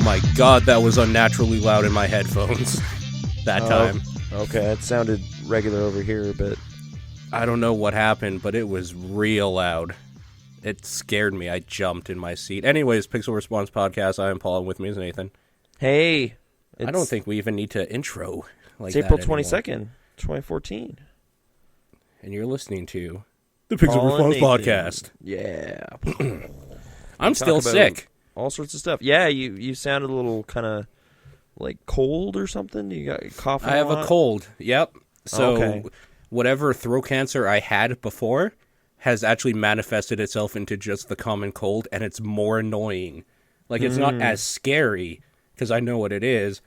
my god, that was unnaturally loud in my headphones that time. Okay, it sounded regular over here, but I don't know what happened, but it was real loud. It scared me. I jumped in my seat. Anyways, Pixel Response Podcast. I am Paul, and with me is Nathan. Hey. I don't think we even need to intro like it's April that 22nd, 2014. And you're listening to the Pixel Response Podcast. Yeah. I'm still sick. All sorts of stuff. Yeah, you sounded a little kind of like cold or something. You got coughing. I have a cold. Yep. So okay. Whatever throat cancer I had before has actually manifested itself into just the common cold, and it's more annoying. Like, it's not as scary because I know what it is,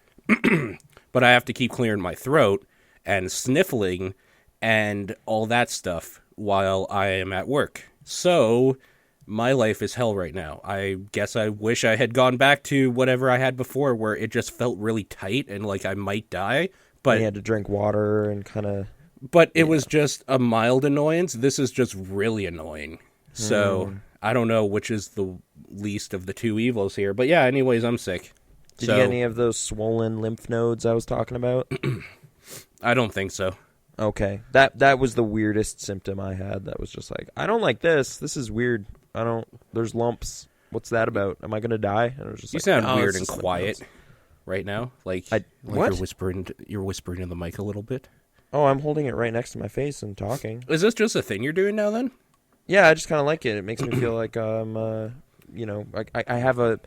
but I have to keep clearing my throat and sniffling and all that stuff while I am at work. So my life is hell right now. I guess I wish I had gone back to whatever I had before, where it just felt really tight and like I might die. But you had to drink water and kind of... But it was just a mild annoyance. This is just really annoying. So I don't know which is the least of the two evils here. But yeah, anyways, I'm sick. Did you get any of those swollen lymph nodes I was talking about? I don't think so. Okay. That was the weirdest symptom I had. That was just like, I don't like this. This is weird. There's lumps. What's that about? Am I going to die? And I was just you like, sound no, weird and quiet right now. Like what? You're whispering in the mic a little bit. Oh, I'm holding it right next to my face and talking. Is this just a thing you're doing now then? Yeah, I just kind of like it. It makes me feel like I have a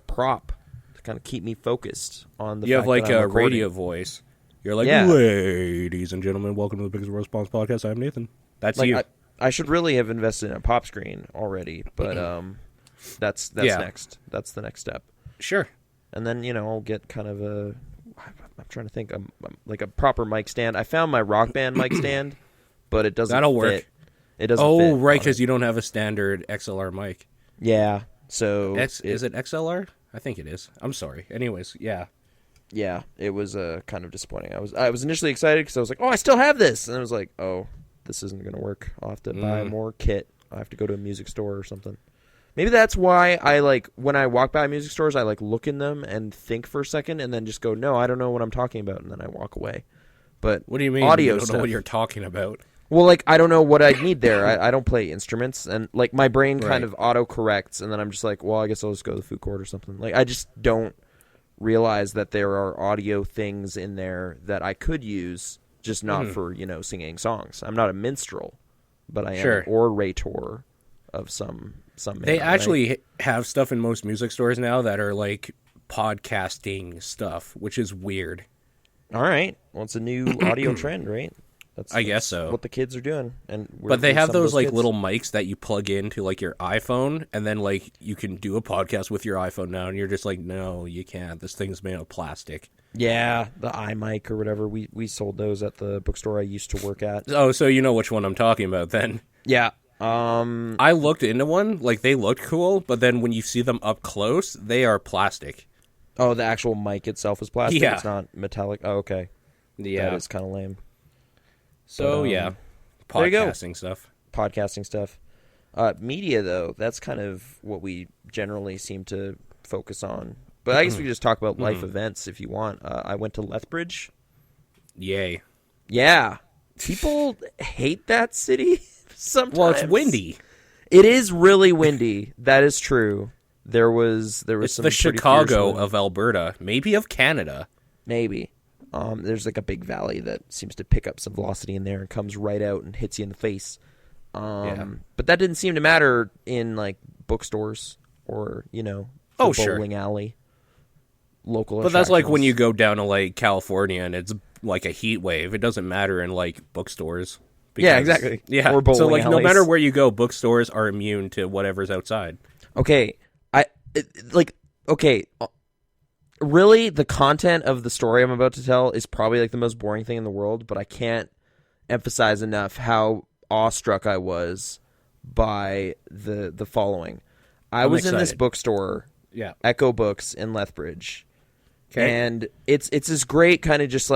prop to kind of keep me focused on the. You have like a recording. radio voice. You're like, yeah. Ladies and gentlemen, welcome to the Pixel Response Podcast. I'm Nathan. That's like, you. I should really have invested in a pop screen already, but that's next. That's the next step. Sure. And then I'll get kind of a. I'm trying to think, like a proper mic stand. I found my Rock Band mic stand, but it doesn't. That'll fit. work. It doesn't. Oh, fit right, because you don't have a standard XLR mic. Yeah. So is it XLR? I think it is. I'm sorry. Anyways, yeah. Yeah, it was kind of disappointing. I was initially excited because I was like, oh, I still have this, and I was like, oh, this isn't going to work. I'll have to buy more kit. I have to go to a music store or something. Maybe that's why I when I walk by music stores, I look in them and think for a second, and then just go, no, I don't know what I'm talking about, and then I walk away. But what do you mean? Audio you don't stuff. know what you're talking about? Well, I don't know what I need there. I don't play instruments, and my brain kind of auto corrects, and then I'm just like, well, I guess I'll just go to the FUKT or something. I just don't realize that there are audio things in there that I could use, just not for singing songs. I'm not a minstrel, but I am an orator of some manner. They actually have stuff in most music stores now that are like podcasting stuff, which is weird. All right, well, it's a new audio trend, right? I guess so. What the kids are doing, but they have those little mics that you plug into your iPhone, and then you can do a podcast with your iPhone now, and you're just like, no, you can't. This thing's made of plastic. Yeah, the iMic or whatever. We sold those at the bookstore I used to work at. Oh, so you know which one I'm talking about then? Yeah. I looked into one. They looked cool, but then when you see them up close, they are plastic. Oh, the actual mic itself is plastic? Yeah. It's not metallic? Oh, okay. Yeah. That is kind of lame. So, but, podcasting stuff. Podcasting stuff. Media, though, that's kind of what we generally seem to focus on. But I guess we could just talk about life events if you want. I went to Lethbridge. Yay. Yeah. People hate that city sometimes. Well, it's windy. It is really windy. That is true. It's some the Chicago wind. of Alberta, maybe of Canada. Maybe. There's a big valley that seems to pick up some velocity in there and comes right out and hits you in the face. But that didn't seem to matter in bookstores or bowling alley. Local. But that's when you go down to California and it's like a heat wave. It doesn't matter in bookstores. Because, yeah, exactly. Yeah. Or bowling so no alleys. matter where you go, bookstores are immune to whatever's outside. Okay. Really, the content of the story I'm about to tell is probably the most boring thing in the world, but I can't emphasize enough how awestruck I was by the following. I was excited. in this bookstore, Echo Books in Lethbridge, and it's this great kind of just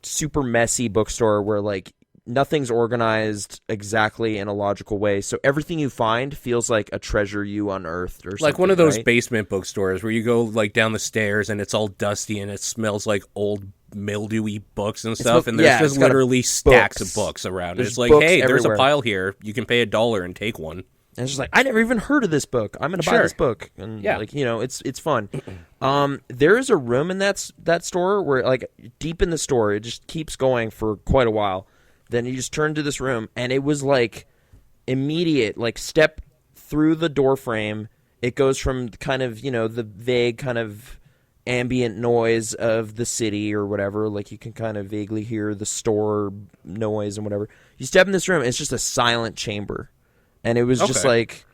super messy bookstore where nothing's organized exactly in a logical way. So everything you find feels like a treasure you unearthed or something. Like one of those right? basement bookstores where you go like down the stairs and it's all dusty and it smells like old mildewy books and stuff, and there's just literally stacks of books around. It's like, hey, there's a pile here. You can pay $1 and take one. And it's just like, I never even heard of this book. I'm going to buy this book. And like, you know, it's fun. There is a room in that store where, like, deep in the store, it just keeps going for quite a while. Then you just turn to this room, and it was like immediate, like, step through the door frame. It goes from kind of, you know, the vague kind of ambient noise of the city or whatever. Like, you can kind of vaguely hear the store noise and whatever. You step in this room, it's just a silent chamber. And it was just like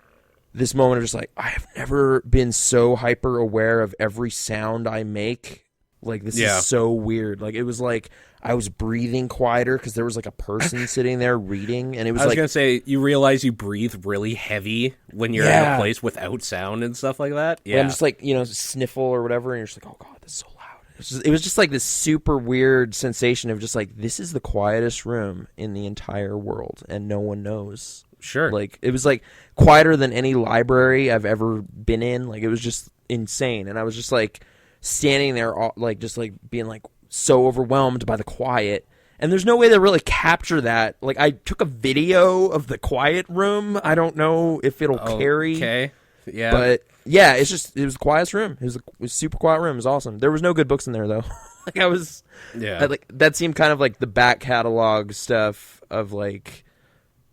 this moment of just like, I have never been so hyper aware of every sound I make. Like, this is so weird. Like, it was like I was breathing quieter because there was like a person sitting there reading. And it was I was like, going to say, you realize you breathe really heavy when you're in a place without sound and stuff like that. Yeah. I'm just like, you know, sniffle or whatever. And you're just like, oh God, this is so loud. It was just like this super weird sensation of just like, this is the quietest room in the entire world. And no one knows. Sure. Like, it was like quieter than any library I've ever been in. Like, it was just insane. And I was just like standing there, like, just like being like so overwhelmed by the quiet. And there's no way to really capture that. Like, I took a video of the quiet room. I don't know if it'll carry. Okay. Yeah. But yeah, it was the quietest room. It was a super quiet room. It was awesome. There was no good books in there though. Like, like that seemed kind of like the back catalog stuff of like,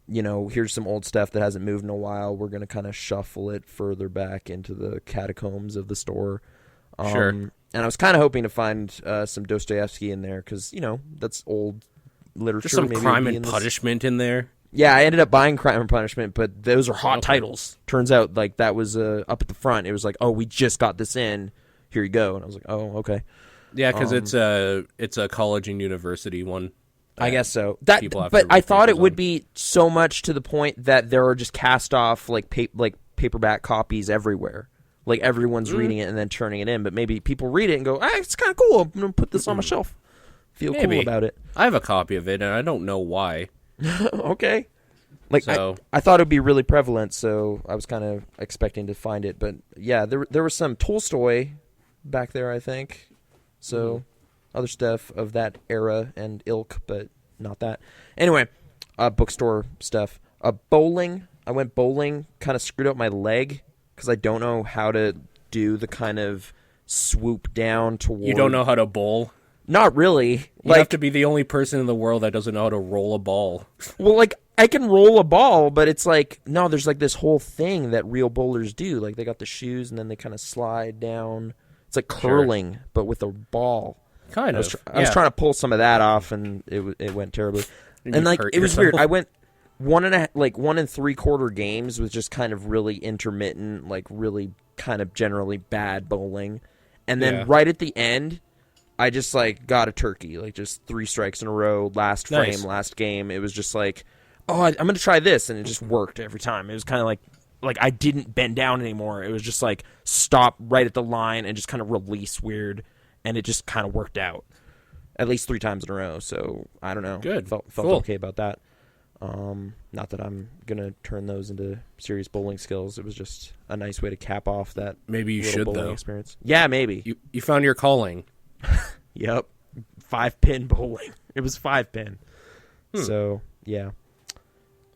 you know, here's some old stuff that hasn't moved in a while. We're going to kind of shuffle it further back into the catacombs of the store. Sure. And I was kind of hoping to find some Dostoevsky in there because, you know, that's old literature. There's some Crime and Punishment in there. Yeah, I ended up buying Crime and Punishment, but those are hot titles. Turns out, like, that was up at the front. It was like, oh, we just got this in. Here you go. And I was like, oh, okay. Yeah, because it's a college and university one. I guess so. But I thought it would be so much to the point that there are just cast off like paperback copies everywhere. Like, everyone's reading it and then turning it in. But maybe people read it and go, it's kind of cool. I'm going to put this on my shelf. Feel cool about it. I have a copy of it, and I don't know why. Okay. Like, so. I thought it would be really prevalent, so I was kind of expecting to find it. But, yeah, there was some Tolstoy back there, I think. So... other stuff of that era and ilk, but not that. Anyway, bookstore stuff. Bowling. I went bowling, kind of screwed up my leg because I don't know how to do the kind of swoop down toward... You don't know how to bowl? Not really. You have to be the only person in the world that doesn't know how to roll a ball. Well, like, I can roll a ball, but it's like, no, there's like this whole thing that real bowlers do. Like, they got the shoes and then they kind of slide down. It's like curling, but with a ball. Kind of. I was trying to pull some of that off, and it went terribly. And like, it was weird. I went 1 3/4 games with just kind of really intermittent, like really kind of generally bad bowling, and then right at the end, I just like got a turkey, like just 3 strikes in a row, last frame, last game. It was just like, oh, I'm gonna try this, and it just worked every time. It was kind of like I didn't bend down anymore. It was just like stop right at the line and just kind of release weird. And it just kind of worked out, at least 3 times in a row. So I don't know. Good. Felt cool. okay about that. Not that I'm gonna turn those into serious bowling skills. It was just a nice way to cap off that. Maybe you should though. Experience. Yeah, maybe. You found your calling. Yep. 5-pin bowling. It was 5-pin. So yeah.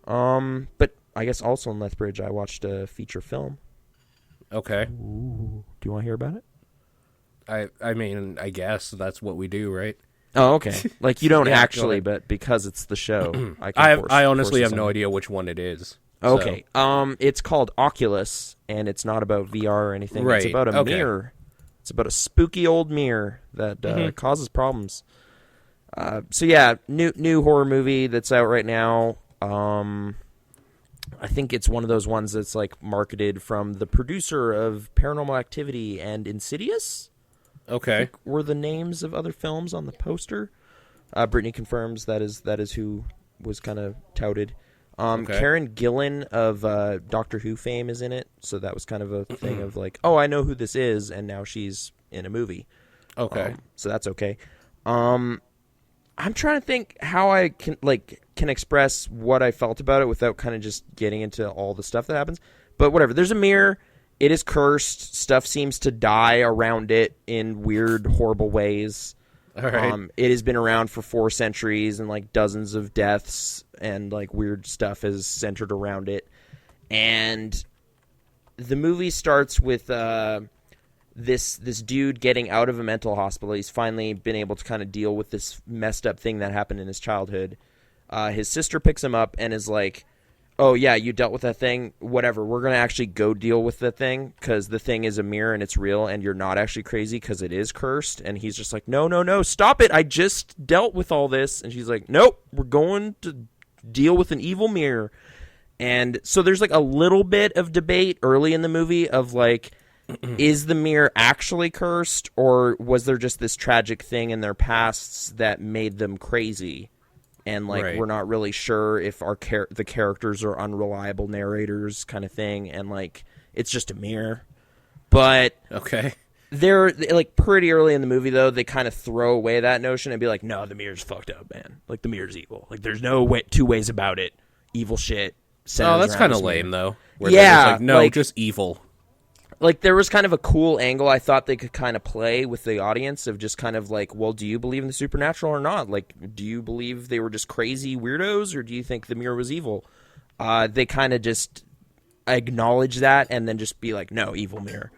But I guess also in Lethbridge, I watched a feature film. Okay. Ooh. Do you want to hear about it? I mean, I guess that's what we do, right? Oh, okay. Like, you don't actually, but because it's the show, I honestly have no idea which one it is. Okay. So. It's called Oculus, and it's not about VR or anything. Right. It's about a mirror. It's about a spooky old mirror that causes problems. So yeah, new horror movie that's out right now. I think it's one of those ones that's like marketed from the producer of Paranormal Activity and Insidious. Okay. I think were the names of other films on the poster. Brittany confirms that is who was kind of touted. Karen Gillan of Doctor Who fame is in it, so that was kind of a thing of like, oh, I know who this is, and now she's in a movie. Okay. So that's okay. I'm trying to think how I can, like, can express what I felt about it without kind of just getting into all the stuff that happens. But whatever. There's a mirror. It is cursed. Stuff seems to die around it in weird, horrible ways. All right. It has been around for 4 centuries, and like dozens of deaths and like weird stuff is centered around it. And the movie starts with this dude getting out of a mental hospital. He's finally been able to kind of deal with this messed up thing that happened in his childhood. His sister picks him up and is like, oh, yeah, you dealt with that thing? Whatever. We're going to actually go deal with the thing because the thing is a mirror and it's real and you're not actually crazy because it is cursed. And he's just like, no, stop it. I just dealt with all this. And she's like, nope, we're going to deal with an evil mirror. And so there's like a little bit of debate early in the movie of like, is the mirror actually cursed or was there just this tragic thing in their pasts that made them crazy? And like we're not really sure if the characters are unreliable narrators kind of thing, and like it's just a mirror. But okay, they're like pretty early in the movie though they kind of throw away that notion and be like, no, the mirror's fucked up, man. Like the mirror's evil. Like there's no two ways about it. Evil shit. Oh, that's kind of lame though. Where yeah, like, no, like, just evil. Like, there was kind of a cool angle I thought they could kind of play with the audience of just kind of like, well, do you believe in the supernatural or not? Like, do you believe they were just crazy weirdos or do you think the mirror was evil? They kind of just acknowledge that and then just be like, no, evil mirror.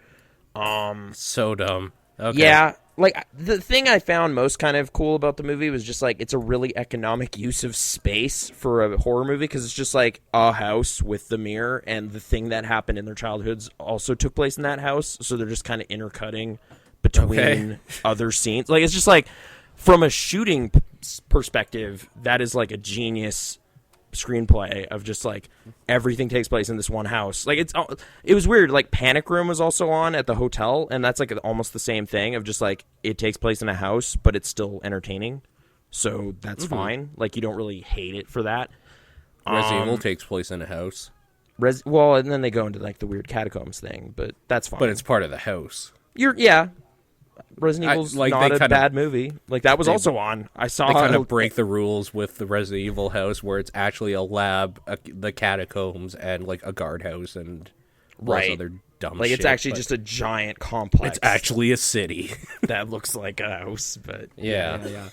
So dumb. Okay. Yeah. Like, the thing I found most kind of cool about the movie was just, like, it's a really economic use of space for a horror movie because it's just, like, a house with the mirror, and the thing that happened in their childhoods also took place in that house, so they're just kind of intercutting between other scenes. Like, it's just, like, from a shooting perspective, that is, like, a genius screenplay of just like everything takes place in this one house. Like it was weird. Like Panic Room was also on at the hotel, and that's like almost the same thing of just like it takes place in a house, but it's still entertaining. So that's fine. Like you don't really hate it for that. Resident Evil takes place in a house. Well, and then they go into like the weird catacombs thing, but that's fine. But it's part of the house. Resident Evil's like, not a bad movie. Like that was also on. I saw they kind of break the rules with the Resident Evil house, where it's actually a lab, the catacombs, and like a guardhouse and other dumb. Like shit, it's actually just a giant complex. It's actually a city that looks like a house, but yeah.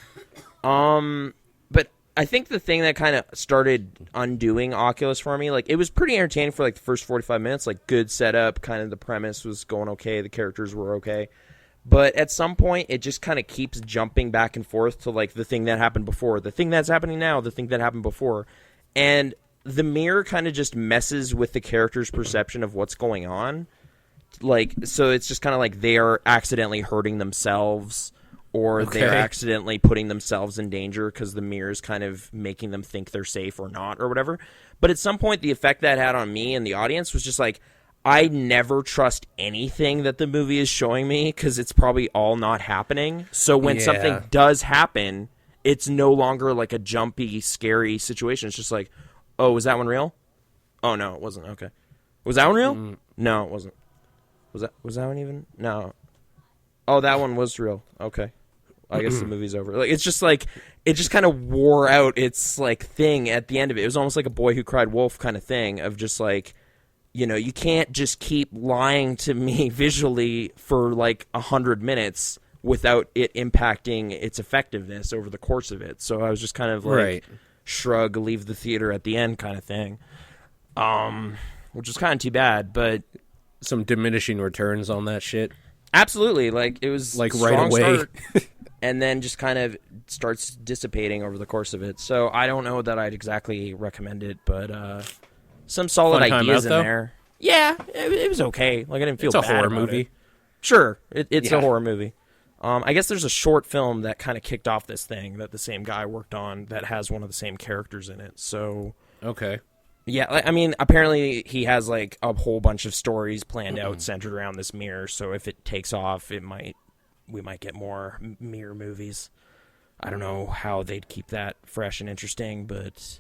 But I think the thing that kind of started undoing Oculus for me, like it was pretty entertaining for like the first 45 minutes, like good setup, kind of the premise was going okay, the characters were okay. But at some point, it just kind of keeps jumping back and forth to, like, the thing that happened before, the thing that's happening now, the thing that happened before. And the mirror kind of just messes with the character's perception of what's going on. Like, so it's just kind of like they are accidentally hurting themselves or they're accidentally putting themselves in danger because the mirror is kind of making them think they're safe or not or whatever. But at some point, the effect that had on me and the audience was just like, I never trust anything that the movie is showing me because it's probably all not happening. So when something does happen, it's no longer like a jumpy, scary situation. It's just like, oh, was that one real? Oh, no, it wasn't. Okay. Was that one real? No, it wasn't. Was that one even? No. Oh, that one was real. Okay. I guess the movie's over. Like it's just like it just kind of wore out its like thing at the end of it. It was almost like a Boy Who Cried Wolf kind of thing of just like, you know, you can't just keep lying to me visually for like 100 minutes without it impacting its effectiveness over the course of it. So I was just kind of like shrug, leave the theater at the end kind of thing, which was kind of too bad. But some diminishing returns on that shit. Absolutely, like it was like right away, start, and then just kind of starts dissipating over the course of it. So I don't know that I'd exactly recommend it, but. Some solid ideas in there. Yeah, it was okay. Like I didn't feel bad. It's a horror movie. It. Sure, it's a horror movie. I guess there's a short film that kind of kicked off this thing that the same guy worked on that has one of the same characters in it. So okay, yeah. I mean, apparently he has like a whole bunch of stories planned out centered around this mirror. So if it takes off, we might get more mirror movies. I don't know how they'd keep that fresh and interesting, but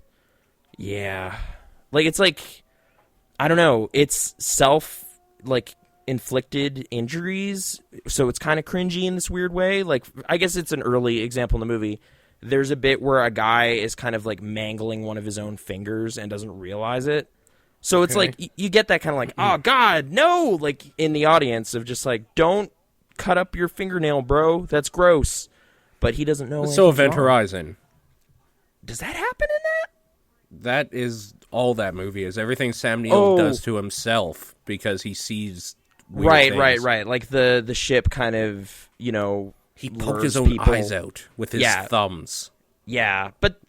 yeah. Like, it's like, I don't know, it's inflicted injuries, so it's kind of cringy in this weird way. Like, I guess it's an early example in the movie. there's a bit where a guy is kind of like mangling one of his own fingers and doesn't realize it. So it's like you get that kind of like, oh God, no, like in the audience of just like, don't cut up your fingernail, bro. That's gross. But he doesn't know. So Event Horizon. Does that happen in that? That is all that movie is. Everything Sam Neill does to himself because he sees weird things. Right. Like the ship kind of, he poked his own eyes out with his thumbs. Yeah, but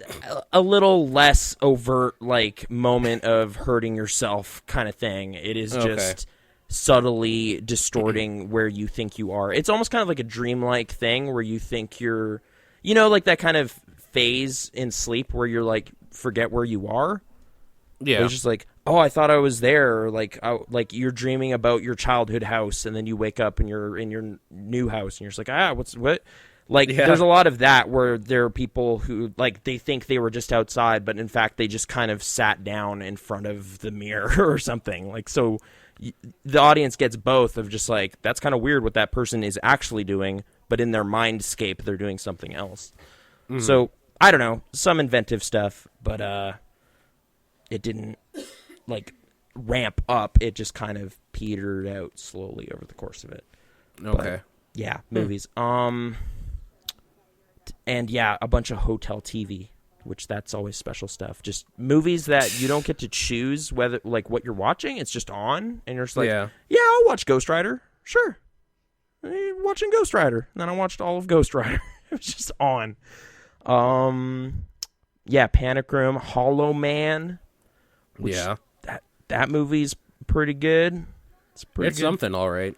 a little less overt, like, moment of hurting yourself kind of thing. It is just subtly distorting where you think you are. It's almost kind of like a dreamlike thing where you think you're, like that kind of phase in sleep where you're like, forget where you are. Yeah. It's just like, oh, I thought I was there. Or like you're dreaming about your childhood house and then you wake up and you're in your new house and you're just like, what? Like, there's a lot of that where there are people who, like, they think they were just outside, but in fact they just kind of sat down in front of the mirror or something. Like, so the audience gets both of just like, that's kind of weird what that person is actually doing, but in their mindscape they're doing something else. Mm-hmm. So, I don't know, some inventive stuff, but it didn't, like, ramp up. It just kind of petered out slowly over the course of it. Okay. But, yeah, movies. And yeah, a bunch of hotel TV, which that's always special stuff. Just movies that you don't get to choose whether, like, what you're watching. It's just on, and you're just like, yeah, I'll watch Ghost Rider. Sure. Watching Ghost Rider. And then I watched all of Ghost Rider. It was just on. Yeah, Panic Room, Hollow Man. Which that movie's pretty good. It's something, all right.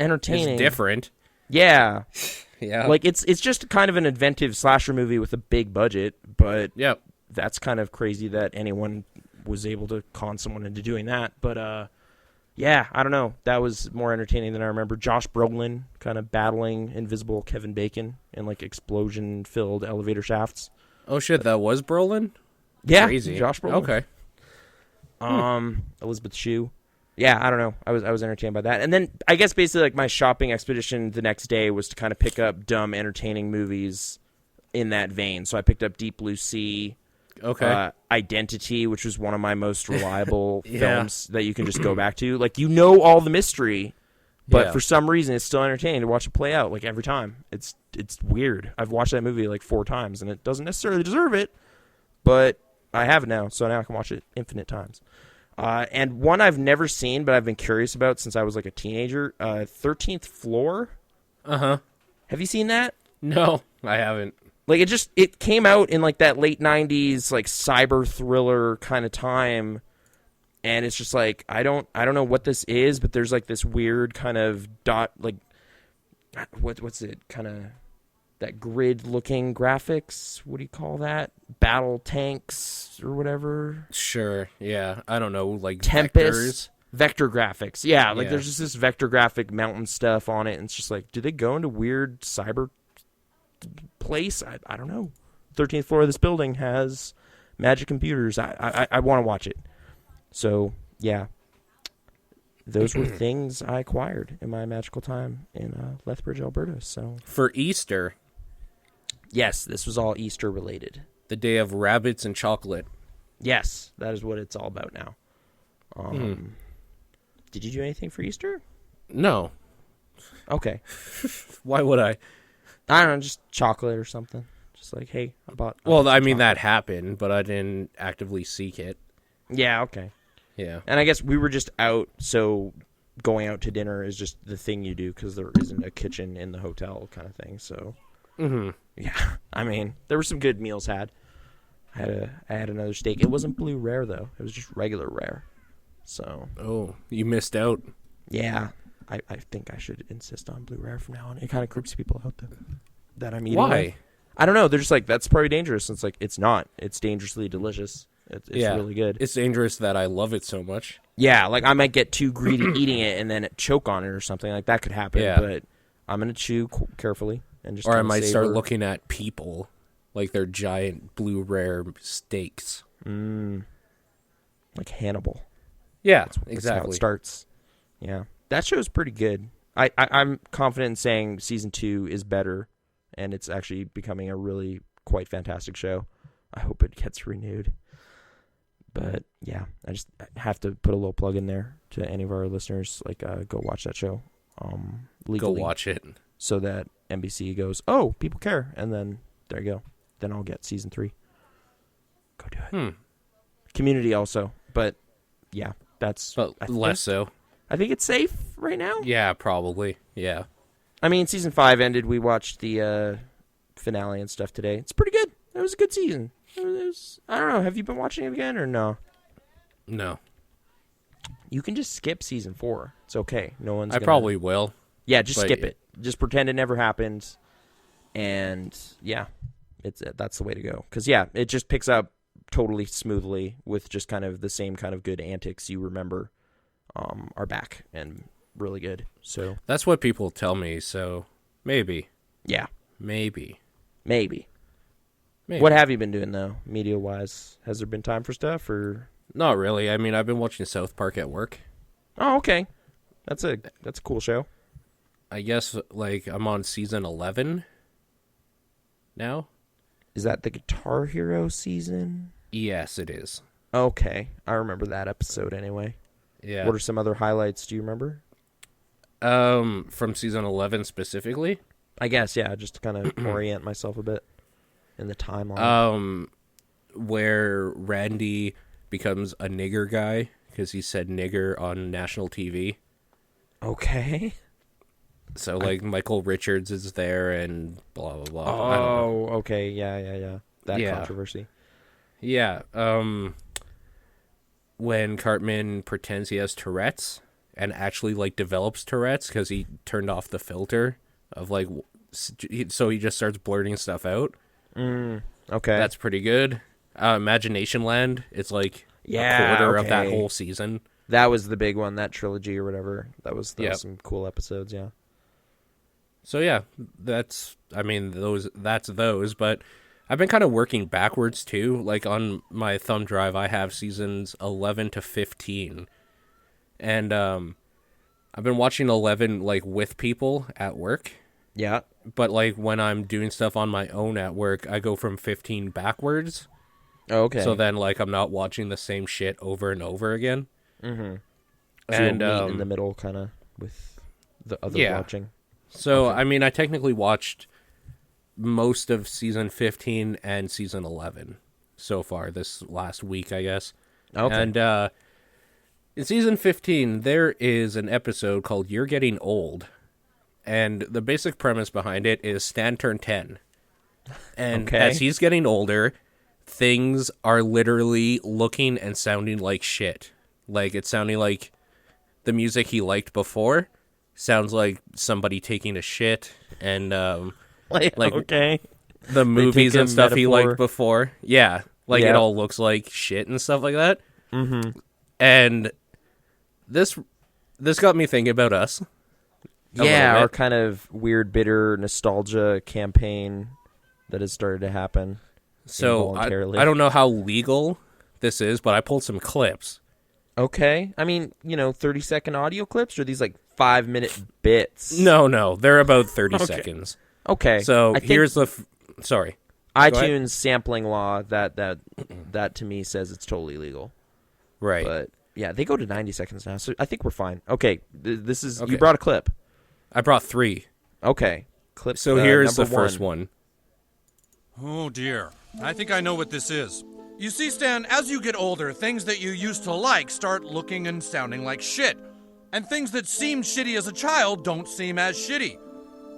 Entertaining. It's different. Yeah. Yeah. Like, it's just kind of an inventive slasher movie with a big budget, but that's kind of crazy that anyone was able to con someone into doing that. But, yeah, I don't know. That was more entertaining than I remember. Josh Brolin kind of battling invisible Kevin Bacon in, like, explosion-filled elevator shafts. Oh, shit, that was Brolin? Yeah, crazy. Josh Brolin. Okay. Elizabeth Shue. Yeah, I don't know. I was entertained by that. And then I guess basically like my shopping expedition the next day was to kind of pick up dumb, entertaining movies in that vein. So I picked up Deep Blue Sea, Identity, which was one of my most reliable films that you can just go back to. Like, all the mystery, but for some reason it's still entertaining to watch it play out, like, every time. It's weird. I've watched that movie like 4 times, and it doesn't necessarily deserve it, but I have it now, so now I can watch it infinite times. And one I've never seen, but I've been curious about since I was like a teenager, 13th Floor. Uh-huh. Have you seen that? No, I haven't. Like, it came out in like that late 90s, like, cyber thriller kind of time, and it's just like, I don't know what this is, but there's like this weird kind of what's it, kind of that grid-looking graphics. What do you call that? Battle tanks or whatever. Sure. Yeah. I don't know. Like Tempest. Vector graphics. Yeah. Like there's just this vector graphic mountain stuff on it. And it's just like, do they go into weird cyber place? I don't know. 13th floor of this building has magic computers. I want to watch it. So, yeah. Those were things I acquired in my magical time in Lethbridge, Alberta. So for Easter. Yes, this was all Easter related. The day of rabbits and chocolate. Yes, that is what it's all about now. Did you do anything for Easter? No. Okay. Why would I? I don't know, just chocolate or something. Just like, hey, I bought. Well, I mean, that happened, but I didn't actively seek it. Yeah, okay. Yeah. And I guess we were just out, so going out to dinner is just the thing you do because there isn't a kitchen in the hotel kind of thing, so. Mm-hmm. Yeah, I mean, there were some good meals had. I had another steak. It wasn't blue rare, though. It was just regular rare. So. Oh, you missed out. Yeah. I think I should insist on blue rare from now on. It kind of creeps people out that I'm eating. Why? With. I don't know. They're just like, that's probably dangerous. It's like, it's not. It's dangerously delicious. It's really good. It's dangerous that I love it so much. Yeah, like I might get too greedy eating it and then choke on it or something. Like that could happen. Yeah. But I'm going to chew carefully. And just or I might start looking at people like they're giant blue rare steaks. Like Hannibal. Yeah, exactly. That's how it starts. Yeah. That show's pretty good. I'm confident in saying season 2 is better, and it's actually becoming a really quite fantastic show. I hope it gets renewed. But yeah, I just have to put a little plug in there to any of our listeners. Like, go watch that show. Legally, Go watch it. So that NBC goes, oh, people care. And then there you go. Then I'll get season 3. Go do it. Community also. But yeah, that's... But less so. I think it's safe right now. Yeah, probably. Yeah. I mean, season 5 ended. We watched the finale and stuff today. It's pretty good. It was a good season. I don't know. Have you been watching it again or no? No. You can just skip season 4. It's okay. No one's. I probably will. Yeah, just skip it. Just pretend it never happened. And yeah, that's the way to go. Because yeah, it just picks up totally smoothly with just kind of the same kind of good antics you remember are back and really good. So that's what people tell me. So maybe. Yeah. Maybe. What have you been doing though, media wise? Has there been time for stuff or? Not really. I mean, I've been watching South Park at work. Oh, okay. That's a cool show. I guess like I'm on season 11 now. Is that the Guitar Hero season? Yes, it is. Okay, I remember that episode anyway. Yeah. What are some other highlights? Do you remember? From season 11 specifically? I guess, yeah, just to kind of orient myself a bit in the timeline. Where Randy becomes a nigger guy because he said nigger on national TV. Okay. So, like, Michael Richards is there and blah, blah, blah. Oh, okay, yeah. That controversy. Yeah, when Cartman pretends he has Tourette's and actually, like, develops Tourette's because he turned off the filter of, like, so he just starts blurting stuff out. Okay. That's pretty good. Imagination Land, it's like a quarter of that whole season. That was the big one, that trilogy or whatever. That was some cool episodes, yeah. So yeah, that's those, but I've been kind of working backwards too. Like on my thumb drive, I have seasons 11 to 15. And I've been watching 11 like with people at work. Yeah. But like when I'm doing stuff on my own at work, I go from 15 backwards. Oh, okay. So then like I'm not watching the same shit over and over again. Mm-hmm. So And you'll meet in the middle kind of with the other watching. So, okay. I mean, I technically watched most of season 15 and season 11 so far this last week, I guess. Okay. And in season 15, there is an episode called You're Getting Old. And the basic premise behind it is Stan turned 10. And as he's getting older, things are literally looking and sounding like shit. Like, it's sounding like the music he liked before sounds like somebody taking a shit, and like the movies and stuff he liked before. Yeah, like it all looks like shit and stuff like that. Mm-hmm. And this got me thinking about us. Yeah, our kind of weird, bitter nostalgia campaign that has started to happen. So I don't know how legal this is, but I pulled some clips. Okay. I mean, 30-second audio clips, or these like 5-minute bits? No, they're about 30 seconds. Okay. So here's the sorry. iTunes sampling law that to me says it's totally legal. Right. But yeah, they go to 90 seconds now, so I think we're fine. Okay. This is you brought a clip. I brought 3. Okay. Clip. So here's the first one. Oh dear. I think I know what this is. You see, Stan, as you get older, things that you used to like start looking and sounding like shit. And things that seemed shitty as a child don't seem as shitty.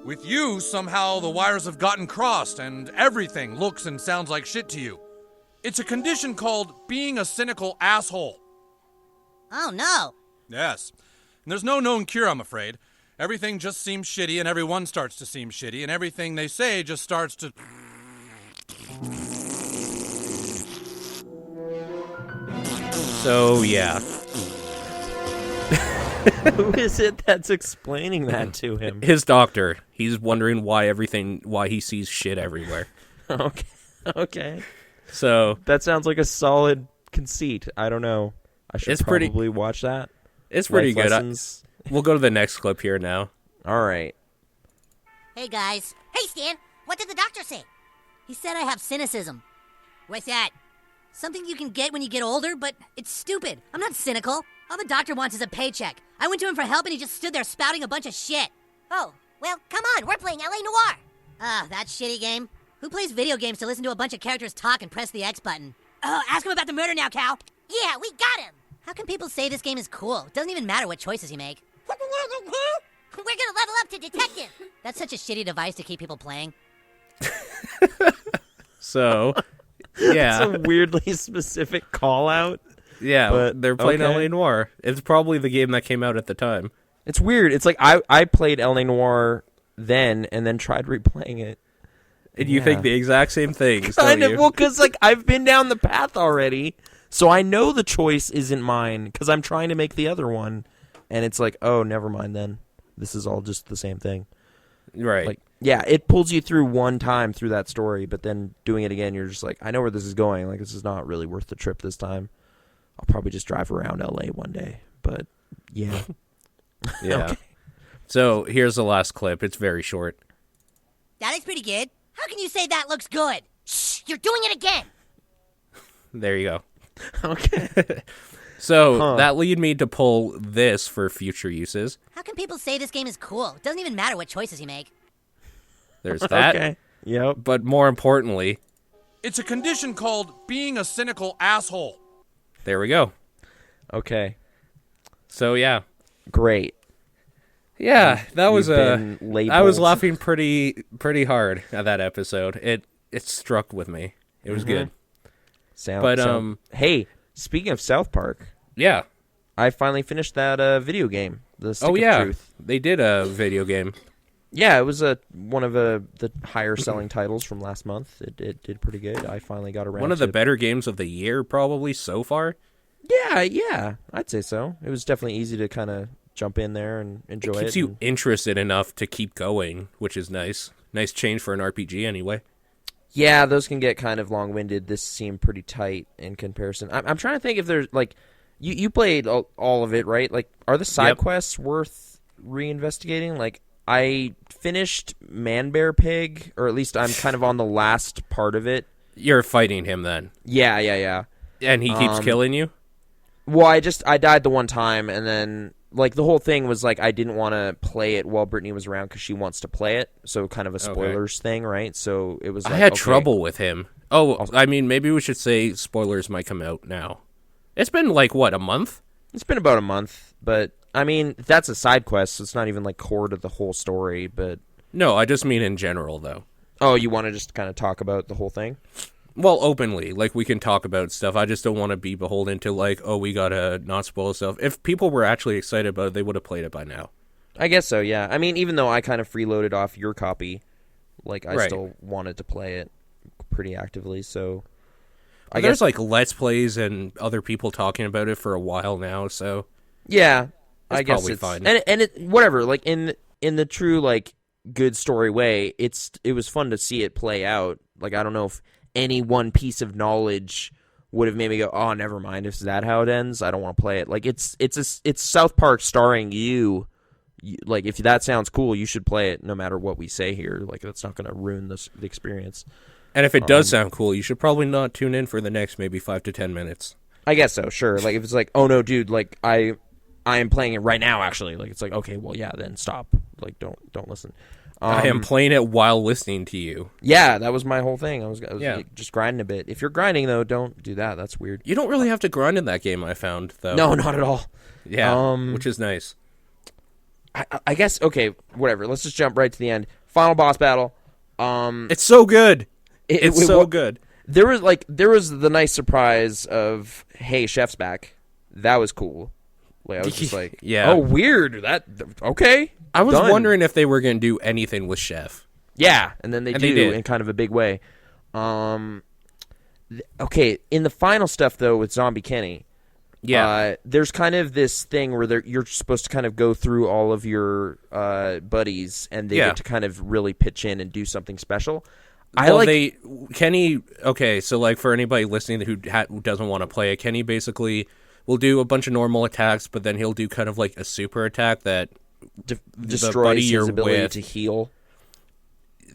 With you, somehow the wires have gotten crossed and everything looks and sounds like shit to you. It's a condition called being a cynical asshole. Oh no. Yes. And there's no known cure, I'm afraid. Everything just seems shitty and everyone starts to seem shitty and everything they say just starts to... So, yeah. Who is it that's explaining that to him? His doctor. He's wondering why he sees shit everywhere. Okay. So that sounds like a solid conceit. I don't know. I should probably watch that. It's pretty good. We'll go to the next clip here now. All right. Hey guys. Hey Stan, what did the doctor say? He said I have cynicism. What's that? Something you can get when you get older, but it's stupid. I'm not cynical. All the doctor wants is a paycheck. I went to him for help and he just stood there spouting a bunch of shit. Oh, well, come on, we're playing LA Noire. That shitty game? Who plays video games to listen to a bunch of characters talk and press the X button? Oh, ask him about the murder now, Cal. Yeah, we got him. How can people say this game is cool? It doesn't even matter what choices you make. We're gonna level up to detective. That's such a shitty device to keep people playing. So, yeah. It's a weirdly specific call out. Yeah, but, they're playing okay. LA Noire. It's probably the game that came out at the time. It's weird. It's like I played LA Noire then and then tried replaying it. And you think the exact same things, Kind don't of. you? Well, because like I've been down the path already, so I know the choice isn't mine because I'm trying to make the other one, and it's like, oh, never mind then. This is all just the same thing. Right. Like, yeah, it pulls you through one time through that story, but then doing it again, you're just like, I know where this is going. Like, this is not really worth the trip this time. I'll probably just drive around LA one day. But yeah. Yeah. Okay. So here's the last clip. It's very short. That looks pretty good. How can you say that looks good? Shh, you're doing it again. There you go. Okay. So that lead me to pull this for future uses. How can people say this game is cool? It doesn't even matter what choices you make. There's that. Okay. Yep. But more importantly, It's a condition called being a cynical asshole. there we go. Okay. So yeah. Great. Yeah, that was You've been I was labeled. laughing pretty hard at that episode. It struck with me. It was good. But, hey, speaking of South Park, Yeah. I finally finished that video game, The Stick Oh of yeah. Truth. They did a video game. Yeah, it was one of the higher selling titles from last month. It did pretty good. I finally got around One of to the better games of the year probably so far. Yeah, I'd say so. It was definitely easy to kind of jump in there and enjoy it. Keeps you interested enough to keep going, which is nice. Nice change for an RPG anyway. Yeah, those can get kind of long-winded. This seemed pretty tight in comparison. I'm trying to think if there's, like, you played all of it, right? Like, are the side Yep. quests worth reinvestigating? Like, I finished Man Bear Pig, or at least I'm kind of on the last part of it. You're fighting him then. Yeah. And he keeps killing you? Well, I died the one time, and then, like, the whole thing was, like, I didn't want to play it while Brittany was around because she wants to play it, so kind of a spoilers thing, right? So it was like, I had okay. trouble with him. Oh, I mean, maybe we should say spoilers might come out now. It's been, like, what, a month? It's been about a month, but, I mean, that's a side quest, so it's not even, like, core to the whole story, but... No, I just mean in general, though. Oh, you want to just kind of talk about the whole thing? Well, openly. Like, we can talk about stuff. I just don't want to be beholden to, like, oh, we gotta not spoil stuff. If people were actually excited about it, they would have played it by now. I guess so, yeah. I mean, even though I kind of freeloaded off your copy, like, I Right. still wanted to play it pretty actively, so... I There's, guess, like, Let's Plays and other people talking about it for a while now, so... yeah, I It's guess probably it's fine. And it whatever. Like in the true like good story way, it was fun to see it play out. Like I don't know if any one piece of knowledge would have made me go, oh, never mind. If that how it ends, I don't want to play it. Like it's South Park starring you. Like if that sounds cool, you should play it no matter what we say here. Like that's not going to ruin the experience. And if it does sound cool, you should probably not tune in for the next maybe 5 to 10 minutes. I guess so. Sure. Like if it's like, oh no, dude, like I am playing it right now. Actually, like it's like okay, well yeah, then stop. Like don't listen. I am playing it while listening to you. Yeah, that was my whole thing. I was Yeah. like, just grinding a bit. If you're grinding though, don't do that. That's weird. You don't really have to grind in that game, I found, though. No, not at all. Yeah, which is nice. I guess okay, whatever. Let's just jump right to the end. Final boss battle. It's so good. It's so good. There was the nice surprise of hey, Chef's back. That was cool. Like I was just like, Yeah. oh weird. That okay. I was Done. wondering if they were going to do anything with Chef. Yeah, and then they And do they did. in kind of a big way. Okay, in the final stuff though with Zombie Kenny, there's kind of this thing where you're supposed to kind of go through all of your buddies, and they get to kind of really pitch in and do something special. Kenny. Okay, so like for anybody listening who doesn't want to play it, Kenny basically will do a bunch of normal attacks, but then he'll do kind of like a super attack that destroys his ability with to heal.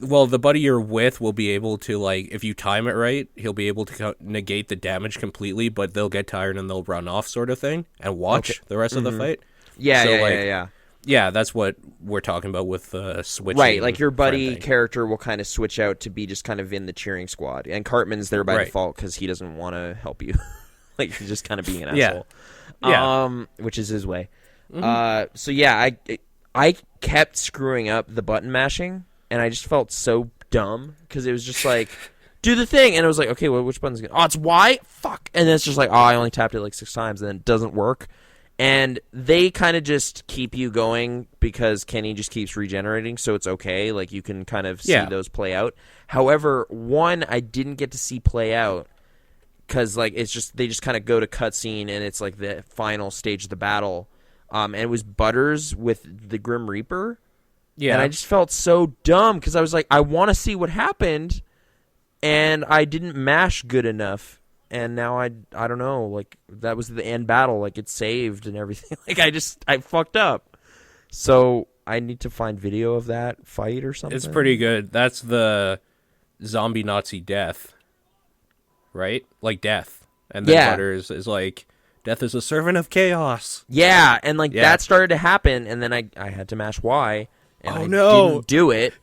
well, the buddy you're with will be able to, like, if you time it right, he'll be able to negate the damage completely, but they'll get tired and they'll run off, sort of thing, and watch the rest of the fight. Yeah, So, yeah, like, yeah. Yeah, that's what we're talking about with switching. Right, like your buddy thing. character will kind of switch out to be just kind of in the cheering squad, and Cartman's there by Right. default because he doesn't want to help you. Like he's just kind of being an Yeah. asshole. Yeah. Which is his way. So yeah, I kept screwing up the button mashing, and I just felt so dumb because it was just like, do the thing, and it was like, okay, well, which button's oh, it's Y. Fuck, and then it's just like, oh, I only tapped it like 6 times, and then it doesn't work. And they kind of just keep you going because Kenny just keeps regenerating, so it's okay. Like, you can kind of see those play out. However, one I didn't get to see play out because, like, it's just they just kind of go to cutscene, and it's, like, the final stage of the battle. And it was Butters with the Grim Reaper. Yeah. And I just felt so dumb because I was like, I want to see what happened, and I didn't mash good enough. And now I don't know, like, that was the end battle, like, it saved and everything. Like, I fucked up. So I need to find video of that fight or something. It's pretty good. That's the zombie Nazi death, right? Like death. And then Butters is like, death is a servant of chaos. Yeah, and, like, that started to happen, and then I had to mash Y, and didn't do it.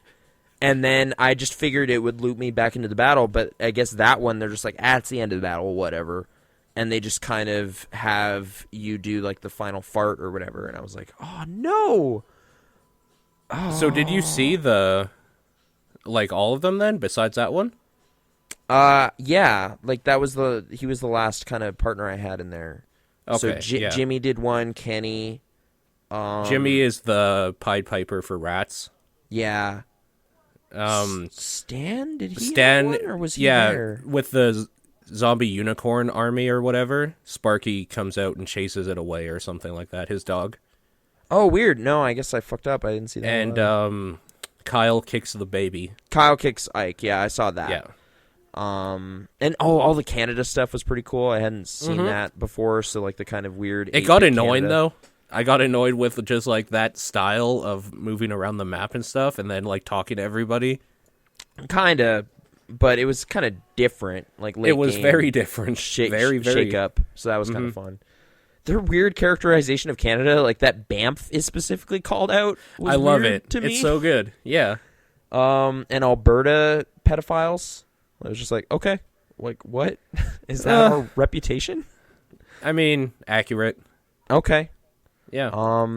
And then I just figured it would loop me back into the battle, but I guess that one, they're just like, it's the end of the battle, whatever. And they just kind of have you do, like, the final fart or whatever. And I was like, oh, no! So did you see like, all of them then, besides that one? Yeah. Like, he was the last kind of partner I had in there. Okay, So Jimmy did one, Kenny. Jimmy is the Pied Piper for rats. Yeah. Stan? Did he Stan, have one, or was he there? With the zombie unicorn army or whatever, Sparky comes out and chases it away or something like that, his dog. Oh, weird. No, I guess I fucked up. I didn't see that. And Kyle kicks the baby. Kyle kicks Ike. Yeah, I saw that. Yeah. And all the Canada stuff was pretty cool. I hadn't seen that before, so, like, the kind of weird. It got annoying, Canada. though. I got annoyed with just, like, that style of moving around the map and stuff, and then, like, talking to everybody. Kind of, but it was kind of different. Like, late it was game, very different. Very, very shake up. So that was kind of fun. Their weird characterization of Canada, like that Banff is specifically called out. Was I love weird it. To me. It's so good. Yeah. And Alberta pedophiles. I was just like, okay, like, what is that our reputation? I mean, accurate. Okay. Yeah.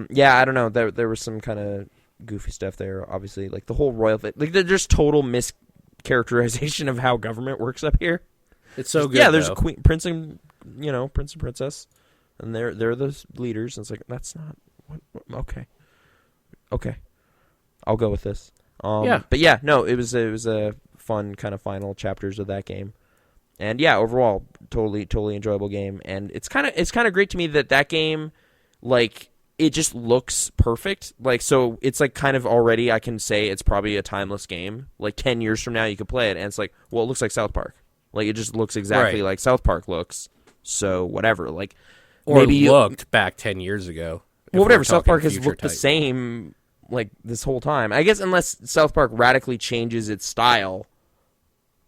Yeah, I don't know. There was some kind of goofy stuff there, obviously. Like, the whole royal thing. Like, there's total mischaracterization of how government works up here. It's so good. Yeah, there's though. a queen, prince and princess, and they're the leaders. And it's like, that's not okay. I'll go with this. Yeah. But yeah, no, it was a fun kind of final chapters of that game. And yeah, overall, totally enjoyable game. And it's kind of great to me that game, like, it just looks perfect. Like, so it's like kind of already I can say it's probably a timeless game. Like 10 years from now you could play it and it's like, well, it looks like South Park. Like, it just looks exactly like South Park looks. So whatever. Like, or maybe looked back 10 years ago. Well, whatever. South Park has looked the same, like, this whole time. I guess unless South Park radically changes its style,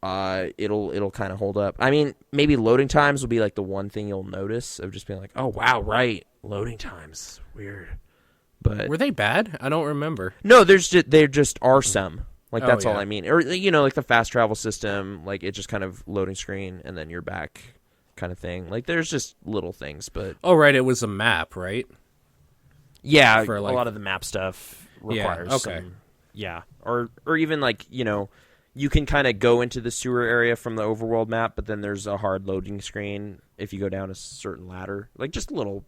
it'll kind of hold up. I mean, maybe loading times will be like the one thing you'll notice of just being like, oh wow, right, loading times, weird. But were they bad? I don't remember. No, there just are some. Like, that's all yeah. I mean. Or, like the fast travel system, like, it just kind of loading screen and then you're back, kind of thing. Like, there's just little things, but oh right, it was a map, right? Yeah, For, like, a lot of the map stuff requires some, or even, like, you can kind of go into the sewer area from the overworld map, but then there's a hard loading screen if you go down a certain ladder. Like, just little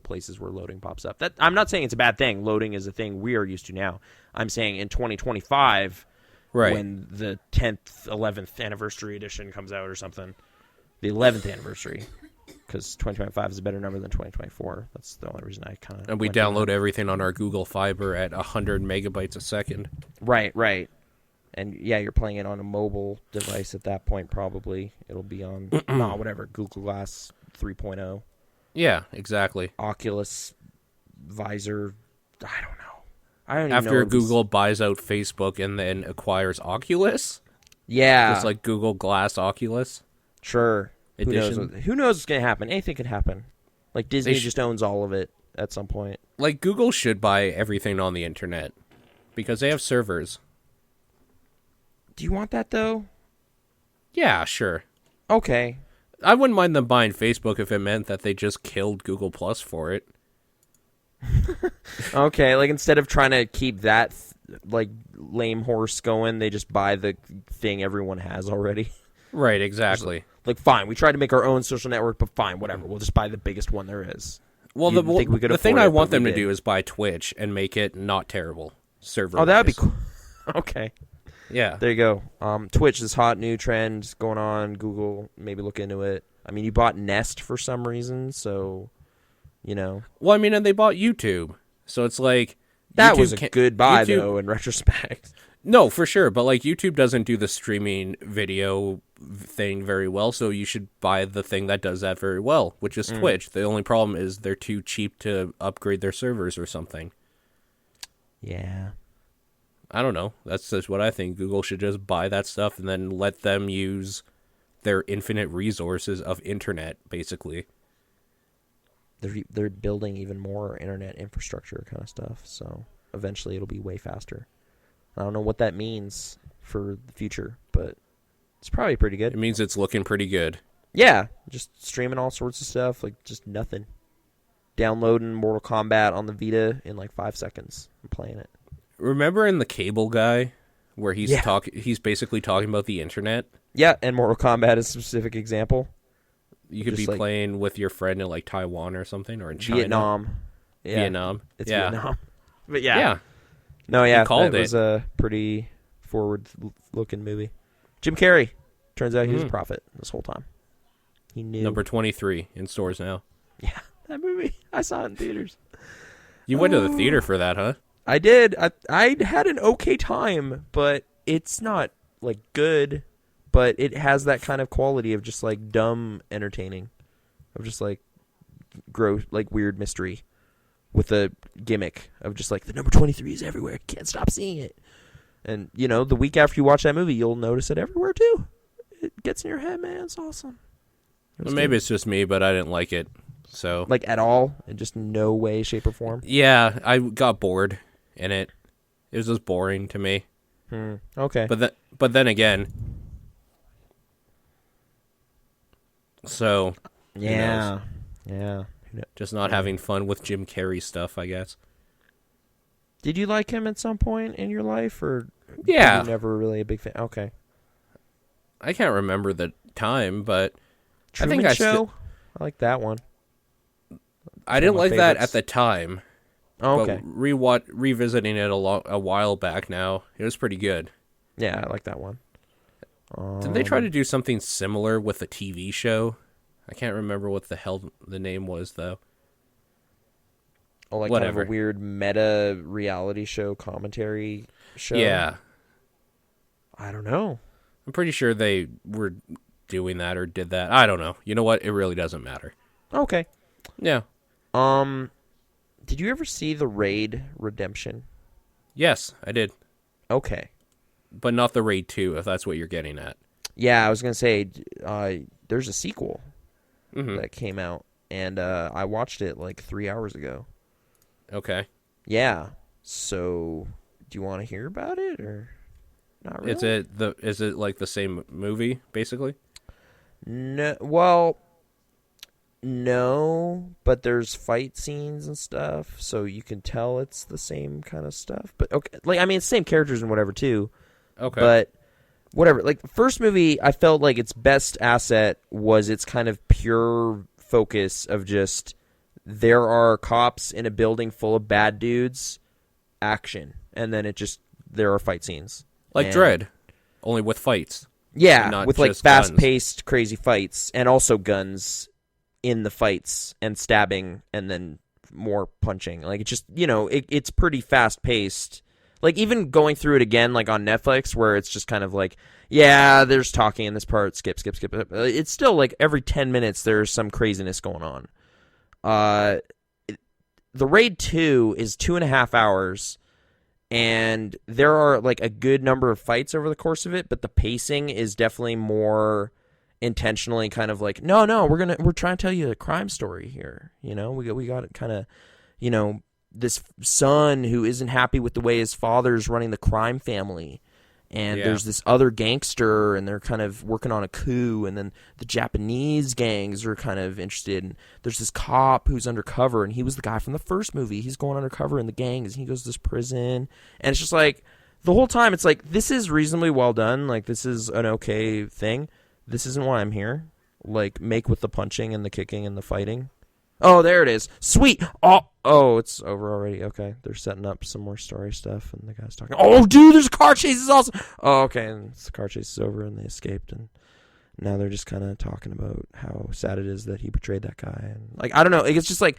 places where loading pops up. That, I'm not saying it's a bad thing. Loading is a thing we are used to now. I'm saying in 2025, when the 10th, 11th anniversary edition comes out or something, the 11th anniversary, because 2025 is a better number than 2024. That's the only reason I kind of... And we download everything on our Google Fiber at 100 megabytes a second. Right. And yeah, you're playing it on a mobile device at that point, probably. It'll be on, Google Glass 3.0. Yeah, exactly. Oculus visor. I don't know. I don't even After know Google buys out Facebook and then acquires Oculus? Yeah. Just like Google Glass Oculus? Sure. Edition? Who knows what's going to happen? Anything could happen. Like Disney They just owns all of it at some point. Like, Google should buy everything on the internet because they have servers. Do you want that, though? Yeah, sure. Okay. I wouldn't mind them buying Facebook if it meant that they just killed Google Plus for it. Okay, like instead of trying to keep that like lame horse going, they just buy the thing everyone has already. Right, exactly. Like, fine, we tried to make our own social network, but fine, whatever. We'll just buy the biggest one there is. Well, You didn't think we could the thing afford I it, want but them we to did. do is buy Twitch and make it not terrible. Server. Oh, that would be cool. Okay. Yeah. There you go. Twitch, this hot new trend going on. Google, maybe look into it. I mean, you bought Nest for some reason, so, you know. Well, I mean, and they bought YouTube. So it's like... That YouTube was a good buy, YouTube- though, in retrospect. No, for sure. But, like, YouTube doesn't do the streaming video thing very well, so you should buy the thing that does that very well, which is Twitch. The only problem is they're too cheap to upgrade their servers or something. Yeah. I don't know. That's just what I think. Google should just buy that stuff and then let them use their infinite resources of internet, basically. They're building even more internet infrastructure kind of stuff, so eventually it'll be way faster. I don't know what that means for the future, but it's probably pretty good. It means it's looking pretty good. Yeah, just streaming all sorts of stuff, like just nothing. Downloading Mortal Kombat on the Vita in like 5 seconds and playing it. Remember in The Cable Guy, where he's Yeah. he's basically talking about the internet? Yeah, and Mortal Kombat is a specific example. You could Just be like- playing with your friend in like Taiwan or something, or in China. Vietnam. Yeah, Vietnam. It's yeah. Vietnam. But yeah. Yeah. No, yeah, called that was a pretty forward-looking movie. Jim Carrey. Turns out he was a prophet this whole time. He knew. Number 23 in stores now. Yeah, that movie. I saw it in theaters. You went to the theater for that, huh? I did. I had an okay time, but it's not, like, good. But it has that kind of quality of just, like, dumb entertaining. Of just, like, gross, like, weird mystery. With a gimmick of just, like, the number 23 is everywhere. Can't stop seeing it. And, you know, the week after you watch that movie, you'll notice it everywhere, too. It gets in your head, man. It's awesome. Well, maybe it's just me, but I didn't like it. So Like, at all? In just no way, shape, or form? yeah, I got bored in it. It was just boring to me. Okay. But then again, so yeah. Yeah. just not having fun with Jim Carrey stuff, I guess. Did you like him at some point in your life, or Yeah. were you never really a big fan? Okay. I can't remember the time, but Truman I think Show? I like that one. I didn't one of like my that favorites. at the time. Oh, okay. But revisiting it a while back now, it was pretty good. Yeah, I like that one. Didn't they try to do something similar with a TV show? I can't remember what the hell the name was, though. Oh, like kind whatever. of a weird meta reality show commentary show? Yeah. I don't know. I'm pretty sure they were doing that or did that. I don't know. You know what? It really doesn't matter. Okay. Yeah. Did you ever see The Raid Redemption? Yes, I did. Okay. But not the Raid 2, if that's what you're getting at. Yeah, I was going to say, there's a sequel Mm-hmm. that came out, and I watched it like 3 hours ago. Okay. Yeah. So, do you want to hear about it, or not really? Is it like the same movie, basically? No, well, no, but there's fight scenes and stuff, so you can tell it's the same kind of stuff. But okay, like I mean, it's the same characters and whatever too. Okay. But whatever. Like the first movie, I felt like its best asset was its kind of pure focus of just there are cops in a building full of bad dudes, action, and then there are fight scenes. like And- Dread, only with fights. Yeah, not with like just guns. fast-paced, crazy fights, and also guns in the fights, and stabbing, and then more punching. Like it's just it's pretty fast-paced. Like even going through it again, like on Netflix, where it's just kind of like, yeah, there's talking in this part, skip. It's still like every 10 minutes there's some craziness going on. The Raid 2 is 2.5 hours, and there are like a good number of fights over the course of it, but the pacing is definitely more intentionally kind of like, no, we're trying to tell you a crime story here. You know, we got it kind of, you know, this son who isn't happy with the way his father's running the crime family. And there's this other gangster, and they're kind of working on a coup, and then the Japanese gangs are kind of interested. And there's this cop who's undercover, and he was the guy from the first movie. He's going undercover in the gangs, and he goes to this prison. And it's just like, the whole time, it's like, this is reasonably well done. Like, this is an okay thing. This isn't why I'm here. Like, make with the punching and the kicking and the fighting. Oh, there it is. Sweet. Oh, it's over already. Okay, they're setting up some more story stuff, and the guy's talking. Oh, dude, there's a car chase. It's awesome. Oh, okay, and the car chase is over, and they escaped, and now they're just kind of talking about how sad it is that he betrayed that guy, and like, I don't know. It's just like,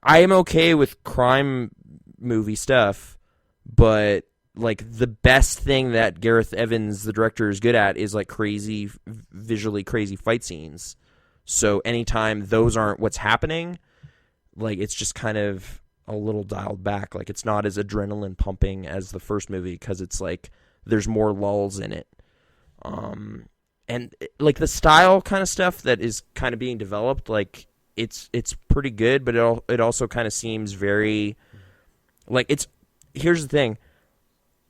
I am okay with crime movie stuff, but like the best thing that Gareth Evans, the director, is good at is like crazy, visually crazy fight scenes. So anytime those aren't what's happening, like it's just kind of a little dialed back. Like it's not as adrenaline pumping as the first movie because it's like there's more lulls in it. And like the style kind of stuff that is kind of being developed, like it's pretty good, but it also kind of seems very like it's. Here's the thing.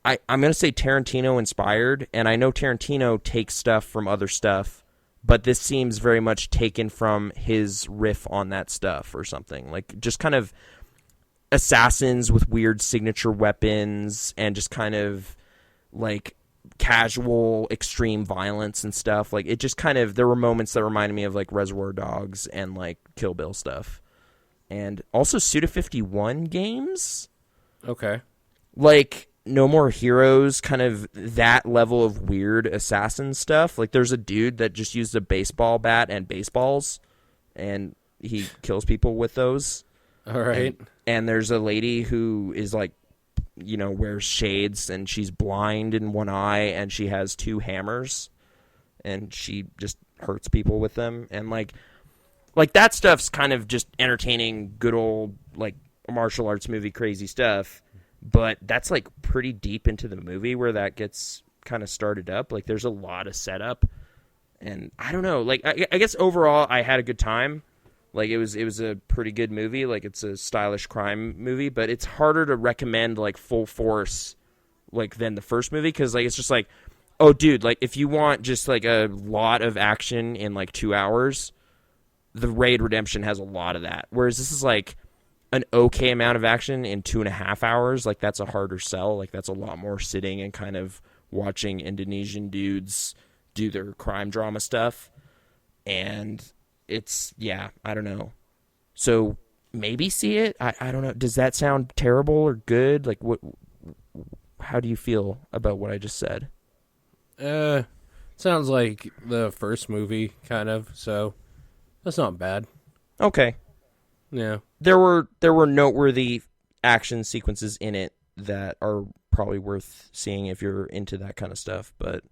I'm going to say Tarantino inspired, and I know Tarantino takes stuff from other stuff. But this seems very much taken from his riff on that stuff or something. Like, just kind of assassins with weird signature weapons and just kind of, like, casual extreme violence and stuff. Like, it just kind of... There were moments that reminded me of, like, Reservoir Dogs and, like, Kill Bill stuff. And also Suda51 games. Okay. Like... No More Heroes, kind of that level of weird assassin stuff. Like, there's a dude that just used a baseball bat and baseballs, and he kills people with those. All right. And there's a lady who is, like, you know, wears shades, and she's blind in one eye, and she has two hammers, and she just hurts people with them. And, like that stuff's kind of just entertaining, good old, like, martial arts movie crazy stuff. But that's, like, pretty deep into the movie where that gets kind of started up. Like, there's a lot of setup. And I don't know. Like, I guess overall I had a good time. Like, it was a pretty good movie. Like, it's a stylish crime movie. But it's harder to recommend, like, full force, like, than the first movie. Because, like, it's just like, oh, dude, like, if you want just, like, a lot of action in, like, 2 hours, the Raid Redemption has a lot of that. Whereas this is, like... an okay amount of action in 2.5 hours. Like, that's a harder sell. Like, that's a lot more sitting and kind of watching Indonesian dudes do their crime drama stuff. And it's, yeah, I don't know. So maybe see it. I don't know. Does that sound terrible or good? Like, how do you feel about what I just said? Sounds like the first movie, kind of. So that's not bad. Okay. Yeah. There were noteworthy action sequences in it that are probably worth seeing if you're into that kind of stuff. But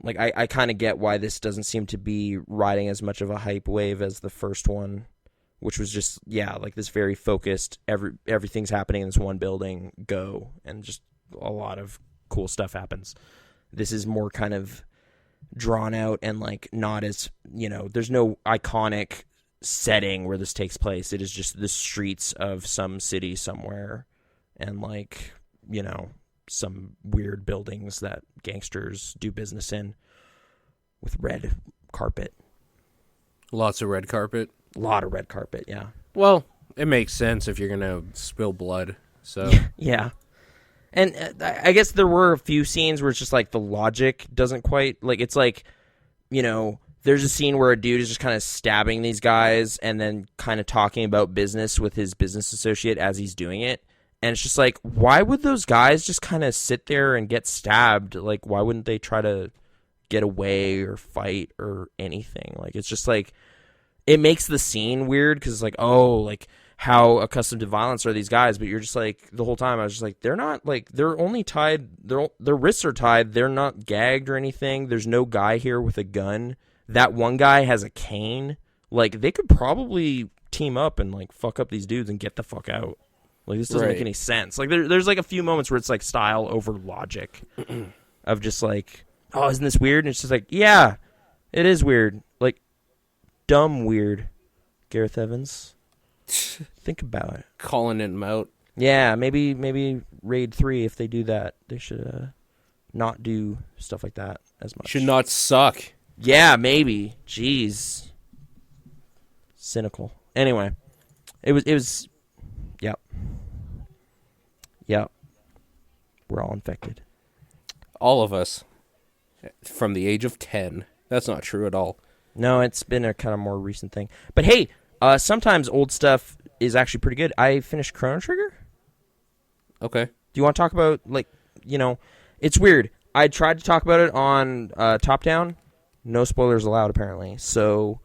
like I kind of get why this doesn't seem to be riding as much of a hype wave as the first one, which was just like this very focused. Everything's happening in this one building. Go, and just a lot of cool stuff happens. This is more kind of drawn out and like not as there's no iconic setting where this takes place. It is just the streets of some city somewhere and like some weird buildings that gangsters do business in with red carpet. Lots of red carpet. A lot of red carpet. Yeah, well, it makes sense if you're gonna spill blood, so yeah. And I guess there were a few scenes where it's just like the logic doesn't quite like, it's like there's a scene where a dude is just kind of stabbing these guys and then kind of talking about business with his business associate as he's doing it. And it's just like, why would those guys just kind of sit there and get stabbed? Like, why wouldn't they try to get away or fight or anything? Like, it's just like, it makes the scene weird because it's like, oh, like, how accustomed to violence are these guys? But you're just like, the whole time I was just like, they're not, like, they're only tied, their wrists are tied. They're not gagged or anything. There's no guy here with a gun. That one guy has a cane. Like, they could probably team up and, like, fuck up these dudes and get the fuck out. Like, this doesn't make any sense. Like, there's like a few moments where it's like style over logic of just like, oh, isn't this weird? And it's just like, yeah, it is weird. Like, dumb weird. Gareth Evans. Think about it. Calling him out. Yeah, maybe Raid 3, if they do that, they should not do stuff like that as much. Should not suck. Yeah, maybe. Jeez. Cynical. Anyway, it was yep. Yep. We're all infected. All of us. From the age of 10. That's not true at all. No, it's been a kind of more recent thing. But hey, sometimes old stuff is actually pretty good. I finished Chrono Trigger. Okay. Do you want to talk about, like, it's weird. I tried to talk about it on Top Down. No spoilers allowed, apparently. So,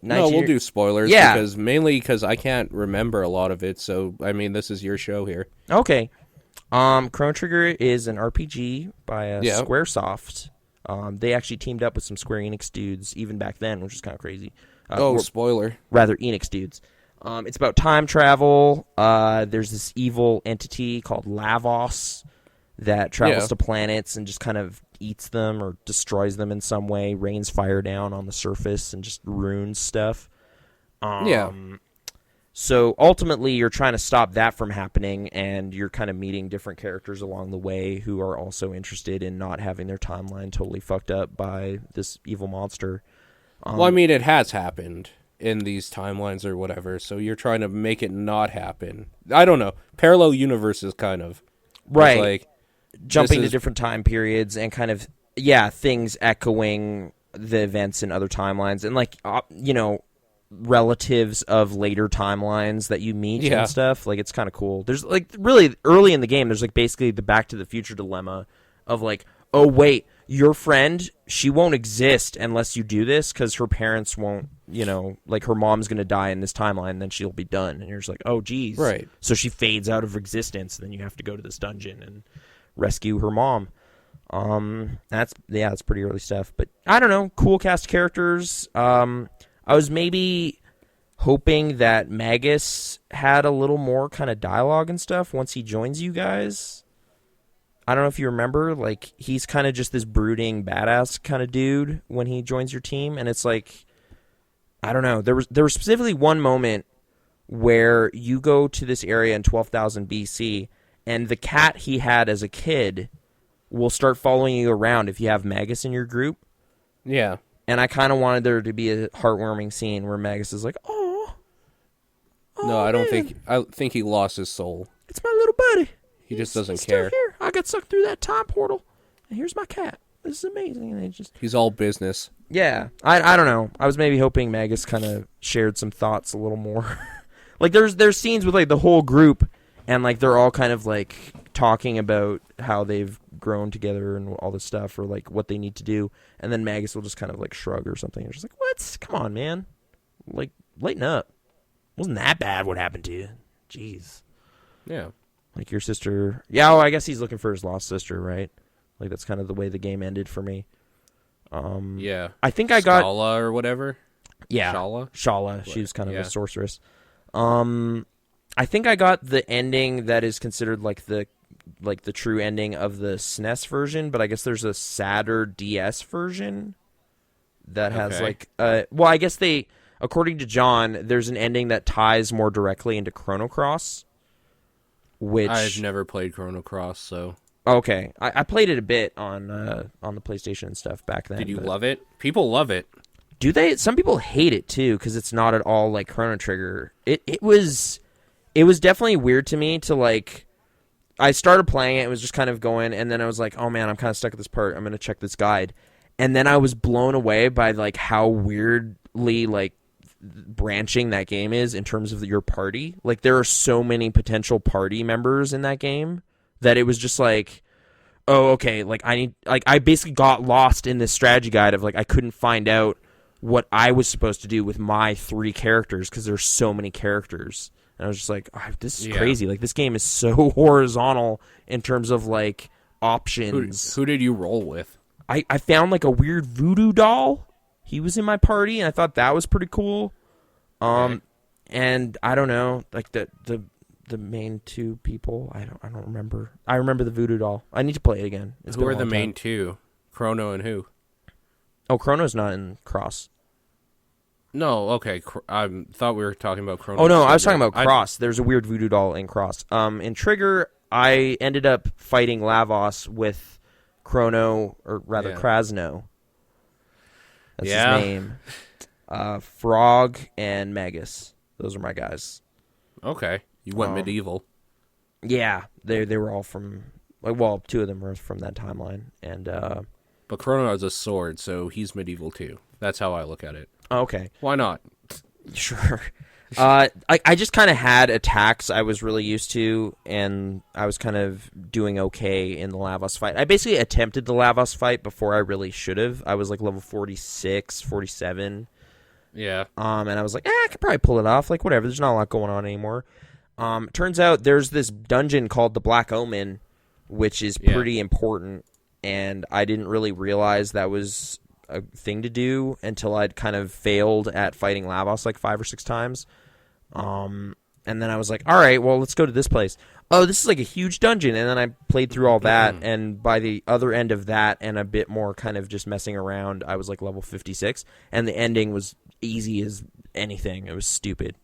no, we'll do spoilers. Yeah. Because I can't remember a lot of it. So, I mean, this is your show here. Okay. Chrono Trigger is an RPG by Squaresoft. They actually teamed up with some Square Enix dudes even back then, which is kind of crazy. Spoiler. Rather, Enix dudes. It's about time travel. There's this evil entity called Lavos that travels to planets and just kind of eats them or destroys them in some way, rains fire down on the surface and just ruins stuff. So ultimately, you're trying to stop that from happening, and you're kind of meeting different characters along the way who are also interested in not having their timeline totally fucked up by this evil monster. Well, I mean, it has happened in these timelines or whatever, so you're trying to make it not happen. I don't know. Parallel universes, kind of. Right. Like, jumping to different time periods and kind of, things echoing the events in other timelines. And, like, relatives of later timelines that you meet and stuff. Like, it's kind of cool. There's, like, really early in the game, there's, like, basically the Back to the Future dilemma of, like, oh, wait, your friend, she won't exist unless you do this because her parents won't, like, her mom's going to die in this timeline and then she'll be done. And you're just like, oh, geez. Right. So she fades out of existence and then you have to go to this dungeon and rescue her mom. That's pretty early stuff. But I don't know, cool cast of characters. I was maybe hoping that Magus had a little more kind of dialogue and stuff once he joins you guys. I don't know if you remember, like, he's kind of just this brooding, badass kind of dude when he joins your team, and it's like, I don't know. There was specifically one moment where you go to this area in 12,000 BC, and the cat he had as a kid will start following you around if you have Magus in your group. Yeah. And I kind of wanted there to be a heartwarming scene where Magus is like, oh, no, I don't think. I think he lost his soul. It's my little buddy. He just doesn't still care. Here. I got sucked through that time portal, and here's my cat. This is amazing. And he's all business. Yeah, I don't know. I was maybe hoping Magus kind of shared some thoughts a little more. Like, there's scenes with, like, the whole group, and, like, they're all kind of, like, talking about how they've grown together and all this stuff, or, like, what they need to do, and then Magus will just kind of, like, shrug or something. You're just like, what? Come on, man. Like, lighten up. Wasn't that bad what happened to you. Jeez. Yeah. Like, your sister... Yeah, well, I guess he's looking for his lost sister, right? Like, that's kind of the way the game ended for me. Yeah. I think I got... Scala or whatever? Yeah. Shala. She was kind of a sorceress. I think I got the ending that is considered, like the true ending of the SNES version, but I guess there's a sadder DS version that has, like... well, I guess they... According to John, there's an ending that ties more directly into Chrono Cross, which... I've never played Chrono Cross, so... Okay. I played it a bit on the PlayStation and stuff back then. Did you love it? People love it. Do they? Some people hate it, too, because it's not at all like Chrono Trigger. It was definitely weird to me to, like... I started playing it, it was just kind of going, and then I was like, oh, man, I'm kind of stuck at this part. I'm going to check this guide. And then I was blown away by, like, how weirdly, like, branching that game is in terms of your party. Like, there are so many potential party members in that game that it was just like, oh, okay, like, I basically got lost in this strategy guide of, like, I couldn't find out what I was supposed to do with my 3 characters because there's so many characters. And I was just like, oh, this is crazy. Like, this game is so horizontal in terms of, like, options. Who did you roll with? I found, like, a weird voodoo doll. He was in my party, and I thought that was pretty cool. And I don't know, like, the the main two people. I don't remember. I remember the voodoo doll. I need to play it again. Who are the main two? Chrono and who? Oh, Chrono's not in Cross. No, okay. I thought we were talking about Chrono. Oh no, I was talking about Cross. There's a weird voodoo doll in Cross. In Trigger, I ended up fighting Lavos with Chrono, or rather Krasno. That's his name. Frog and Magus. Those are my guys. Okay, you went medieval. Yeah, they were all from, well, two of them were from that timeline, and but Chrono has a sword, so he's medieval too. That's how I look at it. Okay, why not? Sure. I just kind of had attacks I was really used to, and I was kind of doing okay in the Lavos fight. I basically attempted the Lavos fight before I really should have. I was like level 46, 47. Yeah. And I was like, I could probably pull it off. Like, whatever. There's not a lot going on anymore. Turns out there's this dungeon called the Black Omen, which is pretty important, and I didn't really realize that was a thing to do until I'd kind of failed at fighting Lavos like 5 or 6 times. And then I was like, all right, well, let's go to this place. Oh, this is like a huge dungeon. And then I played through all that, and by the other end of that and a bit more kind of just messing around, I was like level 56, and the ending was easy as anything. It was stupid.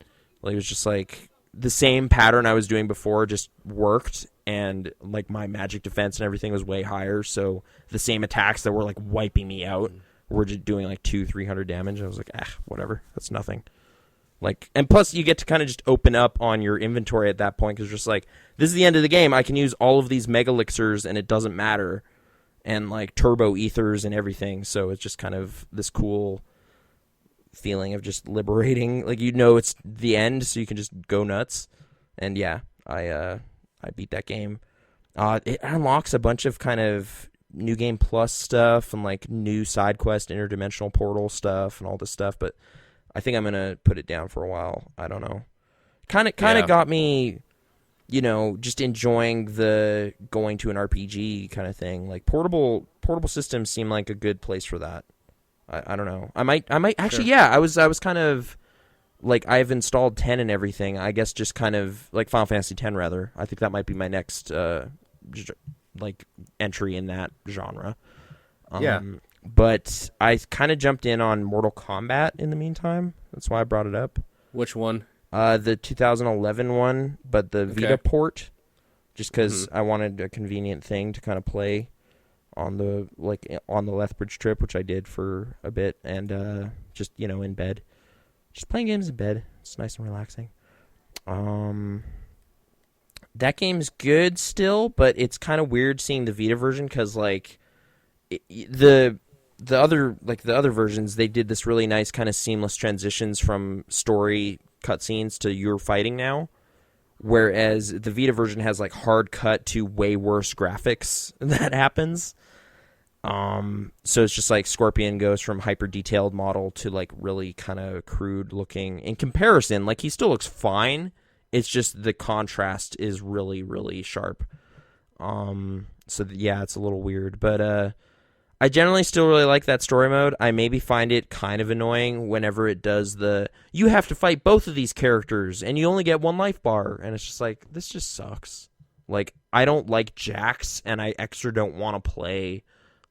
Like, it was just like the same pattern I was doing before just worked, and like my magic defense and everything was way higher, so the same attacks that were like wiping me out were just doing like 200-300 damage. I was like, whatever, that's nothing. Like, and plus you get to kind of just open up on your inventory at that point, because just like, this is the end of the game, I can use all of these mega elixirs and it doesn't matter, and like turbo ethers and everything. So it's just kind of this cool feeling of just liberating, like, it's the end, so you can just go nuts. And yeah, I beat that game. It unlocks a bunch of kind of new game plus stuff and like new side quest interdimensional portal stuff and all this stuff, but I think I'm gonna put it down for a while. I don't know. Kind of got me, just enjoying the going to an RPG kind of thing. Like portable systems seem like a good place for that. I don't know. I might actually. Sure. Yeah, I was kind of like, I've installed 10 and everything. I guess just kind of like Final Fantasy 10 rather. I think that might be my next like entry in that genre. But I kind of jumped in on Mortal Kombat in the meantime. That's why I brought it up. Which one? The 2011 one, but the Vita port, just because I wanted a convenient thing to kind of play on the Lethbridge trip, which I did for a bit, and just in bed, just playing games in bed. It's nice and relaxing. That game's good still, but it's kind of weird seeing the Vita version, because like the other versions, they did this really nice kind of seamless transitions from story cutscenes to you're fighting now, whereas the Vita version has like hard cut to way worse graphics that happens. So it's just like Scorpion goes from hyper detailed model to like really kind of crude looking. In comparison, like, he still looks fine. It's just the contrast is really, really sharp. So yeah, it's a little weird, but I generally still really like that story mode. I maybe find it kind of annoying whenever it does you have to fight both of these characters and you only get 1 life bar, and it's just like, this just sucks. Like, I don't like Jax, and I extra don't want to play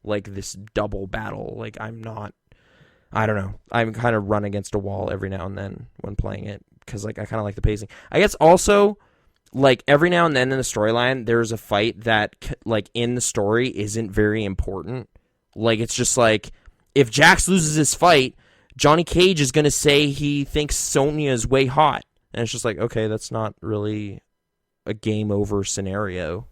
like this double battle. Like, I don't know. I'm kind of run against a wall every now and then when playing it, because like I kind of like the pacing. I guess also, like, every now and then in the storyline, there's a fight that like in the story isn't very important. Like, it's just like, if Jax loses his fight, Johnny Cage is going to say he thinks Sonya is way hot. And it's just like, okay, that's not really a game over scenario.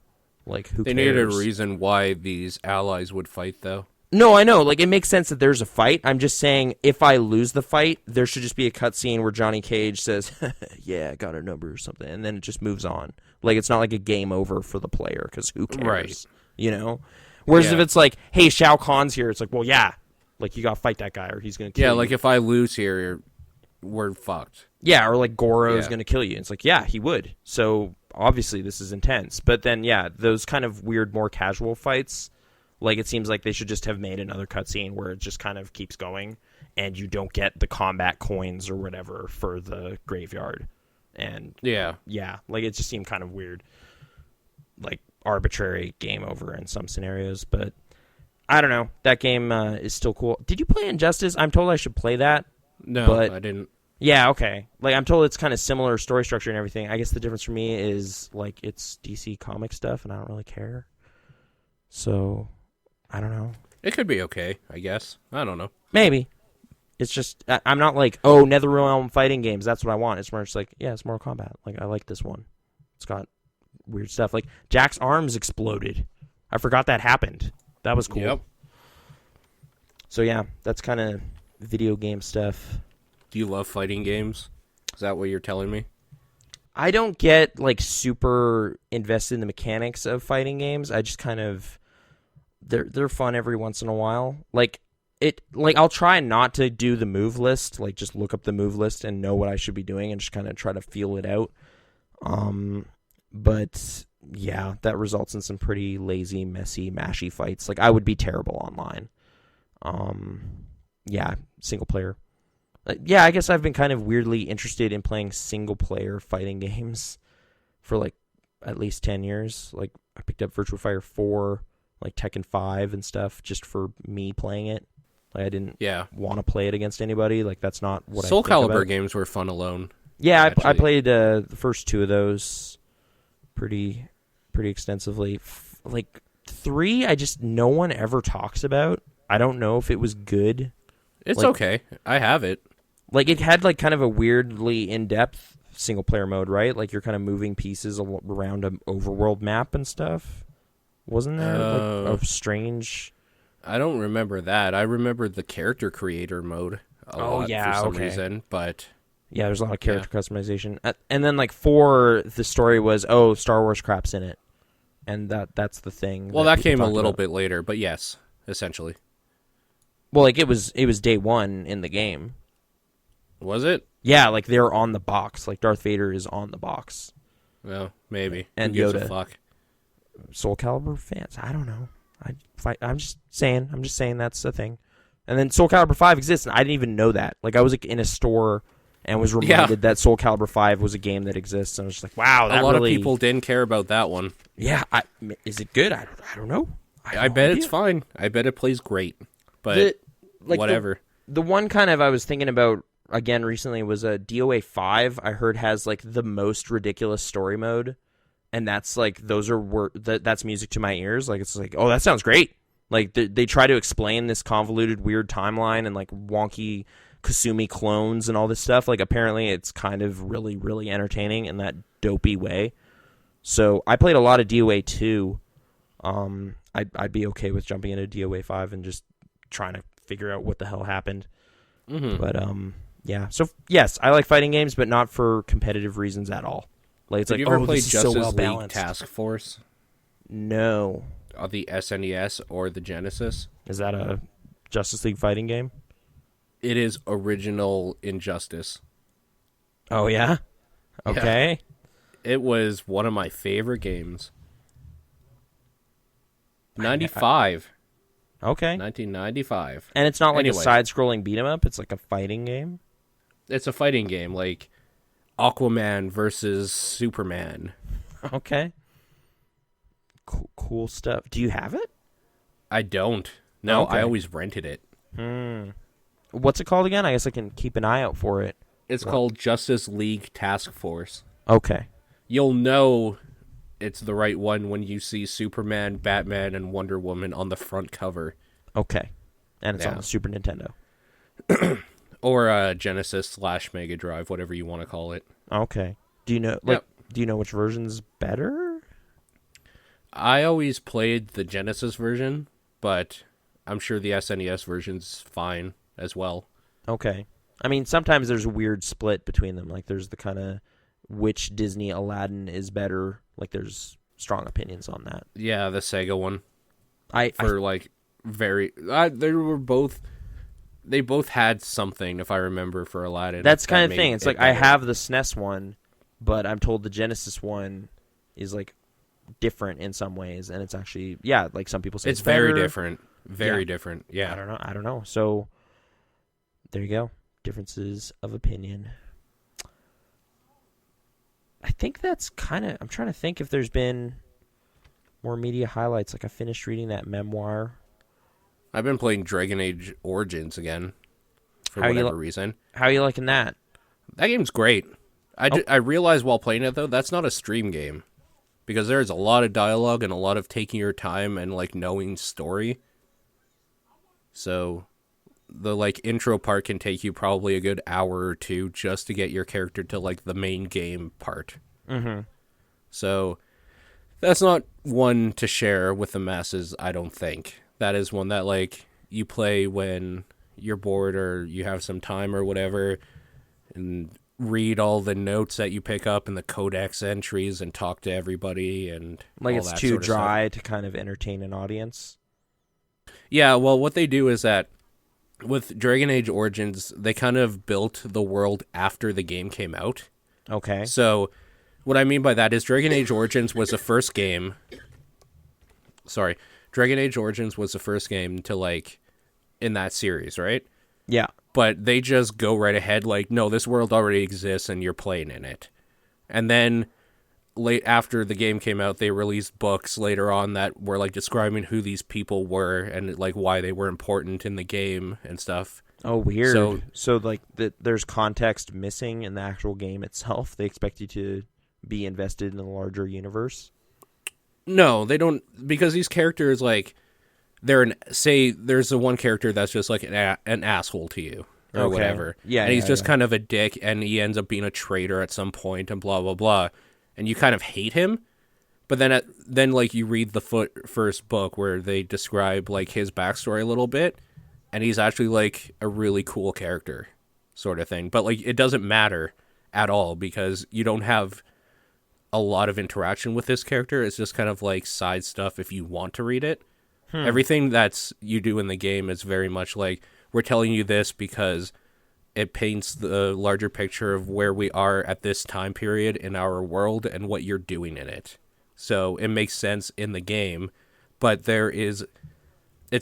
Like, who cares? They needed a reason why these allies would fight, though. No, I know. Like, it makes sense that there's a fight. I'm just saying, if I lose the fight, there should just be a cutscene where Johnny Cage says, yeah, I got a number or something, and then it just moves on. Like, it's not like a game over for the player, because who cares? Right. Whereas if it's like, hey, Shao Kahn's here, it's like, well, yeah, like, you got to fight that guy or he's going to kill you. Yeah, like, if I lose here, we're fucked. Yeah, or like Goro's going to kill you. It's like, yeah, he would. So obviously this is intense. But then, yeah, those kind of weird, more casual fights, like, it seems like they should just have made another cutscene where it just kind of keeps going and you don't get the combat coins or whatever for the graveyard. and Yeah. like it just seemed kind of weird, like arbitrary game over in some scenarios. But I don't know. That game is still cool. Did you play Injustice? I'm told I should play that. No, but I didn't. Yeah, okay. Like I'm told it's kind of similar story structure and everything. I guess the difference for me is like it's DC comic stuff, and I don't really care. So I don't know. It could be okay, I guess. I don't know. Maybe. It's just I'm not like, oh, NetherRealm fighting games. That's what I want. It's more just like, yeah, it's Mortal Kombat. Like I like this one. It's got weird stuff. Like Jack's arms exploded. I forgot that happened. That was cool. Yep. So yeah, that's kind of video game stuff. Do you love fighting games? Is that what you're telling me? I don't get like super invested in the mechanics of fighting games. I just kind of they're fun every once in a while. Like I'll try not to do the move list, like just look up the move list and know what I should be doing and just kind of try to feel it out. But yeah, that results in some pretty lazy, messy, mashy fights. Like I would be terrible online. Yeah, single player. Yeah, I guess I've been kind of weirdly interested in playing single-player fighting games for, like, at least 10 years. Like, I picked up Virtua Fighter 4, like, Tekken 5 and stuff just for me playing it. Like, I didn't want to play it against anybody. Like, that's not what Soul I think Calibur about. games were fun alone. Yeah, I played the first two of those pretty extensively. Like, 3, no one ever talks about. I don't know if it was good. It's okay. I have it. Like, it had, like, kind of a weirdly in-depth single-player mode, right? Like, you're kind of moving pieces around an overworld map and stuff. Wasn't there, like, a strange... I don't remember that. I remember the character creator mode a lot for some reason, but... Yeah, there's a lot of character customization. And then, like, 4, the story was, Star Wars crap's in it. And that's the thing. Well, that came a little bit later, but yes, essentially. Well, like, it was day one in the game. Was it? Yeah, like they're on the box. Like Darth Vader is on the box. Well, maybe. And Who gives Yoda. a fuck? Soul Calibur fans, I don't know. I'm just saying that's a thing. And then Soul Calibur 5 exists, and I didn't even know that. Like I was like, in a store and was reminded that Soul Calibur 5 was a game that exists, and I was just like, wow, that a lot really... of people didn't care about that one. Yeah, is it good? I don't know. I bet it's fine. I bet it plays great. But whatever. The one kind of I was thinking about again recently was a DOA 5. I heard has like the most ridiculous story mode, and that's like that's music to my ears. Like it's like, oh, that sounds great. Like they try to explain this convoluted weird timeline and like wonky Kasumi clones and all this stuff. Like apparently it's kind of really really entertaining in that dopey way. So I played a lot of DOA 2. I'd be okay with jumping into DOA 5 and just trying to figure out what the hell happened. Mm-hmm. But yeah. So yes, I like fighting games, but not for competitive reasons at all. Like it's Did like, you ever play this is Justice so well League balanced. Task Force? No. On the SNES or the Genesis? Is that a Justice League fighting game? It is original Injustice. Oh yeah. Okay. Yeah. It was one of my favorite games. 95. Okay. 1995. And it's not like Anyway. a side-scrolling beat-em-up. It's like a fighting game. It's a fighting game, like Aquaman versus Superman. Okay. Cool stuff. Do you have it? I don't. No, Okay. I always rented it. What's it called again? I guess I can keep an eye out for it. It's called Justice League Task Force. Okay. You'll know it's the right one when you see Superman, Batman, and Wonder Woman on the front cover. Okay. And it's on Yeah. the Super Nintendo. Or Genesis / Mega Drive, whatever you want to call it. Okay. Do you know do you know which version's better? I always played the Genesis version, but I'm sure the SNES version's fine as well. Okay. I mean, sometimes there's a weird split between them. Like, there's the kind of which Disney Aladdin is better. Like, there's strong opinions on that. Yeah, the Sega one. They both had something, if I remember, for Aladdin. That's kind of thing. It's like, I have the SNES one, but I'm told the Genesis one is, like, different in some ways. And it's actually, yeah, like some people say it's very better. different. Very different. Yeah. I don't know. So, there you go. Differences of opinion. think that's kind of... I'm trying to think if there's been more media highlights. Like, I finished reading that memoir. I've been playing Dragon Age Origins again for whatever reason. How are you liking that? That game's great. I realized while playing it, though, that's not a stream game. Because there's a lot of dialogue and a lot of taking your time and, like, knowing story. So the, like, intro part can take you probably a good hour or two just to get your character to, like, the main game part. Mm-hmm. So that's not one to share with the masses, I don't think. That is one that, like, you play when you're bored or you have some time or whatever, and read all the notes that you pick up and the codex entries and talk to everybody and like all it's that too sort of dry stuff. to kind of entertain an audience. Yeah, well, what they do is that with Dragon Age Origins, they kind of built the world after the game came out. Okay. So what I mean by that is Dragon Age Origins was the first game... Sorry. Dragon Age Origins was the first game to, like, in that series, right? Yeah. But they just go right ahead, like, no, this world already exists and you're playing in it. And then late after the game came out, they released books later on that were, like, describing who these people were and, like, why they were important in the game and stuff. Oh, weird. So like, there's context missing in the actual game itself. They expect you to be invested in the larger universe? No, they don't, because these characters, like... say there's the one character that's just like an asshole to you or whatever. Yeah. And he's just kind of a dick and he ends up being a traitor at some point and blah, blah, blah. And you kind of hate him. But then like you read the first book where they describe like his backstory a little bit. And he's actually like a really cool character sort of thing. But like it doesn't matter at all because you don't have a lot of interaction with this character. It's just kind of like side stuff if you want to read it. Everything that's you do in the game is very much like, we're telling you this because it paints the larger picture of where we are at this time period in our world and what you're doing in it. So it makes sense in the game, but it's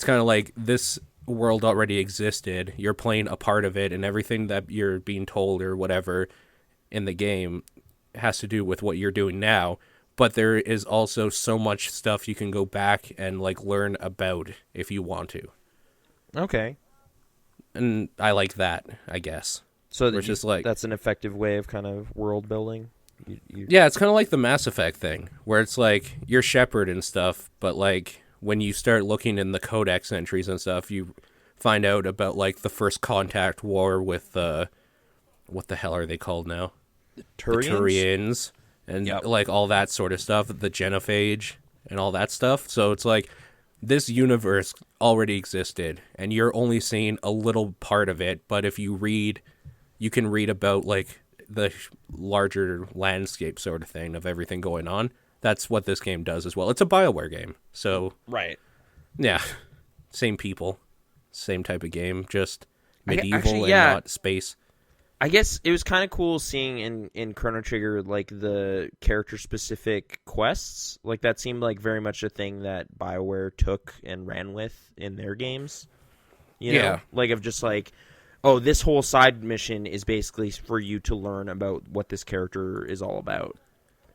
kind of like this world already existed. You're playing a part of it and everything that you're being told or whatever in the game has to do with what you're doing now. But there is also so much stuff you can go back and, like, learn about if you want to. Okay. And I like that, I guess. So that's an effective way of kind of world building? Yeah, it's kind of like the Mass Effect thing, where it's like, you're Shepard and stuff, but, like, when you start looking in the codex entries and stuff, you find out about, like, the first contact war with, what the hell are they called now? Turians? The Turians. And, like, all that sort of stuff, the genophage and all that stuff. So it's like, this universe already existed, and you're only seeing a little part of it. But if you read, you can read about, like, the larger landscape sort of thing of everything going on. That's what this game does as well. It's a BioWare game. So, right. Yeah. Same people. Same type of game. Just medieval and not space. I guess it was kind of cool seeing in Chrono Trigger, like, the character-specific quests. Like, that seemed like very much a thing that BioWare took and ran with in their games. You know? Like, of just like, oh, this whole side mission is basically for you to learn about what this character is all about.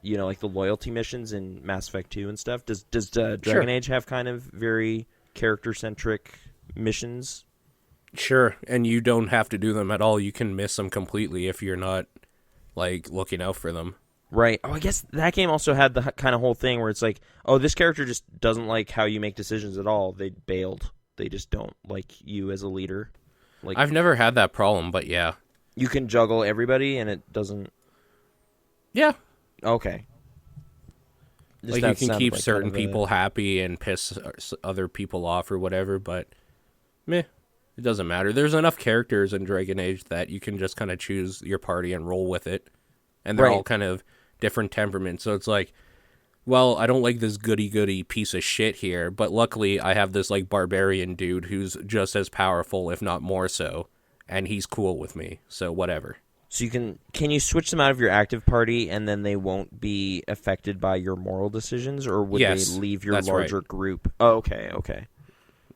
You know, like the loyalty missions in Mass Effect 2 and stuff. Does Dragon Age have kind of very character-centric missions? Sure, and you don't have to do them at all. You can miss them completely if you're not, like, looking out for them. Right. Oh, I guess that game also had the kind of whole thing where it's like, oh, this character just doesn't like how you make decisions at all. They bailed. They just don't like you as a leader. Like, I've never had that problem, but yeah. You can juggle everybody and it doesn't... Yeah. Okay. Like, you can keep certain people happy and piss other people off or whatever, but meh. It doesn't matter. There's enough characters in Dragon Age that you can just kind of choose your party and roll with it. And they're all kind of different temperaments. So it's like, well, I don't like this goody-goody piece of shit here, but luckily I have this, like, barbarian dude who's just as powerful, if not more so, and he's cool with me, so whatever. So can you switch them out of your active party and then they won't be affected by your moral decisions, or would they leave your larger group? Oh, okay.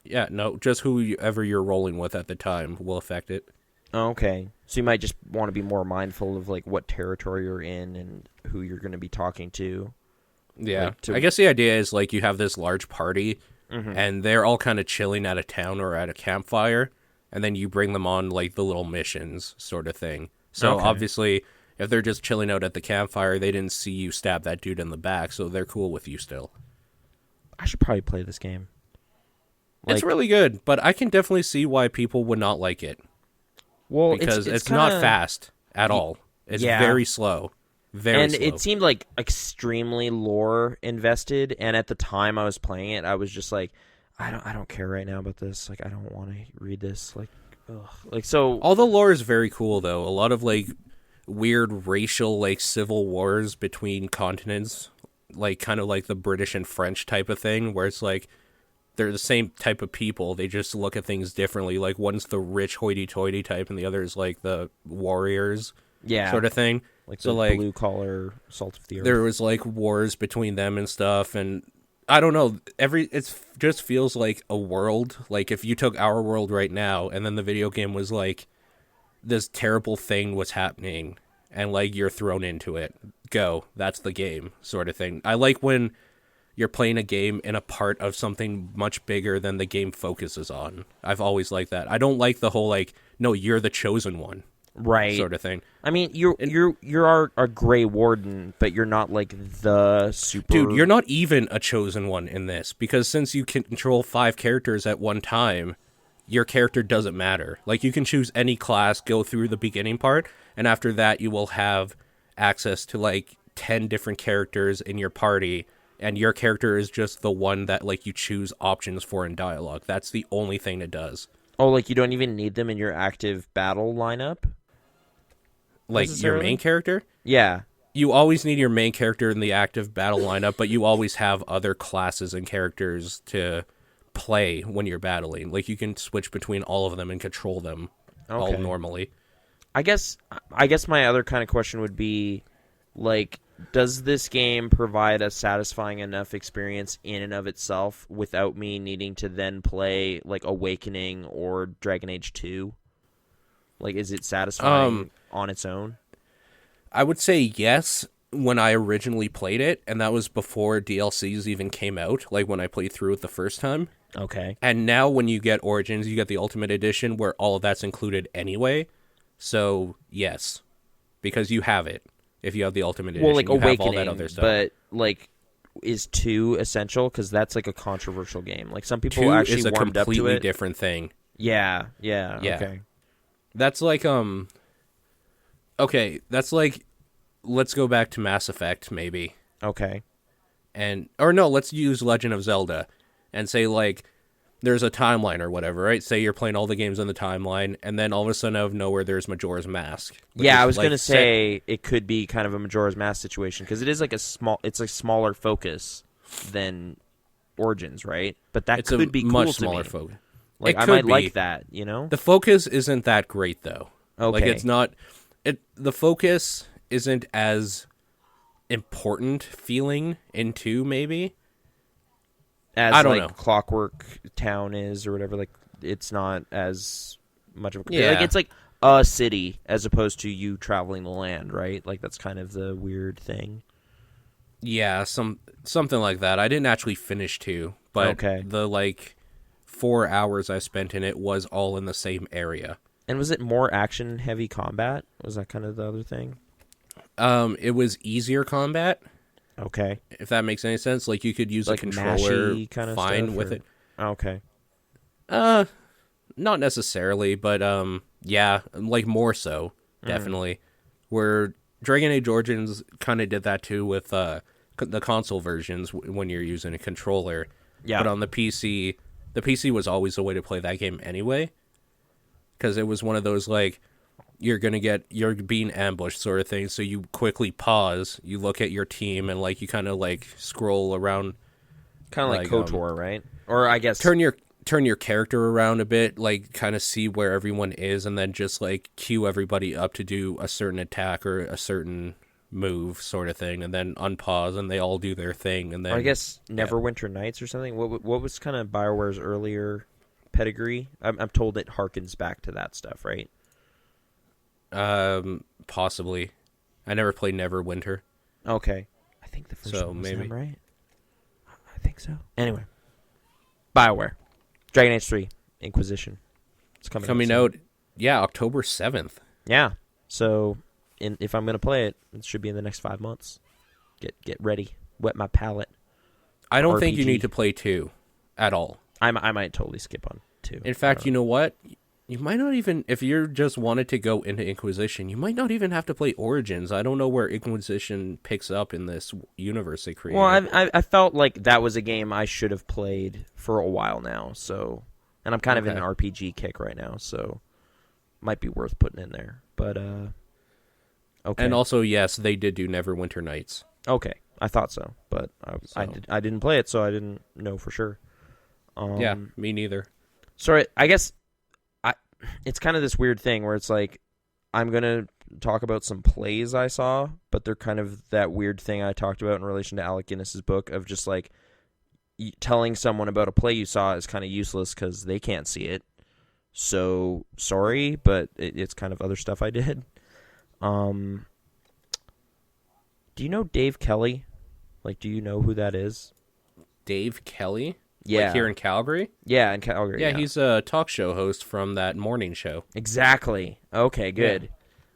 Yeah, no, just whoever you're rolling with at the time will affect it. Okay. So you might just want to be more mindful of like what territory you're in and who you're going to be talking to. Yeah, I guess the idea is like you have this large party, and they're all kind of chilling at a town or at a campfire, and then you bring them on like the little missions sort of thing. So obviously, if they're just chilling out at the campfire, they didn't see you stab that dude in the back, so they're cool with you still. I should probably play this game. It's really good, but I can definitely see why people would not like it. Well, because it's kinda, not fast at all. It's very slow. Very slow. It seemed like extremely lore invested, and at the time I was playing it, I was just like, I don't care right now about this. Like, I don't want to read this. Like, ugh. Like, so all the lore is very cool though. A lot of like weird racial like civil wars between continents, like kind of like the British and French type of thing, where it's like they're the same type of people. They just look at things differently. Like one's the rich hoity-toity type, and the other is like the warriors, sort of thing. Like so, the like blue collar salt of the earth. There was like wars between them and stuff, and I don't know. It just feels like a world. Like if you took our world right now, and then the video game was like this terrible thing was happening, and like you're thrown into it. Go, that's the game, sort of thing. I like when you're playing a game in a part of something much bigger than the game focuses on. I've always liked that. I don't like the whole like, no, you're the chosen one, right? Sort of thing. I mean, you're our Grey Warden, but you're not like the super dude. You're not even a chosen one in this, because since you can control 5 characters at one time, your character doesn't matter. Like you can choose any class, go through the beginning part, and after that you will have access to like 10 different characters in your party. And your character is just the one that, like, you choose options for in dialogue. That's the only thing it does. Oh, like, you don't even need them in your active battle lineup? Like, your main character? Yeah. You always need your main character in the active battle lineup, but you always have other classes and characters to play when you're battling. Like, you can switch between all of them and control them all normally. I guess my other kind of question would be, like, does this game provide a satisfying enough experience in and of itself without me needing to then play like Awakening or Dragon Age 2? Like, is it satisfying on its own? I would say yes when I originally played it, and that was before DLCs even came out, like when I played through it the first time. Okay. And now when you get Origins, you get the Ultimate Edition where all of that's included anyway. So, yes, because you have it. If you have the Ultimate Edition, well, like you Awakening, have all that other stuff. But like, is 2 essential? Because that's like a controversial game. Like some people 2 actually is a warmed up to it. completely different thing. Yeah. Okay. That's like okay, that's like, let's go back to Mass Effect maybe. Okay. Or no, let's use Legend of Zelda and say like there's a timeline or whatever, right? Say you're playing all the games in the timeline, and then all of a sudden out of nowhere there's Majora's Mask. Yeah, I was going to say it could be kind of a Majora's Mask situation, because it is like it's a smaller focus than Origins, right? But that it's could be cool much to smaller me. focus. Like, it I could might be. like that, you know? The focus isn't that great though. Okay. Like it's not the focus isn't as important feeling in 2 maybe. As I don't like know. Clockwork Town is or whatever, like it's not as much of a Yeah. like it's like a city as opposed to you traveling the land, right? Like that's kind of the weird thing. Yeah, something like that. I didn't actually finish 2, but the like 4 hours I spent in it was all in the same area. And was it more action heavy combat? Was that kind of the other thing? It was easier combat. Okay. If that makes any sense, like you could use like a controller kind of fine stuff, with or... it. Okay. Not necessarily, but yeah, like more so, definitely. Where Dragon Age Origins kind of did that too with the console versions when you're using a controller. Yeah. But on the PC was always the way to play that game anyway, because it was one of those like you're being ambushed sort of thing, so you quickly pause, you look at your team, and like you kind of like scroll around, kind of like KOTOR, right? Or I guess turn your character around a bit, like kind of see where everyone is, and then just like queue everybody up to do a certain attack or a certain move sort of thing, and then unpause and they all do their thing, and then I guess Neverwinter Nights or something. What was kind of BioWare's earlier pedigree? I'm told it harkens back to that stuff, right? Possibly. I never played Neverwinter. Okay. I think the first So, one was maybe. them, right? I think so. Anyway. BioWare. Dragon Age 3. Inquisition. It's coming out, yeah, October 7th. Yeah. So, if I'm going to play it, it should be in the next 5 months. Get ready. Wet my palate. I don't think you RPG. need to play 2 at all. I might totally skip on 2. In fact, you know what? You might not even, if you're just wanted to go into Inquisition, you might not even have to play Origins. I don't know where Inquisition picks up in this universe they created. Well, I felt like that was a game I should have played for a while now. So, and I'm kind of in an RPG kick right now, so might be worth putting in there. But okay. And also, yes, they did do Neverwinter Nights. Okay, I thought so, but I didn't play it, so I didn't know for sure. Yeah, me neither. So I guess it's kind of this weird thing where it's like I'm gonna talk about some plays I saw, but they're kind of that weird thing I talked about in relation to Alec Guinness's book of just like telling someone about a play you saw is kind of useless because they can't see it. So sorry, but it's kind of other stuff I did. Do you know Dave Kelly? Like, do you know who that is? Dave Kelly? Yeah. Like here in Calgary? Yeah, in Calgary. Yeah, he's a talk show host from that morning show. Exactly. Okay, good.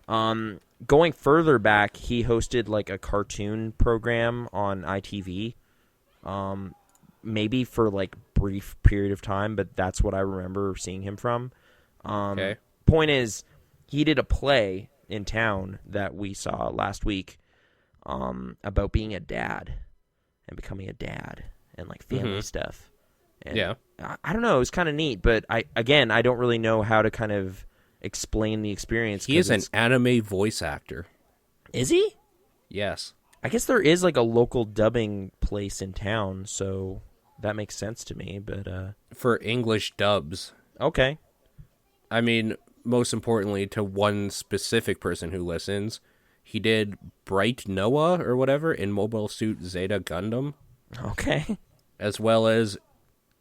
Yeah. Going further back, he hosted like a cartoon program on ITV. Maybe for like brief period of time, but that's what I remember seeing him from. Okay. Point is, he did a play in town that we saw last week about being a dad and becoming a dad and like family stuff. And yeah. I don't know. It was kind of neat, but I don't really know how to kind of explain the experience. He is an anime voice actor. Is he? Yes. I guess there is like a local dubbing place in town, so that makes sense to me. But for English dubs. Okay. I mean, most importantly, to one specific person who listens, he did Bright Noah or whatever in Mobile Suit Zeta Gundam. Okay. As well as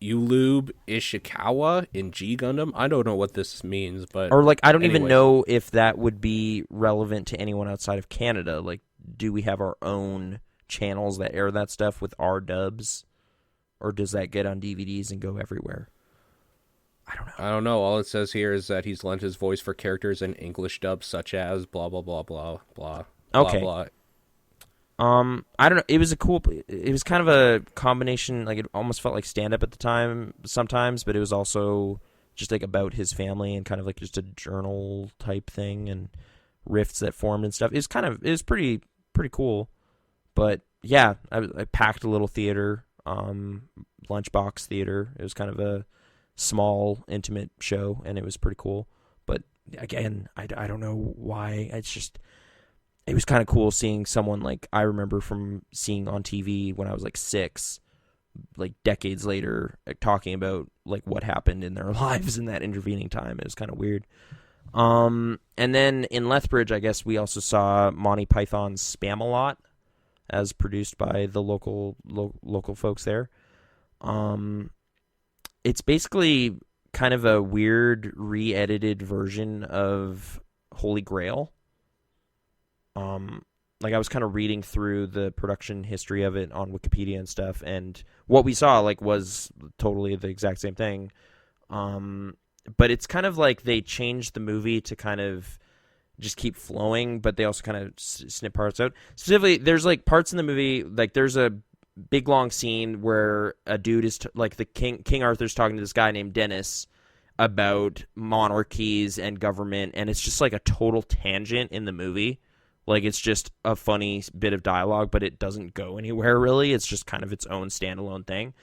Yulube Ishikawa in G Gundam. I don't know what this means, but or like I don't even anyway. know if that would be relevant to anyone outside of Canada. Like, do we have our own channels that air that stuff with our dubs, or does that get on DVDs and go everywhere? I don't know. All it says here is that he's lent his voice for characters in English dubs such as blah blah blah blah blah. Okay. Blah, blah. I don't know. It was it was kind of a combination. Like, it almost felt like stand-up at the time sometimes, but it was also just like about his family and kind of like just a journal type thing and rifts that formed and stuff. It was pretty cool. But yeah, I packed a little theater, lunchbox theater. It was kind of a small, intimate show, and it was pretty cool. But again, I don't know why. It was kind of cool seeing someone like I remember from seeing on TV when I was like 6, like decades later, talking about like what happened in their lives in that intervening time. It was kind of weird. And then in Lethbridge, I guess we also saw Monty Python's Spam-A-Lot, as produced by the local folks there. It's basically kind of a weird re-edited version of Holy Grail. Like I was kind of reading through the production history of it on Wikipedia and stuff, and what we saw like was totally the exact same thing. But it's kind of like they changed the movie to kind of just keep flowing, but they also kind of snip parts out. Specifically, there's like parts in the movie, like there's a big long scene where a dude is like the King Arthur's talking to this guy named Dennis about monarchies and government, and it's just like a total tangent in the movie. Like, it's just a funny bit of dialogue, but it doesn't go anywhere, really. It's just kind of its own standalone thing.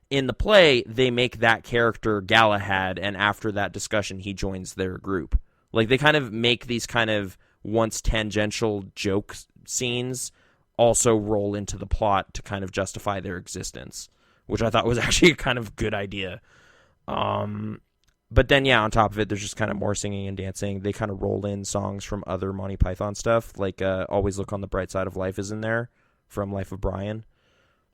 In the play, they make that character Galahad, and after that discussion, he joins their group. Like, they kind of make these kind of once tangential joke scenes also roll into the plot to kind of justify their existence, which I thought was actually a kind of good idea. But then, yeah, on top of it, there's just kind of more singing and dancing. They kind of roll in songs from other Monty Python stuff, like Always Look on the Bright Side of Life is in there from Life of Brian.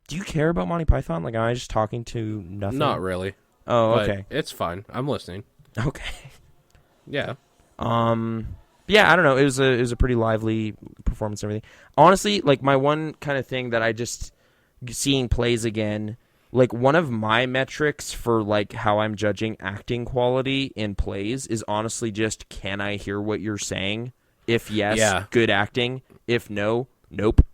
Do you care about Monty Python? Like, am I just talking to nothing? Not really. Oh, but okay. it's fine. I'm listening. Okay. Yeah. But yeah, I don't know. It was a pretty lively performance and everything. Honestly, like my one kind of thing that I just seeing plays again, like one of my metrics for like how I'm judging acting quality in plays is honestly just, can I hear what you're saying? If yes, good acting. If no, nope.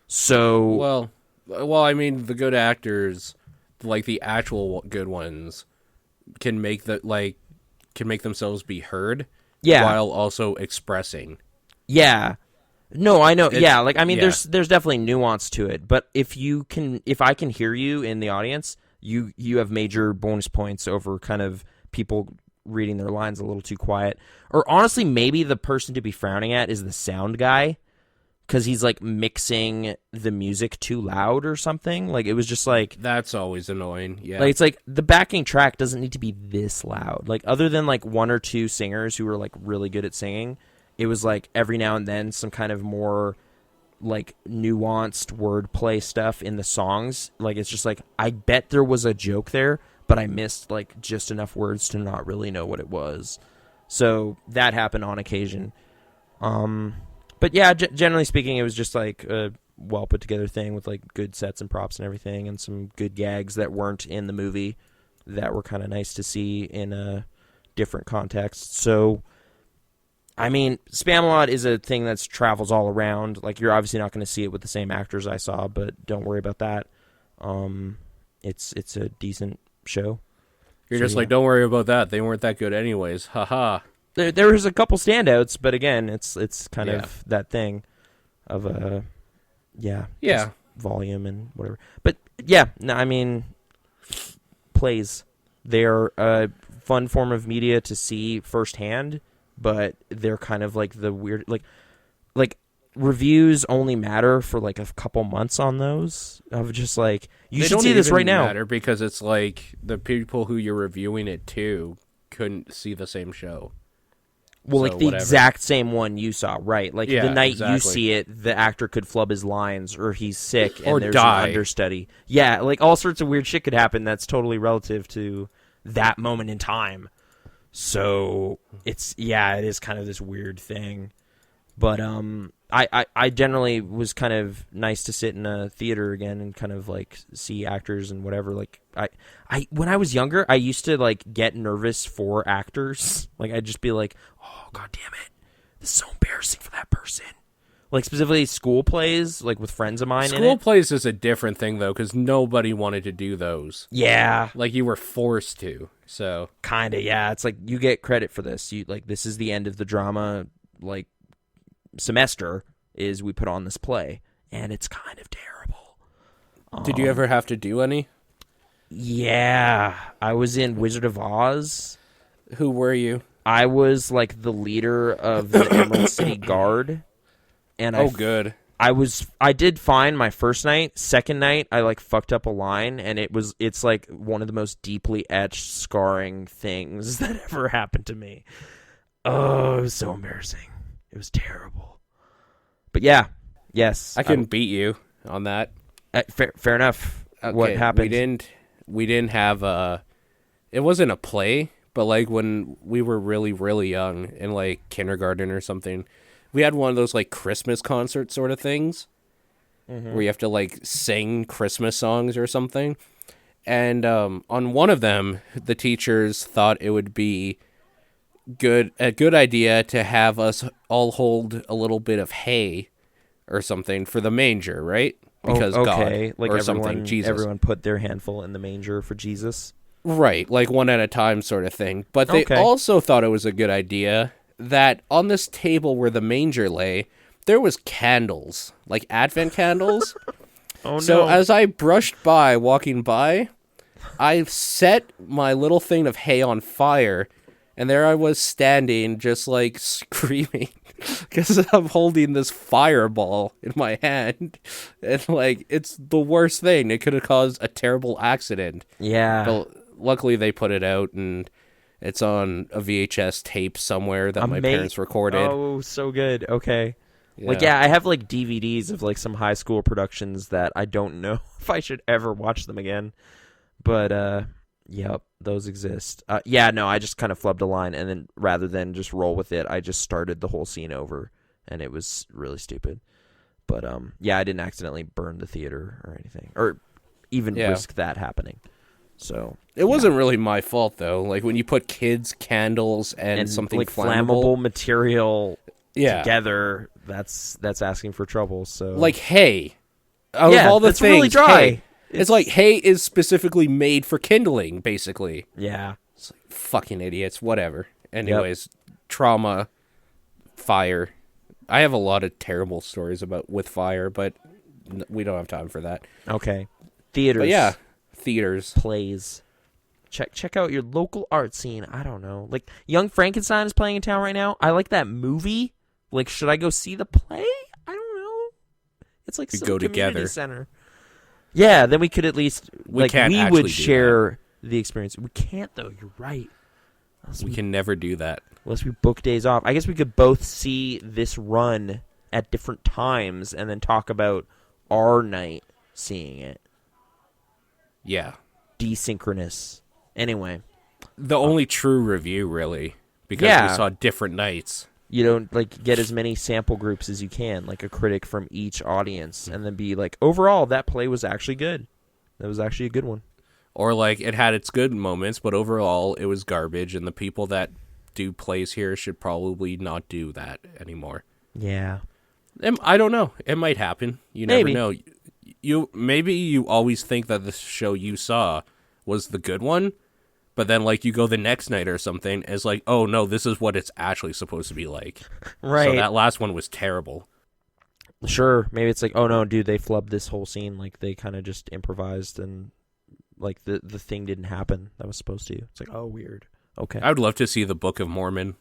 So well, I mean, the good actors, like the actual good ones, can make themselves be heard. Yeah. While also expressing. Yeah. No, I know. Yeah, like I mean, there's definitely nuance to it. But if I can hear you in the audience, you have major bonus points over kind of people reading their lines a little too quiet. Or honestly, maybe the person to be frowning at is the sound guy, because he's like mixing the music too loud or something. Like it was just like, that's always annoying. Yeah, like it's like the backing track doesn't need to be this loud. Like other than like one or two singers who were like really good at singing, it was like every now and then some kind of more like nuanced wordplay stuff in the songs. Like it's just like, I bet there was a joke there, but I missed like just enough words to not really know what it was. So that happened on occasion. But yeah, generally speaking, it was just like a well put together thing with like good sets and props and everything, and some good gags that weren't in the movie that were kind of nice to see in a different context. So, I mean, Spamalot is a thing that travels all around. Like, you're obviously not going to see it with the same actors I saw, but don't worry about that. It's a decent show. You're just like, don't worry about that. They weren't that good anyways. Haha. There was a couple standouts, but again, it's kind of that thing of just volume and whatever. But yeah, no, I mean, plays, they're a fun form of media to see firsthand, but they're kind of like the weird, like reviews only matter for like a couple months on those, of just like, you should see this right now. Matter because it's like the people who you're reviewing it to couldn't see the same show. Well, so, like the exact same one you saw, right? Like the night you see it, the actor could flub his lines, or he's sick, and there's an understudy. Yeah, like all sorts of weird shit could happen. That's totally relative to that moment in time. So it is kind of this weird thing. But I generally was kind of nice to sit in a theater again and kind of like see actors and whatever. Like I when I was younger, I used to like get nervous for actors. Like I'd just be like, oh god damn it, this is so embarrassing for that person. Like specifically school plays, like with friends of mine. School plays is a different thing though, because nobody wanted to do those. Yeah, like you were forced to. So kind of, yeah. It's like you get credit for this. You like, this is the end of the drama like semester, is we put on this play, and it's kind of terrible. Did you ever have to do any? Yeah, I was in Wizard of Oz. Who were you? I was like the leader of the Emerald City Guard, and good. I did fine my first night. Second night, I like fucked up a line, and it's like one of the most deeply etched, scarring things that ever happened to me. Oh, it was so embarrassing. It was terrible. But yeah, yes, I couldn't beat you on that. Fair enough. Okay, what happened? We didn't have it wasn't a play, but like when we were really, really young in like kindergarten or something, we had one of those like Christmas concert sort of things where you have to like sing Christmas songs or something. And on one of them, the teachers thought it would be a good idea to have us all hold a little bit of hay or something for the manger, right? Because okay. God, like or something, Jesus. Everyone put their handful in the manger for Jesus. Right, like one at a time sort of thing. But they also thought it was a good idea that on this table where the manger lay, there was candles, like Advent candles. Oh no. So as I brushed by, walking by, I set my little thing of hay on fire, and there I was standing just like screaming because I'm holding this fireball in my hand. And like, it's the worst thing. It could have caused a terrible accident. Yeah. But luckily they put it out, and it's on a VHS tape somewhere that my parents recorded. Oh, so good. Okay. Yeah. Like, yeah, I have like DVDs of like some high school productions that I don't know if I should ever watch them again. But Yep, those exist. Yeah, no, I just kind of flubbed a line, and then rather than just roll with it, I just started the whole scene over, and it was really stupid. But yeah, I didn't accidentally burn the theater or anything, or even risk that happening. So it wasn't really my fault though. Like when you put kids, candles, and something like flammable material together, that's asking for trouble. So like hay, out of all the things, really dry. Hay. It's like hay is specifically made for kindling, basically. Yeah. It's like, fucking idiots. Whatever. Anyways, trauma, fire. I have a lot of terrible stories with fire, but we don't have time for that. Okay. Theaters. But yeah, theaters. Plays. Check out your local art scene. I don't know. Like, Young Frankenstein is playing in town right now. I like that movie. Like, should I go see the play? I don't know. It's like some community center. Yeah, then we could at least we would share the experience. We can't though. You're right. We can never do that unless we book days off. I guess we could both see this run at different times and then talk about our night seeing it. Yeah. Desynchronous. Anyway, the only true review really, because we saw different nights. You don't like get as many sample groups as you can, like a critic from each audience, and then be like, overall, that play was actually good. That was actually a good one. Or like it had its good moments, but overall it was garbage, and the people that do plays here should probably not do that anymore. Yeah. I don't know. It might happen. You never know. Maybe you always think that the show you saw was the good one, but then, like, you go the next night or something, it's like, oh, no, this is what it's actually supposed to be like. Right. So that last one was terrible. Sure. Maybe it's like, oh, no, dude, they flubbed this whole scene. Like, they kind of just improvised and, like, the thing didn't happen that was supposed to. It's like, oh, weird. Okay. I would love to see the Book of Mormon.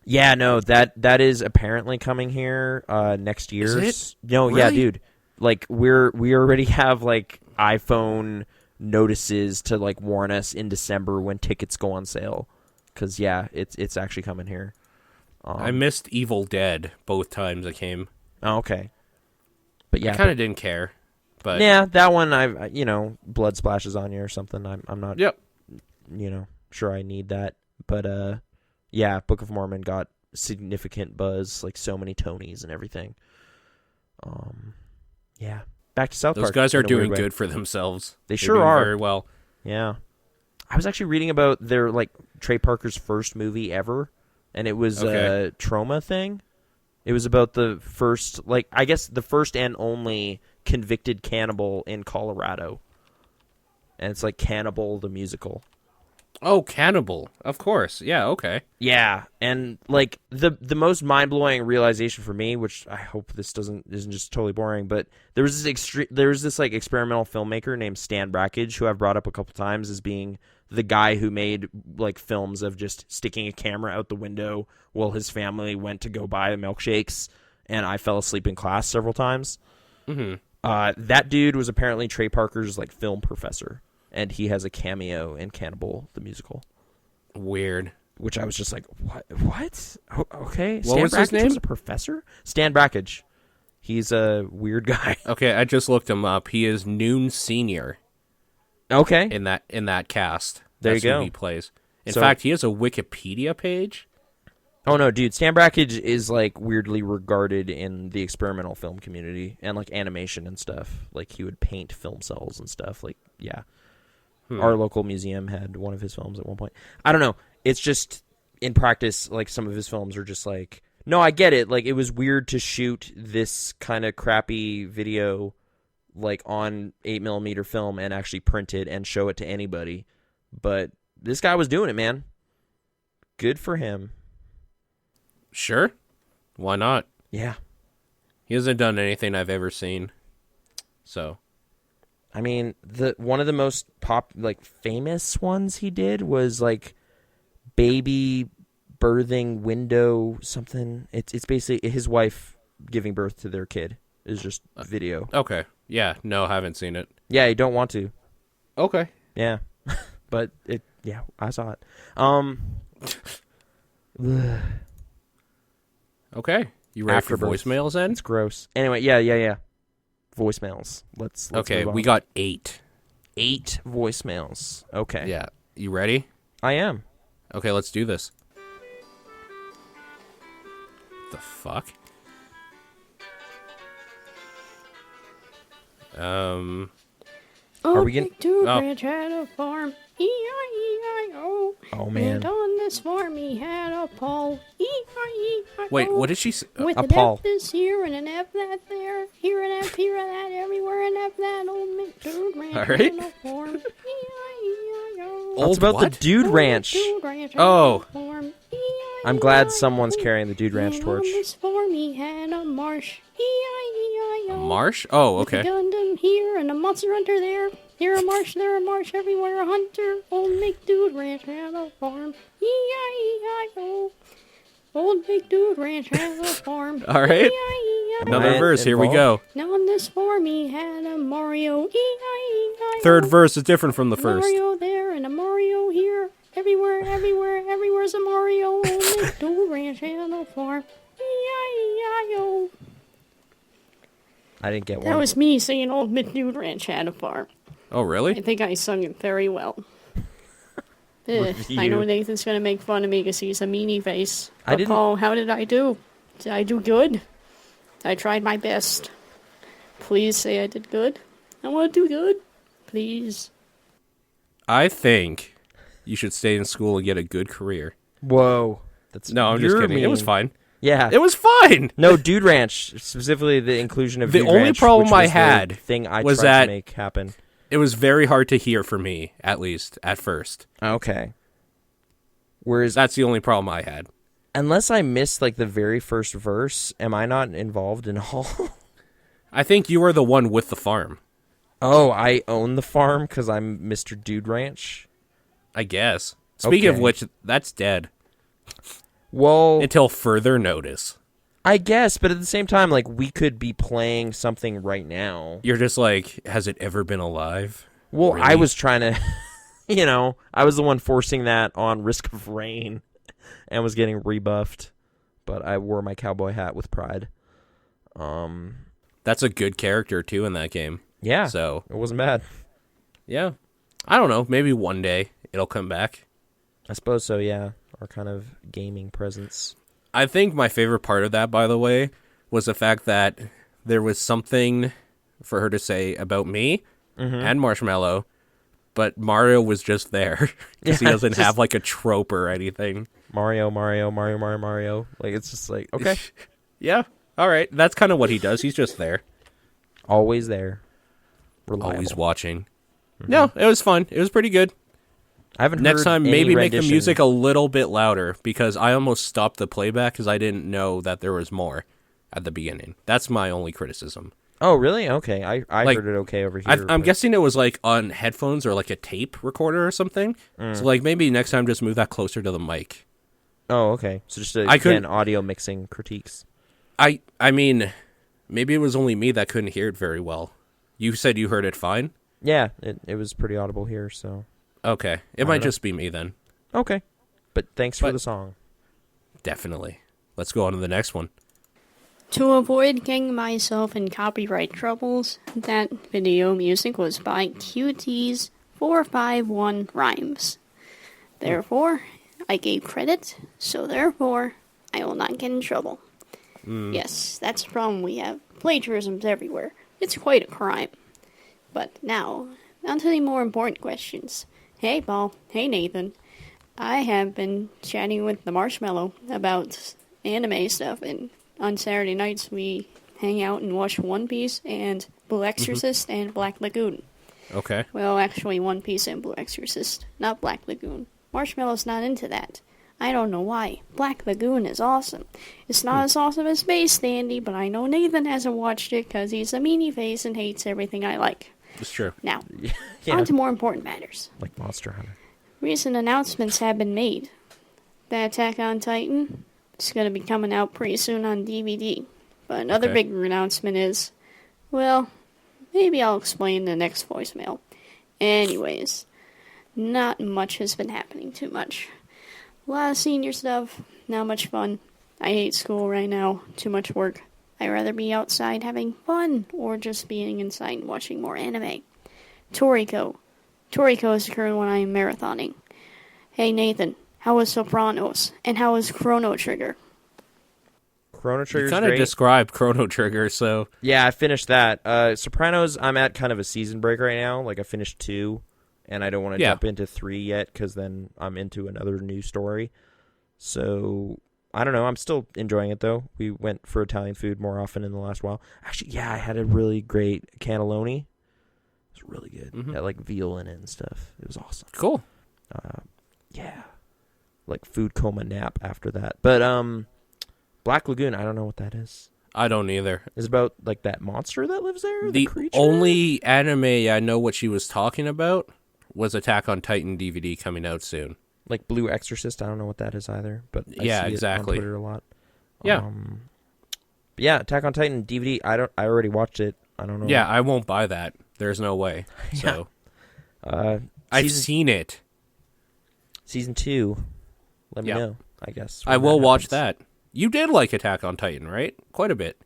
Yeah, no, that is apparently coming here next year. Is it? No, really? Yeah, dude. Like, we already have, like, iPhone notices to like warn us in December when tickets go on sale, because it's actually coming here. I missed Evil Dead both times it came. Oh, okay. But yeah, I kind of didn't care. But yeah, that one I blood splashes on you or something. I'm not sure I need that. But yeah, Book of Mormon got significant buzz, like so many Tonys and everything. Yeah. Back to South Park. Those guys are doing good for themselves. They're sure are. Very well. Yeah. I was actually reading about their, like, Trey Parker's first movie ever, and it was a trauma thing. It was about the first, like, I guess the first and only convicted cannibal in Colorado. And it's like Cannibal the Musical. Oh, Cannibal. Of course. Yeah, okay. Yeah, and like the most mind-blowing realization for me, which I hope this isn't just totally boring, but there was this like experimental filmmaker named Stan Brakhage, who I've brought up a couple times as being the guy who made like films of just sticking a camera out the window while his family went to go buy milkshakes, and I fell asleep in class several times. Mm-hmm. That dude was apparently Trey Parker's like film professor. And he has a cameo in Cannibal the Musical. Weird. Which I was just like, what? Okay. What was his name? Was a professor? Stan Brakhage. He's a weird guy. Okay, I just looked him up. He is Noon Senior. Okay. In that cast. There you go. Who he plays. In fact, he has a Wikipedia page. Oh no, dude! Stan Brakhage is like weirdly regarded in the experimental film community and like animation and stuff. Like he would paint film cells and stuff. Like yeah. Our local museum had one of his films at one point. I don't know. It's just, in practice, like, some of his films are just like, no, I get it. Like, it was weird to shoot this kind of crappy video, like, on 8mm film and actually print it and show it to anybody. But this guy was doing it, man. Good for him. Sure. Why not? Yeah. He hasn't done anything I've ever seen. So... I mean, one of the most famous ones he did was like baby birthing window something. It's basically his wife giving birth to their kid. Is just video. Okay. Yeah. No, haven't seen it. Yeah, you don't want to. Okay. Yeah, but I saw it. Okay. You ready for voicemails then? It's gross. Anyway, yeah. Voicemails. Let's okay, move on. We got 8. 8 voicemails. Okay. Yeah. You ready? I am. Okay, let's do this. The fuck? Are we getting... Dude Oh. Ranch had a farm. E-I-E-I-O. Oh, man. And on this farm he had a pole. E-I-E-I-O. Wait, what did she say? With a an Paul. F this here and an F that there. Here an F, here and that, everywhere an F that old McDude Ranch All right. had a farm. E-I-E-I-O. It's about what? the Dude Ranch. Dude Ranch had Oh. a farm. I'm glad E-I-E-I-O. someone's carrying the Dude Ranch And torch. on this farm he had a marsh. E-I-E-I-O. Marsh? Oh, With a okay. Gundam here and a Monster Hunter there. Here a marsh, there a marsh, everywhere a hunter. Old McDude Ranch had a farm. E-I-E-I-O. Old McDude Ranch had a farm. All right. E-I-E-I-O. Another Am I verse. Here we involved? go. Now on this farm he had a Mario. E-I-E-I-O. Third verse is different from the first. Mario there and a Mario here. Everywhere's a Mario. Old McDude Ranch had a farm. E-I-E-I-O. I didn't get one. That was me saying Old McDude Ranch had a farm. Oh, I really? think I sung it very well. I Review. know Nathan's gonna make fun of me because he's a meanie face. I But didn't- Paul, how did I do? Did I do good? I tried my best. Please say I did good. I want to do good. Please. I think you should stay in school and get a good career. Whoa. That's No, I'm just you're kidding. It was mean. fine. Yeah. It was fine. No, Dude Ranch, specifically the inclusion of The Dude only Ranch, problem which I was the had thing I was tried that- to make happen. It was very hard to hear for me, at least, at first. Okay. Whereas, That's the only problem I had. unless I missed like the very first verse, am I not involved in all? I think you are the one with the farm, Oh, I own the farm because I'm Mr. Dude Ranch. I guess. Speaking of Okay. which, that's dead. Well, Until further notice. I guess, but at the same time, like we could be playing something right now. You're just like, has it ever been alive? Well, I Really? was trying to, I was the one forcing that on Risk of Rain, and was getting rebuffed, but I wore my cowboy hat with pride. That's a good character, too, in that game. Yeah, So, it wasn't bad. yeah. I don't know. Maybe one day it'll come back. I suppose so. Yeah, our kind of gaming presence. I think my favorite part of that, by the way, was the fact that there was something for her to say about me and Marshmallow, but Mario was just there because he Yeah, doesn't just- have like a trope or anything. Mario. Like it's just like okay, Yeah. All right. That's kind of what he does. He's just there, always there, reliable. always watching. No, it was fun. It was pretty good. I haven't Next heard time, any maybe make the rendition. music a little bit louder because I almost stopped the playback because I didn't know that there was more at the beginning. That's my only criticism. Oh, really? Okay, I Like, heard it okay over here. I'm but- guessing it was like on headphones or like a tape recorder or something. So like maybe next time just move that closer to the mic. Oh, okay. So just I couldn't- again, audio mixing critiques. I mean, maybe it was only me that couldn't hear it very well. You said you heard it fine? Yeah, it was pretty audible here. So Okay. It might just be me then. okay, but thanks for But- the song. Definitely. Let's go on to the next one. To avoid getting myself in copyright troubles, that video music was by QT's 451 Rhymes. Therefore, I gave credit, so therefore, I will not get in trouble. Yes, that's the problem we have. Plagiarism's everywhere. It's quite a crime. But now, on to the more important questions. Hey, Paul. Hey, Nathan. I have been chatting with the Marshmallow about anime stuff, and on Saturday nights we hang out and watch One Piece and Blue Exorcist and Black Lagoon. Okay. Well, actually, One Piece and Blue Exorcist, not Black Lagoon. Marshmallow's not into that. I don't know why. Black Lagoon is awesome. It's not as awesome as Space Dandy, but I know Nathan hasn't watched it because he's a meanie face and hates everything I like. It's true. Now, Yeah, on to more important matters. like Monster Hunter. Recent announcements have been made. The Attack on Titan is going to be coming out pretty soon on DVD. But another Okay. bigger announcement is, well, maybe I'll explain in the next voicemail. Anyways, not much has been happening too much. A lot of senior stuff, not much fun. I hate school right now, too much work. I'd rather be outside having fun or just being inside and watching more anime. Toriko. Toriko is the current one I am marathoning. Hey Nathan, how was Sopranos? And how was Chrono Trigger? Chrono You Trigger's kind of great. described Chrono Trigger, so Yeah, I finished that. Sopranos, I'm at kind of a season break right now. Like, I finished 2, and I don't want to Yeah. jump into 3 yet, because then I'm into another new story. So, I don't know. I'm still enjoying it, though. We went for Italian food more often in the last while. Actually, yeah, I had a really great cannelloni. It was really good. It had, like, veal in it and stuff. It was awesome. cool. Yeah. Like, food coma nap after that. But, Black Lagoon, I don't know what that is. I don't either. Is it about, like, that monster that lives there? The creature? only anime I know what she was talking about was Attack on Titan DVD coming out soon. Like Blue Exorcist, I don't know what that is either, but I Yeah, see exactly. it on Twitter a lot. Yeah. But yeah, Attack on Titan DVD. I already watched it. I don't know. Yeah, I won't buy that. There's no way. So I've seen it. Season 2. Let me Yeah. know. I guess I when will watch happens. that. You did like Attack on Titan, right? Quite a bit.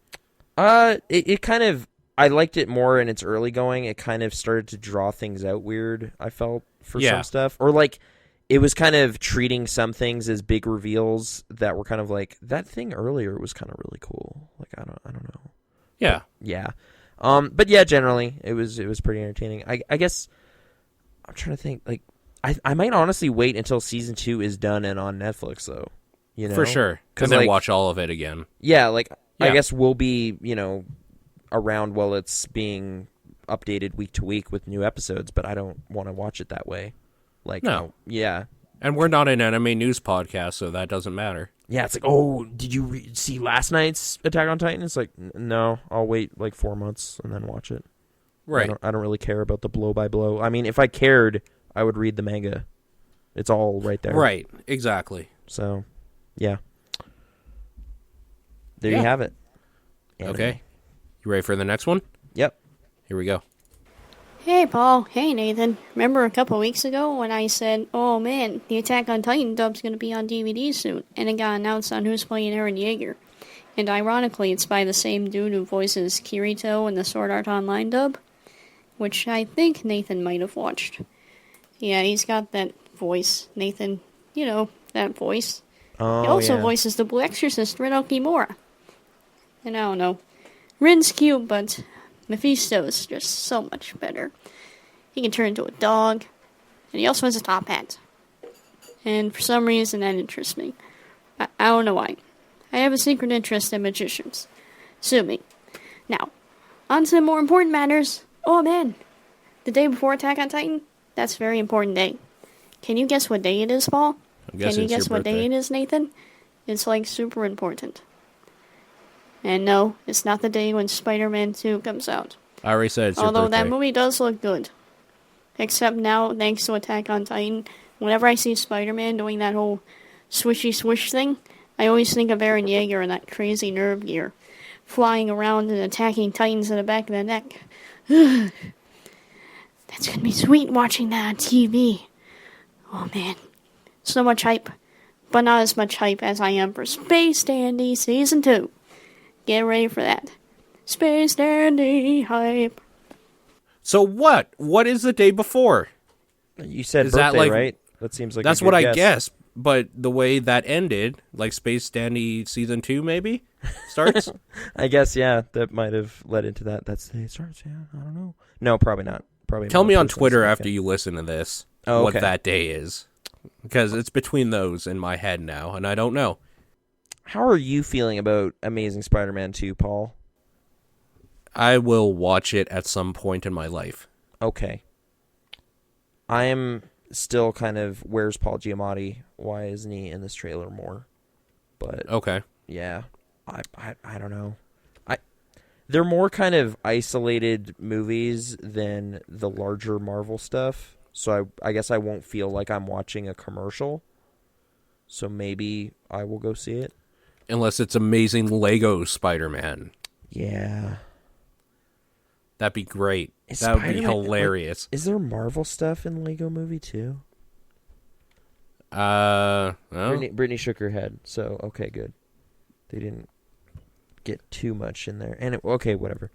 It kind of. I liked it more in its early going. It kind of started to draw things out weird. I felt for Yeah. some stuff, or like it was kind of treating some things as big reveals that were kind of like that thing earlier was kind of really cool. Like I don't know. Yeah. Yeah. But yeah, generally it was pretty entertaining. I guess I'm trying to think. Like I might honestly wait until season 2 is done and on Netflix though. You know, For sure. 'Cause, And then like, watch all of it again. Yeah, like I Yeah. guess we'll be around while it's being updated week to week with new episodes, but I don't want to watch it that way. Like No. yeah. And we're not an anime news podcast, so that doesn't matter. Yeah, it's like, oh, did you see last night's Attack on Titan? It's like, no, I'll wait like 4 months and then watch it. Right. I don't really care about the blow by blow. I mean, if I cared, I would read the manga. It's all right there. Right. Exactly. So, yeah. There Yeah. you have it. Anime. Okay. You ready for the next one? Yep. Here we go. Hey Paul, hey Nathan. Remember a couple weeks ago when I said, oh man, the Attack on Titan dub's gonna be on DVD soon, and it got announced on who's playing Eren Yeager. And ironically, it's by the same dude who voices Kirito in the Sword Art Online dub, which I think Nathan might have watched. Yeah, he's got that voice, Nathan, that voice. Oh, He also yeah. voices the Blue Exorcist, Rin Okimura. And I don't know. Rin's cute, but Mephisto's just so much better. He can turn into a dog, and he also has a top hat. And for some reason, that interests me. I don't know why. I have a secret interest in magicians. Sue me. Now, on to more important matters. Oh man, the day before Attack on Titan? That's a very important day. Can you guess what day it is, Paul? I'm Can guessing you it's your guess what day birthday. it is, Nathan? It's like super important. And no, it's not the day when Spider-Man 2 comes out. I already said it's your Although birthday. that movie does look good. Except now, thanks to Attack on Titan, whenever I see Spider-Man doing that whole swishy swish thing, I always think of Eren Yeager in that crazy nerve gear, flying around and attacking Titans in the back of the neck. That's gonna be sweet watching that on TV. Oh man, so much hype. But not as much hype as I am for Space Dandy Season 2. Get ready for that. Space Dandy hype. So what? What is the day before? You said Is birthday, that like- right? That seems like That's a what good I guess. guess. But the way that ended, like Space Dandy Season 2 maybe, starts? I guess, yeah, that might have led into that. That's the day it starts, yeah. I don't know. No, probably not. Probably Tell not me on personally Twitter significant. after you listen to this Oh, what okay. that day is. Because it's between those in my head now, and I don't know. How are you feeling about Amazing Spider-Man 2, Paul? I will watch it at some point in my life. Okay. I am still kind of, where's Paul Giamatti? Why isn't he in this trailer more? But Okay. yeah, I don't know. They're more kind of isolated movies than the larger Marvel stuff. So I guess I won't feel like I'm watching a commercial. So maybe I will go see it. Unless it's Amazing Lego Spider-Man. Yeah. That'd be great. Is That would be Spider-Man- hilarious. Is there Marvel stuff in Lego Movie too? Well, Brittany shook her head. So okay, good. They didn't get too much in there. And okay, whatever.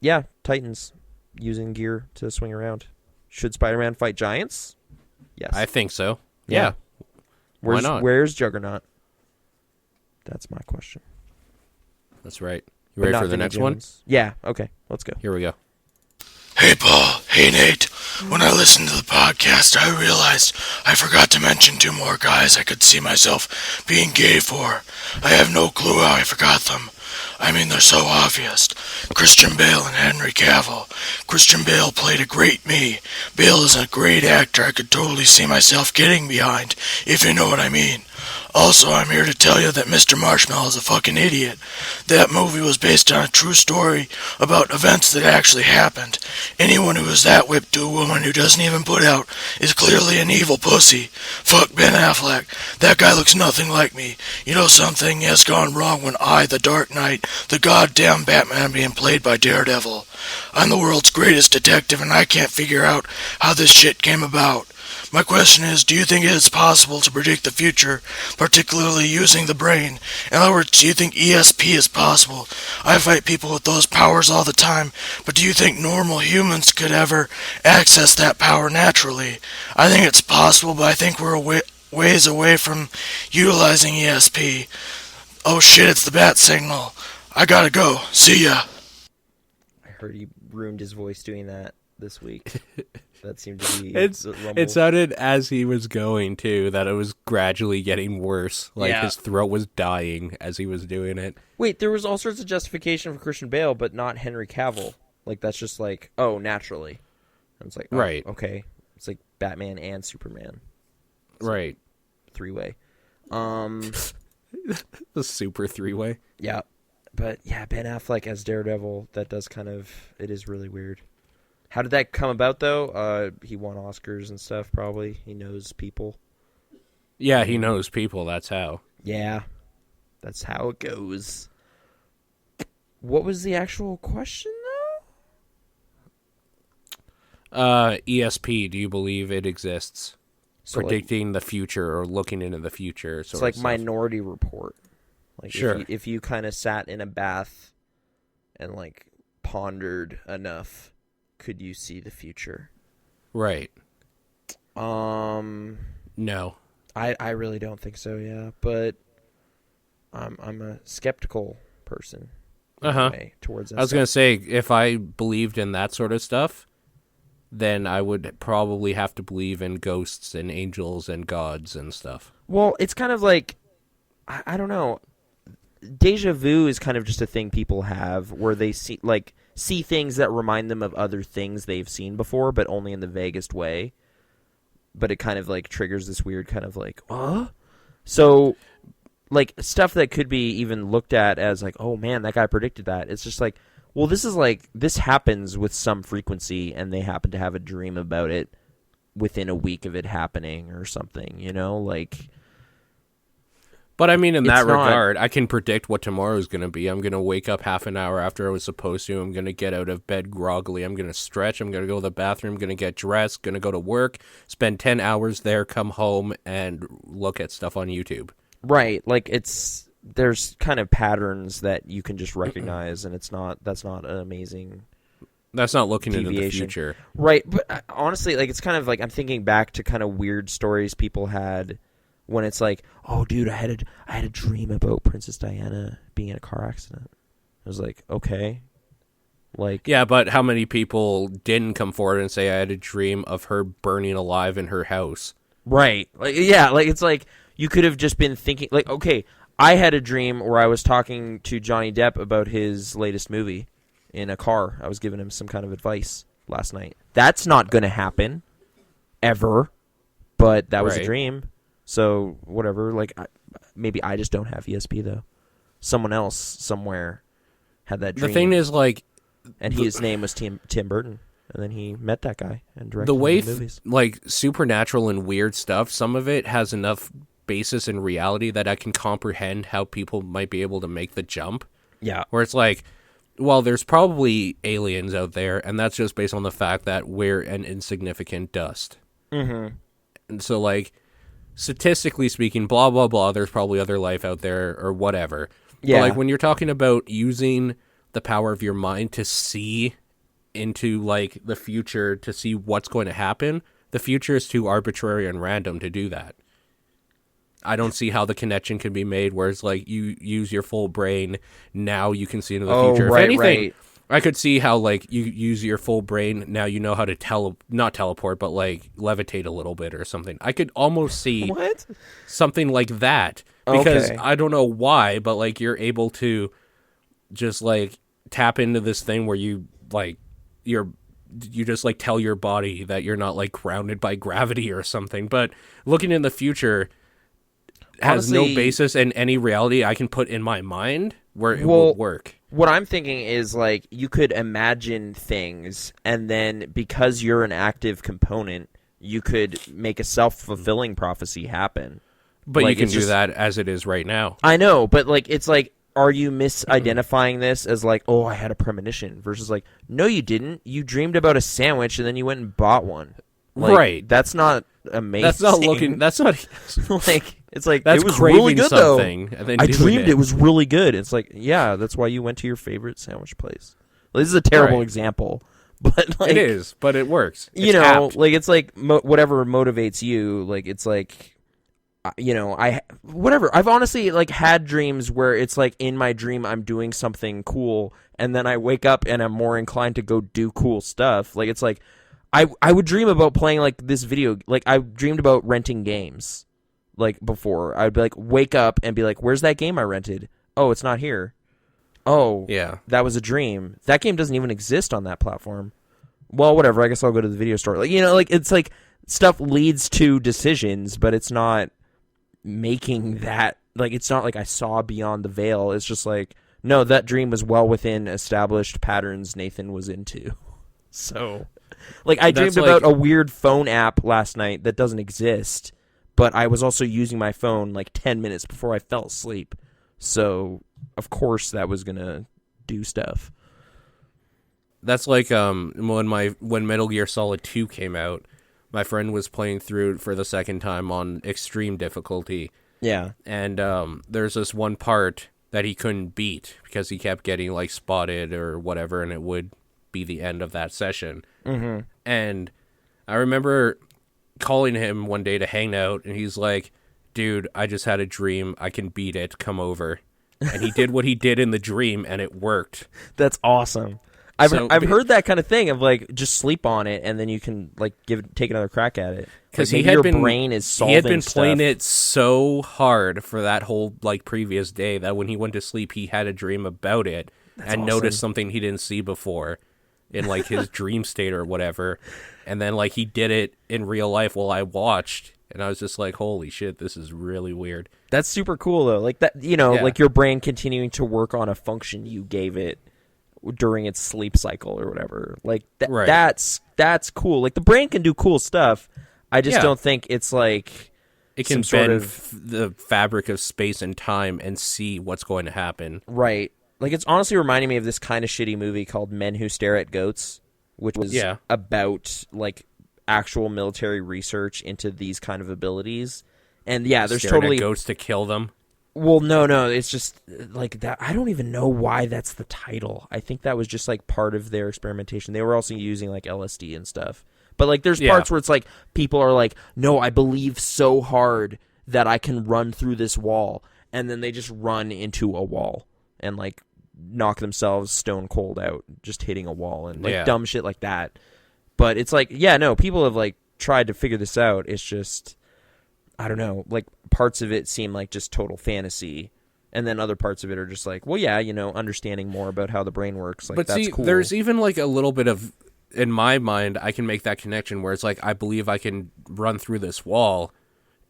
Yeah, Titans using gear to swing around. Should Spider-Man fight giants? Yes. I think so. Yeah. Yeah. Why Where's, not? Where's Juggernaut? That's my question. That's right. You But ready not for the Vinnie next one? Jones. Yeah, okay. Let's go. Here we go. Hey, Paul. Hey, Nate. When I listened to the podcast, I realized I forgot to mention 2 more guys I could see myself being gay for. I have no clue how I forgot them. I mean, they're so obvious. Christian Bale and Henry Cavill. Christian Bale played a great me. Bale is a great actor I could totally see myself getting behind, if you know what I mean. Also, I'm here to tell you that Mr. Marshmallow is a fucking idiot. That movie was based on a true story about events that actually happened. Anyone who is that whipped to a woman who doesn't even put out is clearly an evil pussy. Fuck Ben Affleck. That guy looks nothing like me. You know something has gone wrong when I, the Dark Knight, the goddamn Batman, am being played by Daredevil. I'm the world's greatest detective and I can't figure out how this shit came about. My question is, do you think it is possible to predict the future, particularly using the brain? In other words, do you think ESP is possible? I fight people with those powers all the time, but do you think normal humans could ever access that power naturally? I think it's possible, but I think we're ways away from utilizing ESP. Oh shit, it's the bat signal. I gotta go. See ya. I heard he ruined his voice doing that this week. That seemed to be It sounded as he was going, too, that it was gradually getting worse. Like, Yeah. his throat was dying as he was doing it. Wait, there was all sorts of justification for Christian Bale, but not Henry Cavill. Like, that's just like, oh, naturally. And it's like, oh, Right. okay. It's like Batman and Superman. Right. 3-way. The super 3-way. Yeah. But, yeah, Ben Affleck as Daredevil, that does kind of, it is really weird. How did that come about, though? He won Oscars and stuff, probably. He knows people. Yeah, he knows people, that's how. Yeah. That's how it goes. What was the actual question, though? ESP, do you believe it exists? So, Predicting the future or looking into the future. It's like Minority Report. Like, sure. If you kind of sat in a bath and, like, pondered enough, could you see the future? Right. No. I really don't think so, yeah. But I'm a skeptical person. Towards that I was going to say, if I believed in that sort of stuff, then I would probably have to believe in ghosts and angels and gods and stuff. Well, it's kind of like, I don't know. Deja vu is kind of just a thing people have where they see things that remind them of other things they've seen before, but only in the vaguest way. But it kind of like triggers this weird kind of like, So, like, stuff that could be even looked at as like, oh man, that guy predicted that. It's just like, well, this happens with some frequency, and they happen to have a dream about it within a week of it happening or something, you know? Like... But I mean, in that It's not- regard, I can predict what tomorrow's going to be. I'm going to wake up half an hour after I was supposed to. I'm going to get out of bed groggily. I'm going to stretch. I'm going to go to the bathroom. I'm going to get dressed. Going to go to work. Spend 10 hours there. Come home and look at stuff on YouTube. Right, like there's kind of patterns that you can just recognize, and that's not an amazing That's not looking into the deviation. future. Right, but honestly, like, it's kind of like I'm thinking back to kind of weird stories people had when it's like, oh, dude, I had a dream about Princess Diana being in a car accident. I was like, okay, like, Yeah, but how many people didn't come forward and say I had a dream of her burning alive in her house? right, like, yeah, like, it's like you could have just been thinking, like, okay, I had a dream where I was talking to Johnny Depp about his latest movie in a car. I was giving him some kind of advice last night. That's not going to happen ever, but that was a Right. dream. So whatever. Like, maybe I just don't have ESP though. Someone else somewhere had that dream. The thing is, like, and his name was Tim Burton, and then he met that guy and directed the way, movies. like, supernatural and weird stuff, some of it has enough basis in reality that I can comprehend how people might be able to make the jump. Yeah. Where it's like, well, there's probably aliens out there, and that's just based on the fact that we're an insignificant dust. Mm-hmm. And so, like, statistically speaking, blah, blah, blah, there's probably other life out there or whatever. Yeah. But, like, when you're talking about using the power of your mind to see into, like, the future, to see what's going to happen, The future is too arbitrary and random to do that. I don't see how the connection can be made where it's like you use your full brain, now you can see into the future. Right, if anything, right. I could see how like you use your full brain, now you know how to not teleport, but like levitate a little bit or something. I could almost see What? something like that because Okay. I don't know why, but like you're able to just like tap into this thing where you like you just like tell your body that you're not like grounded by gravity or something. But looking in the future has no Honestly, basis in any reality I can put in my mind where it will work. What I'm thinking is like you could imagine things, and then because you're an active component, you could make a self-fulfilling prophecy happen. But like, you can it's do just- that as it is right now. I know, but like it's like, are you misidentifying this as like, oh, I had a premonition, versus like, no, you didn't. You dreamed about a sandwich and then you went and bought one. Like, Right. That's not amazing. That's not looking. That's not. like it's like That's it was craving really good something though. and then I doing dreamed it. it was really good. It's like, yeah, that's why you went to your favorite sandwich place. This is a terrible Right. example, but like It is, but it works. you It's know, apt. like it's like whatever motivates you. Like it's like, you know, whatever. I've honestly like had dreams where it's like in my dream I'm doing something cool, and then I wake up and I'm more inclined to go do cool stuff. Like it's like I would dream about playing like this video. Like I dreamed about renting games. Like before, I'd be like wake up and be like, "Where's that game I rented? Oh, it's not here. Oh, Yeah. that was a dream. That game doesn't even exist on that platform. Well, whatever. I guess I'll go to the video store. Like, you know, like it's like stuff leads to decisions, but it's not making that like it's not like I saw beyond the veil. It's just like, no, that dream was well within established patterns Nathan was into. So, like I That's dreamed about like- a weird phone app last night that doesn't exist, but I was also using my phone like 10 minutes before I fell asleep. So, of course that was going to do stuff. That's like when Metal Gear Solid 2 came out, my friend was playing through it for the second time on extreme difficulty, Yeah. and there's this one part that he couldn't beat because he kept getting like spotted or whatever, and it would be the end of that session. Mm-hmm. And I remember calling him one day to hang out, and he's like, "Dude, I just had a dream. I can beat it. Come over." And he did what he did in the dream, and it worked. That's awesome. I've So- heard that kind of thing of like just sleep on it and then you can like take another crack at it Because like, he maybe had your been brain is solving he had been stuff. playing it so hard for that whole like previous day that when he went to sleep, he had a dream about it and noticed awesome. something he didn't see before in like his dream state or whatever. And then like he did it in real life while I watched, and I was just like, "Holy shit, this is really weird." That's super cool though. Like that, you know, Yeah. like your brain continuing to work on a function you gave it during its sleep cycle or whatever. Like Right. that's cool. Like the brain can do cool stuff. I just Yeah. don't think it's like It can some sort bend of the fabric of space and time and see what's going to happen. right. Like it's honestly reminding me of this kind of shitty movie called Men Who Stare at Goats, which was Yeah. about like actual military research into these kind of abilities. And yeah, there's Staring totally at ghosts to kill them. well, no, it's just like that. I don't even know why that's the title. I think that was just like part of their experimentation. They were also using like LSD and stuff. But like there's Yeah. parts where it's like people are like, "No, I believe so hard that I can run through this wall." And then they just run into a wall and like knock themselves stone cold out just hitting a wall and like Yeah. dumb shit like that. But it's like, yeah, no, people have like tried to figure this out. It's just I don't know, like parts of it seem like just total fantasy, and then other parts of it are just like, well, yeah, you know, understanding more about how the brain works. Like, But that's see, cool. there's even like a little bit of, in my mind, I can make that connection where it's like, I believe I can run through this wall.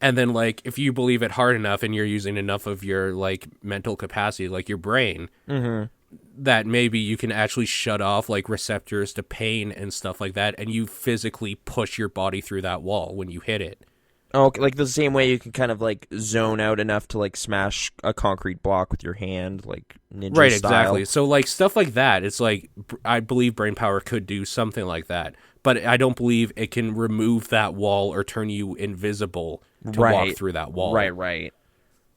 And then like, if you believe it hard enough and you're using enough of your like mental capacity, like your brain, that maybe you can actually shut off like receptors to pain and stuff like that. And you physically push your body through that wall when you hit it. Oh, like the same way you can kind of like zone out enough to like smash a concrete block with your hand, like ninja Right, style. exactly. So like stuff like that, it's like I believe brain power could do something like that, but I don't believe it can remove that wall or turn you invisible to walk through that wall. Right.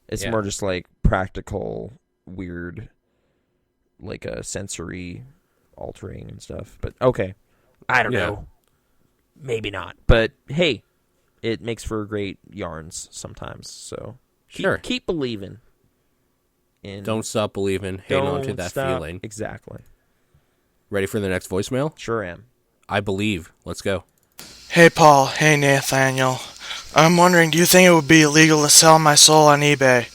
It's Yeah. more just like practical, weird, like a sensory altering and stuff. But okay, I don't Yeah. know. maybe not. But hey, it makes for great yarns sometimes. So keep believing. Don't stop believing. Hang on to that feeling. Exactly. Ready for the next voicemail? Sure am. I believe. Let's go. Hey, Paul. Hey, Nathaniel. I'm wondering, do you think it would be illegal to sell my soul on eBay?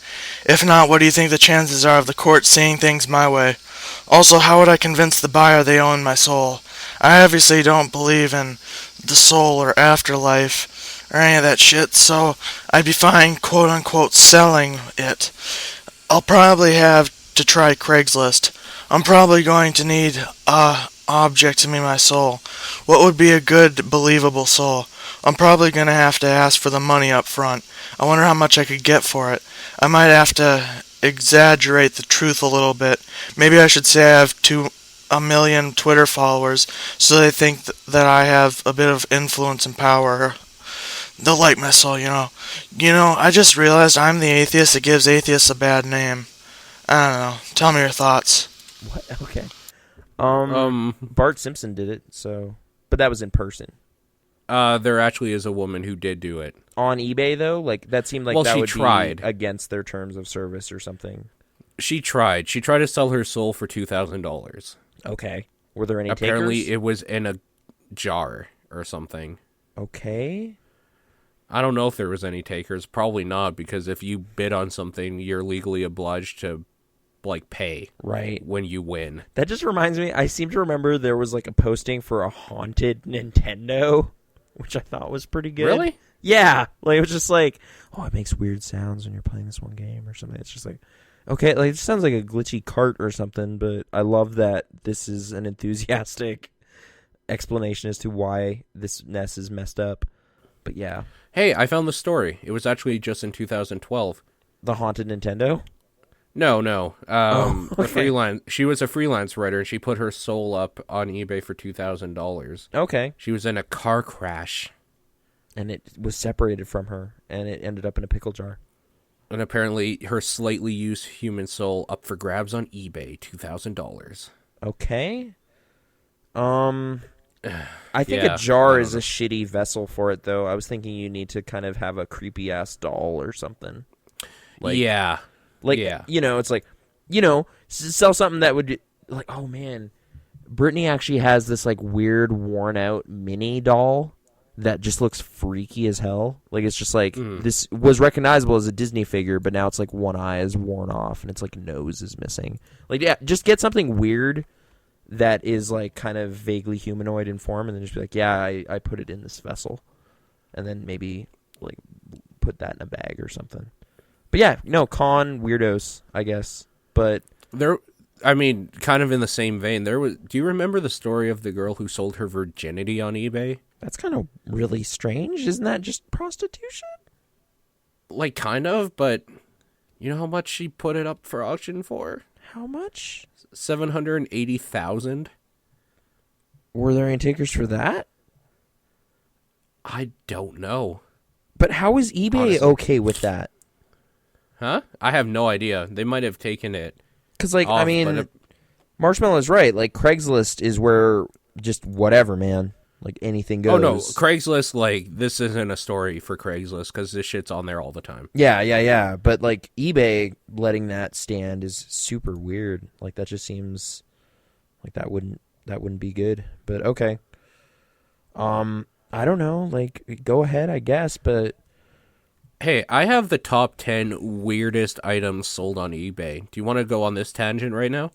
If not, what do you think the chances are of the court seeing things my way? Also, how would I convince the buyer they own my soul? I obviously don't believe in the soul or afterlife or any of that shit, so I'd be fine, quote-unquote, selling it. I'll probably have to try Craigslist. I'm probably going to need a object to be my soul. What would be a good, believable soul? I'm probably going to have to ask for the money up front. I wonder how much I could get for it. I might have to exaggerate the truth a little bit. Maybe I should say I have 1 million Twitter followers, so they think that I have a bit of influence and power. They'll like my soul, you know. I just realized I'm the atheist that gives atheists a bad name. I don't know. Tell me your thoughts. What? Okay. Bart Simpson did it, but that was in person. There actually is a woman who did do it. On eBay, though? Like, that seemed like that she would tried. be against their terms of service or something. She tried. She tried to sell her soul for $2,000. Okay. Were there any Apparently, takers? it was in a jar or something. Okay. I don't know if there was any takers. Probably not, because if you bid on something, you're legally obliged to, pay. Right. When you win. That just reminds me, I seem to remember there was, a posting for a haunted Nintendo, which I thought was pretty good. Really? Yeah. It was just it makes weird sounds when you're playing this one game or something. It's just okay, it sounds like a glitchy cart or something, but I love that this is an enthusiastic explanation as to why this NES is messed up. But yeah. Hey, I found the story. It was actually just in 2012. The haunted Nintendo? No. Okay. She was a freelance writer, and she put her soul up on eBay for $2,000. Okay. She was in a car crash. And it was separated from her, and it ended up in a pickle jar. And apparently, her slightly used human soul up for grabs on eBay, $2,000. Okay. I think Yeah, a jar I is don't a shitty vessel for it, though. I was thinking you need to kind of have a creepy-ass doll or something. Yeah. Yeah. It's sell something that would, oh, man. Brittany actually has this, weird, worn-out mini doll that just looks freaky as hell. It's just this was recognizable as a Disney figure, but now it's one eye is worn off and its nose is missing. Just get something weird that is kind of vaguely humanoid in form, and then just be I put it in this vessel, and then maybe put that in a bag or something. But yeah, con weirdos, I guess. But kind of in the same vein, do you remember the story of the girl who sold her virginity on eBay? That's kind of really strange. Isn't that just prostitution? Kind of, but you know how much she put it up for auction for? How much? $780,000. Were there any takers for that? I don't know. But how is eBay Honestly. okay with that? Huh? I have no idea. They might have taken it. Because, Marshmallow's right. Craigslist is where just whatever, man. Anything goes. Oh, no. Craigslist, this isn't a story for Craigslist because this shit's on there all the time. Yeah. But, eBay letting that stand is super weird. That just seems like that wouldn't be good. But, okay. I don't know. Go ahead, I guess, but... Hey, I have the top 10 weirdest items sold on eBay. Do you want to go on this tangent right now?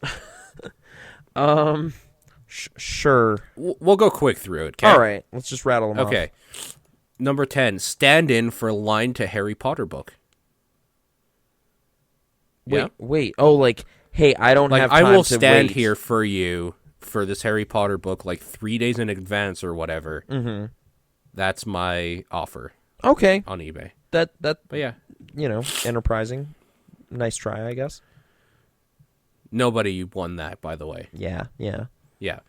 Sure. We'll go quick through it, okay? All right. Let's just rattle them off. Okay. Number 10, stand-in for line to Harry Potter book. Wait. Oh, hey, I don't have time I will to stand wait. here for you for this Harry Potter book 3 days in advance or whatever. Mm-hmm. That's my offer. Okay. On eBay. But yeah. Enterprising. Nice try, I guess. Nobody won that, by the way. Yeah. Yeah.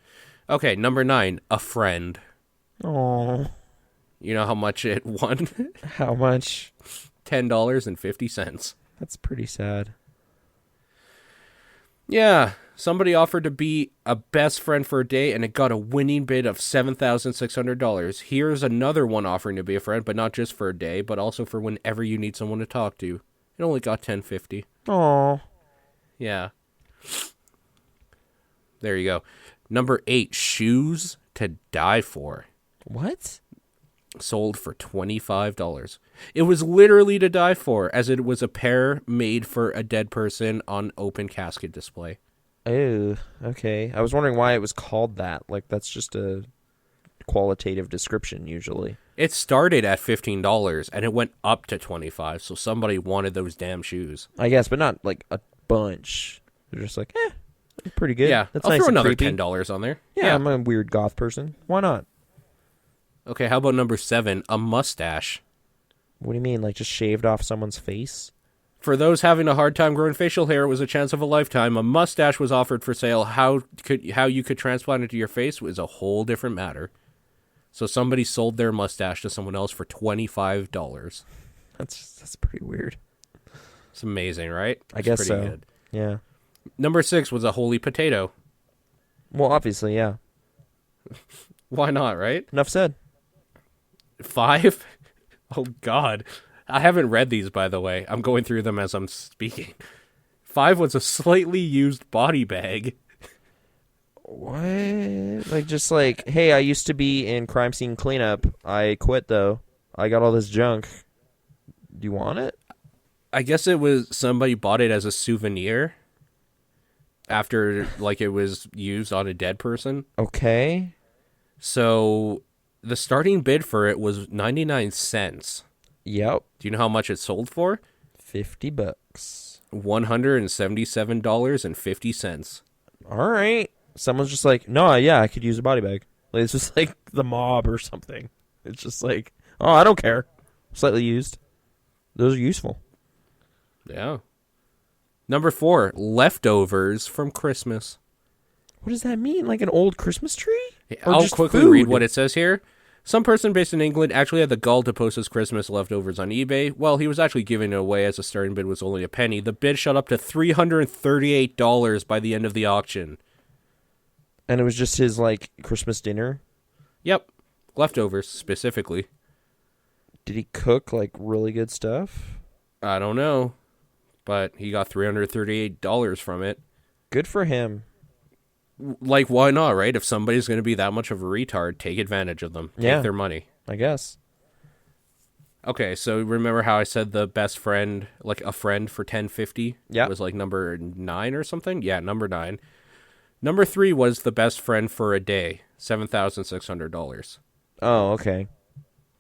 Okay, number 9, a friend. Oh. You know how much it won? How much? $10.50. That's pretty sad. Yeah. somebody offered to be a best friend for a day, and it got a winning bid of $7,600. Here's another one offering to be a friend, but not just for a day, but also for whenever you need someone to talk to. It only got $10.50. Aw. Yeah. There you go. Number 8, shoes to die for. What? Sold for $25. It was literally to die for, as it was a pair made for a dead person on open casket display. Oh, okay. I was wondering why it was called that. Like, that's just a qualitative description usually. It started at $15 and it went up to $25. So somebody wanted those damn shoes. I guess, but not like a bunch. They're just like, pretty good. Yeah, that's I'll nice throw and another creepy. $10 on there. Yeah, I'm a weird goth person. Why not? Okay, how about number 7, a mustache? What do you mean, like just shaved off someone's face? For those having a hard time growing facial hair, it was a chance of a lifetime. A mustache was offered for sale. How you could transplant it to your face was a whole different matter. So somebody sold their mustache to someone else for $25. That's pretty weird. It's amazing, right? I guess pretty so. Good. Yeah. Number 6 was a holy potato. Well, obviously, yeah. Why not, right? Enough said. 5? Oh, God. I haven't read these, by the way. I'm going through them as I'm speaking. 5 was a slightly used body bag. What? Like, just like, hey, I used to be in crime scene cleanup. I quit, though. I got all this junk. Do you want it? I guess it was somebody bought it as a souvenir after, like, it was used on a dead person. Okay. So the starting bid for it was 99 cents. Yep. Do you know how much it sold for? $50. $177.50. All right. Someone's just like, no, yeah, I could use a body bag. Like, it's just like the mob or something. It's just like, oh, I don't care. Slightly used. Those are useful. Yeah. Number 4, leftovers from Christmas. What does that mean? Like an old Christmas tree? Or I'll just quickly food? read what it says here. Some person based in England actually had the gall to post his Christmas leftovers on eBay. Well, he was actually giving it away as the starting bid was only a penny. The bid shot up to $338 by the end of the auction. And it was just his, like, Christmas dinner? Yep. Leftovers, specifically. Did he cook, like, really good stuff? I don't know. But he got $338 from it. Good for him. Like, why not, right? If somebody's going to be that much of a retard, take advantage of them. Take their money. I guess. Okay, so remember how I said the best friend, like a friend for $10.50? Yeah. Was like number 9 or something? Yeah, number 9. Number 3 was the best friend for a day, $7,600. Oh, okay.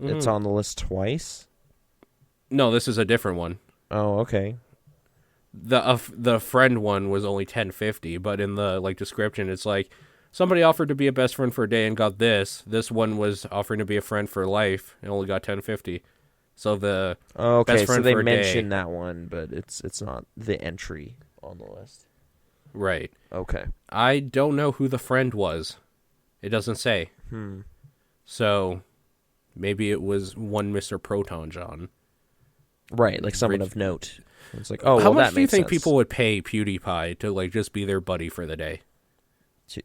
It's on the list twice? No, this is a different one. Oh, okay. The friend one was only $10.50, but in the like description, it's like somebody offered to be a best friend for a day and got this. This one was offering to be a friend for life and only got $10.50. So the best friend so they for a mentioned day, that one, but it's not the entry on the list. right? Okay. I don't know who the friend was. It doesn't say. So maybe it was one Mr. Proton John. Right, like someone Rich- of note. It's like, oh, How well, much that do you makes think sense. people would pay PewDiePie to like just be their buddy for the day?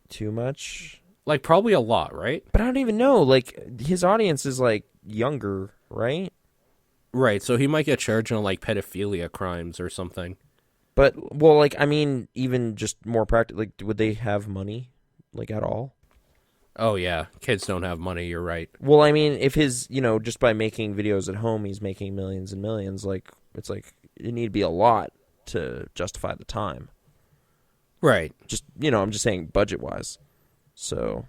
Too much? Like probably a lot, right? But I don't even know. Like, his audience is, like, younger, right? Right, so he might get charged on like pedophilia crimes or something. But, well, like, I mean, even just more practical, like, would they have money, like, at all? Oh yeah, kids don't have money, you're right. Well, I mean, if his, just by making videos at home, he's making millions and millions, like, it's like, it need to be a lot to justify the time. Right. Just, I'm just saying budget-wise. So,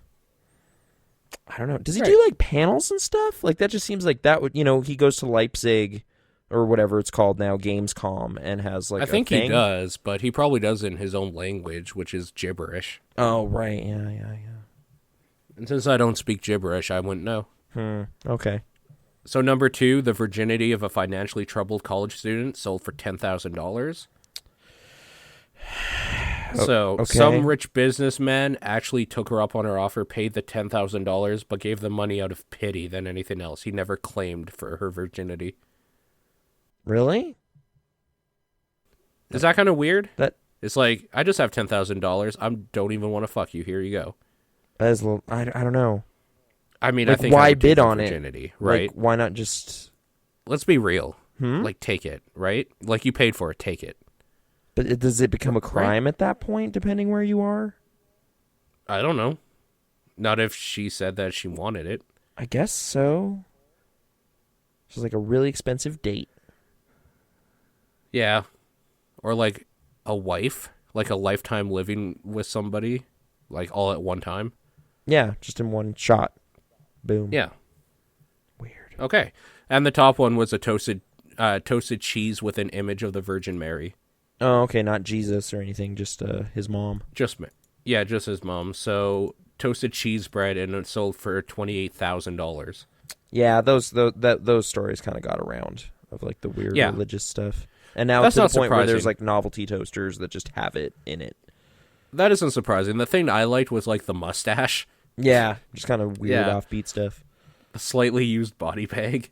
I don't know. Does he Right. do, like, panels and stuff? Like, that just seems like that would, he goes to Leipzig, or whatever it's called now, Gamescom, and has, like, I think a thing. he does, but he probably does in his own language, which is gibberish. Oh, right. Yeah. And since I don't speak gibberish, I wouldn't know. Okay. So number 2, the virginity of a financially troubled college student sold for $10,000. So okay. some rich businessman actually took her up on her offer, paid the $10,000, but gave the money out of pity than anything else. He never claimed for her virginity. Really? Is that kind of weird? It's like, I just have $10,000. I don't even want to fuck you. Here you go. That is a little, I don't know. I mean, Like, I think I why would take bid the on virginity, it? right? Like, why not just... Let's be real. Like, take it, right? Like, you paid for it, take it. But does it become a crime at that point, depending where you are? I don't know. Not if she said that she wanted it. I guess so. It's like a really expensive date. Yeah. Or like a wife, like a lifetime living with somebody, like all at one time. Yeah, just in one shot. Boom. Yeah. Weird. Okay. And the top one was a toasted cheese with an image of the Virgin Mary. Oh, okay, not Jesus or anything, just his mom. Just his mom. So toasted cheese bread, and it sold for $28,000. Yeah, those stories kind of got around of like the weird religious stuff. And now That's to the not point where there's surprising. like novelty toasters that just have it in it. That isn't surprising. The thing I liked was like the mustache, Yeah, just kind of weird offbeat stuff. the slightly used body bag.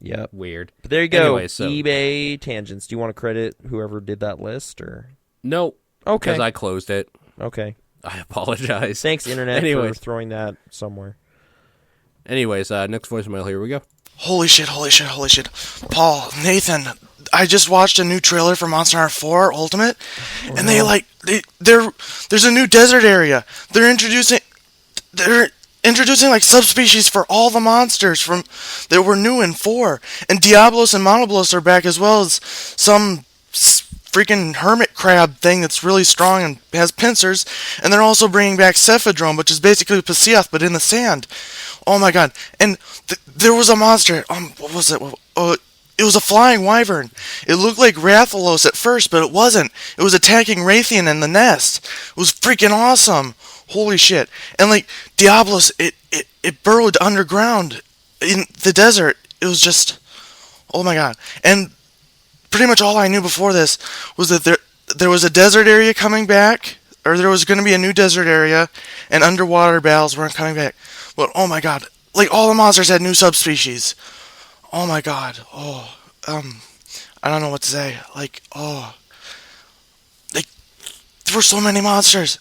Yep. Weird. But there you go. Anyway, so eBay tangents. Do you want to credit whoever did that list or? no, Okay. because I closed it. Okay. I apologize. Thanks, Internet, for Anyways. throwing that somewhere. Anyways, next voicemail. Here we go. Holy shit. Paul, Nathan, I just watched a new trailer for Monster Hunter 4 Ultimate, and there's a new desert area. They're introducing like subspecies for all the monsters from that were new in 4. And Diablos and Monoblos are back, as well as some freaking hermit crab thing that's really strong and has pincers. And they're also bringing back Cephadrome, which is basically Pasieath, but in the sand. Oh my god. And there was a monster. What was it? It was a flying wyvern. It looked like Rathalos at first, but it wasn't. It was attacking Raytheon in the nest. It was freaking awesome. Holy shit. And like Diablos, it burrowed underground in the desert. It was just, oh my god. And pretty much all I knew before this was that there was a desert area coming back, or there was going to be a new desert area, and underwater battles weren't coming back. But oh my god, like all the monsters had new subspecies. Oh my god. I don't know what to say. Like, like there were so many monsters.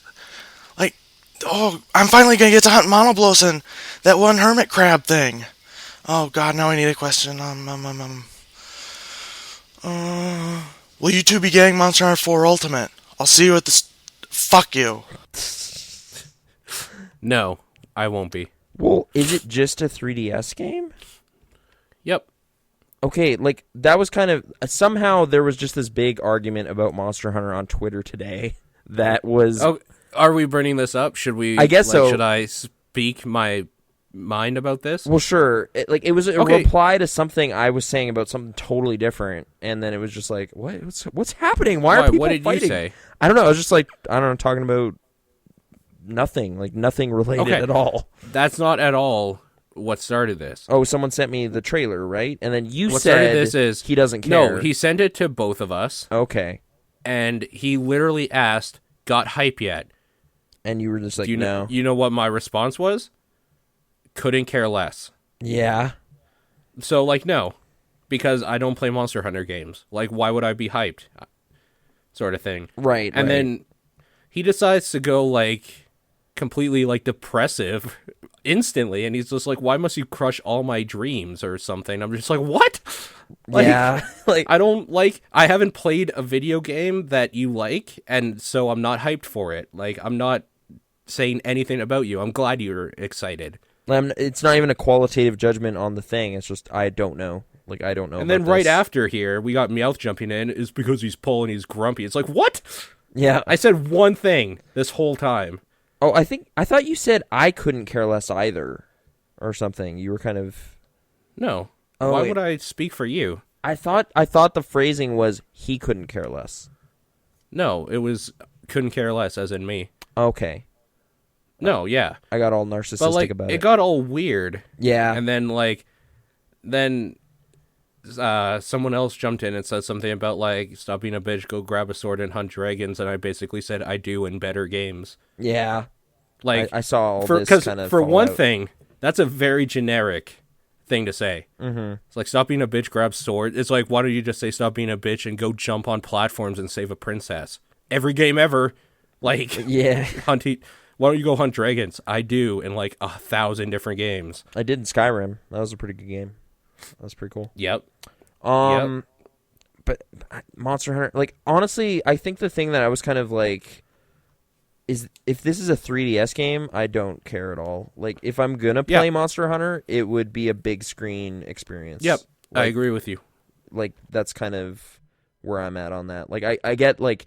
Like, I'm finally gonna get to hunt Monoblos and that one hermit crab thing. Oh god, now I need a question. Will you two be getting Monster Hunter 4 Ultimate? I'll see you at the. Fuck you. No, I won't be. Well, is it just a 3DS game? Yep. Okay, like, that was kind of... somehow there was just this big argument about Monster Hunter on Twitter today that was... Oh, are we bringing this up? Should we... I guess so. Should I speak my mind about this? Well, sure. It was a reply to something I was saying about something totally different, and then it was just like, what's happening? Why are people what did fighting? you say? I don't know. I was just like, I don't know, talking about nothing, like nothing related at all. That's not at all what started this. Oh, someone sent me the trailer, right? And then you What said started this is he doesn't care. No, he sent it to both of us, Okay. and he literally asked, "Got hype yet?" And you were just like, Do you no. You know what my response was? Couldn't care less. Yeah. So, like, no. Because I don't play Monster Hunter games. Like, why would I be hyped? Sort of thing. Right, And then he decides to go, like, completely, like, depressive instantly. And he's just like, why must you crush all my dreams or something? I'm just like, what? Like, yeah. Like, I haven't played a video game that you like, and so I'm not hyped for it. Like, I'm not saying anything about you. I'm glad you're excited. it's not even a qualitative judgment on the thing. It's just, I don't know. Like, I don't know. And then about right this. after here, we got Meowth jumping in. Is because he's Paul and he's grumpy. It's like, what? Yeah. I said one thing this whole time. Oh, I thought you said I couldn't care less either, or something. You were kind of... No. Oh, Why wait. would I speak for you? I thought the phrasing was he couldn't care less. No, it was couldn't care less, as in me. Okay. No, yeah. I got all narcissistic But, like, about it it. got all weird. Yeah. And then, like, someone else jumped in and said something about, like, stop being a bitch, go grab a sword and hunt dragons. And I basically said, I do in better games. Yeah. Like, I saw all this kind of for fall one out. thing, that's a very generic thing to say. Mm-hmm. It's like, stop being a bitch, grab sword. It's like, why don't you just say stop being a bitch and go jump on platforms and save a princess? every game ever. Like, Yeah. hunting. Why don't you go hunt dragons? I do in like 1,000 different games. I did in Skyrim. That was a pretty good game. That was pretty cool. Yep. But Monster Hunter, like, honestly, I think the thing that I was kind of like is if this is a 3DS game, I don't care at all. Like, if I'm gonna play Monster Hunter, it would be a big screen experience. Yep. Like, I agree with you. Like, that's kind of where I'm at on that. Like, I get, like,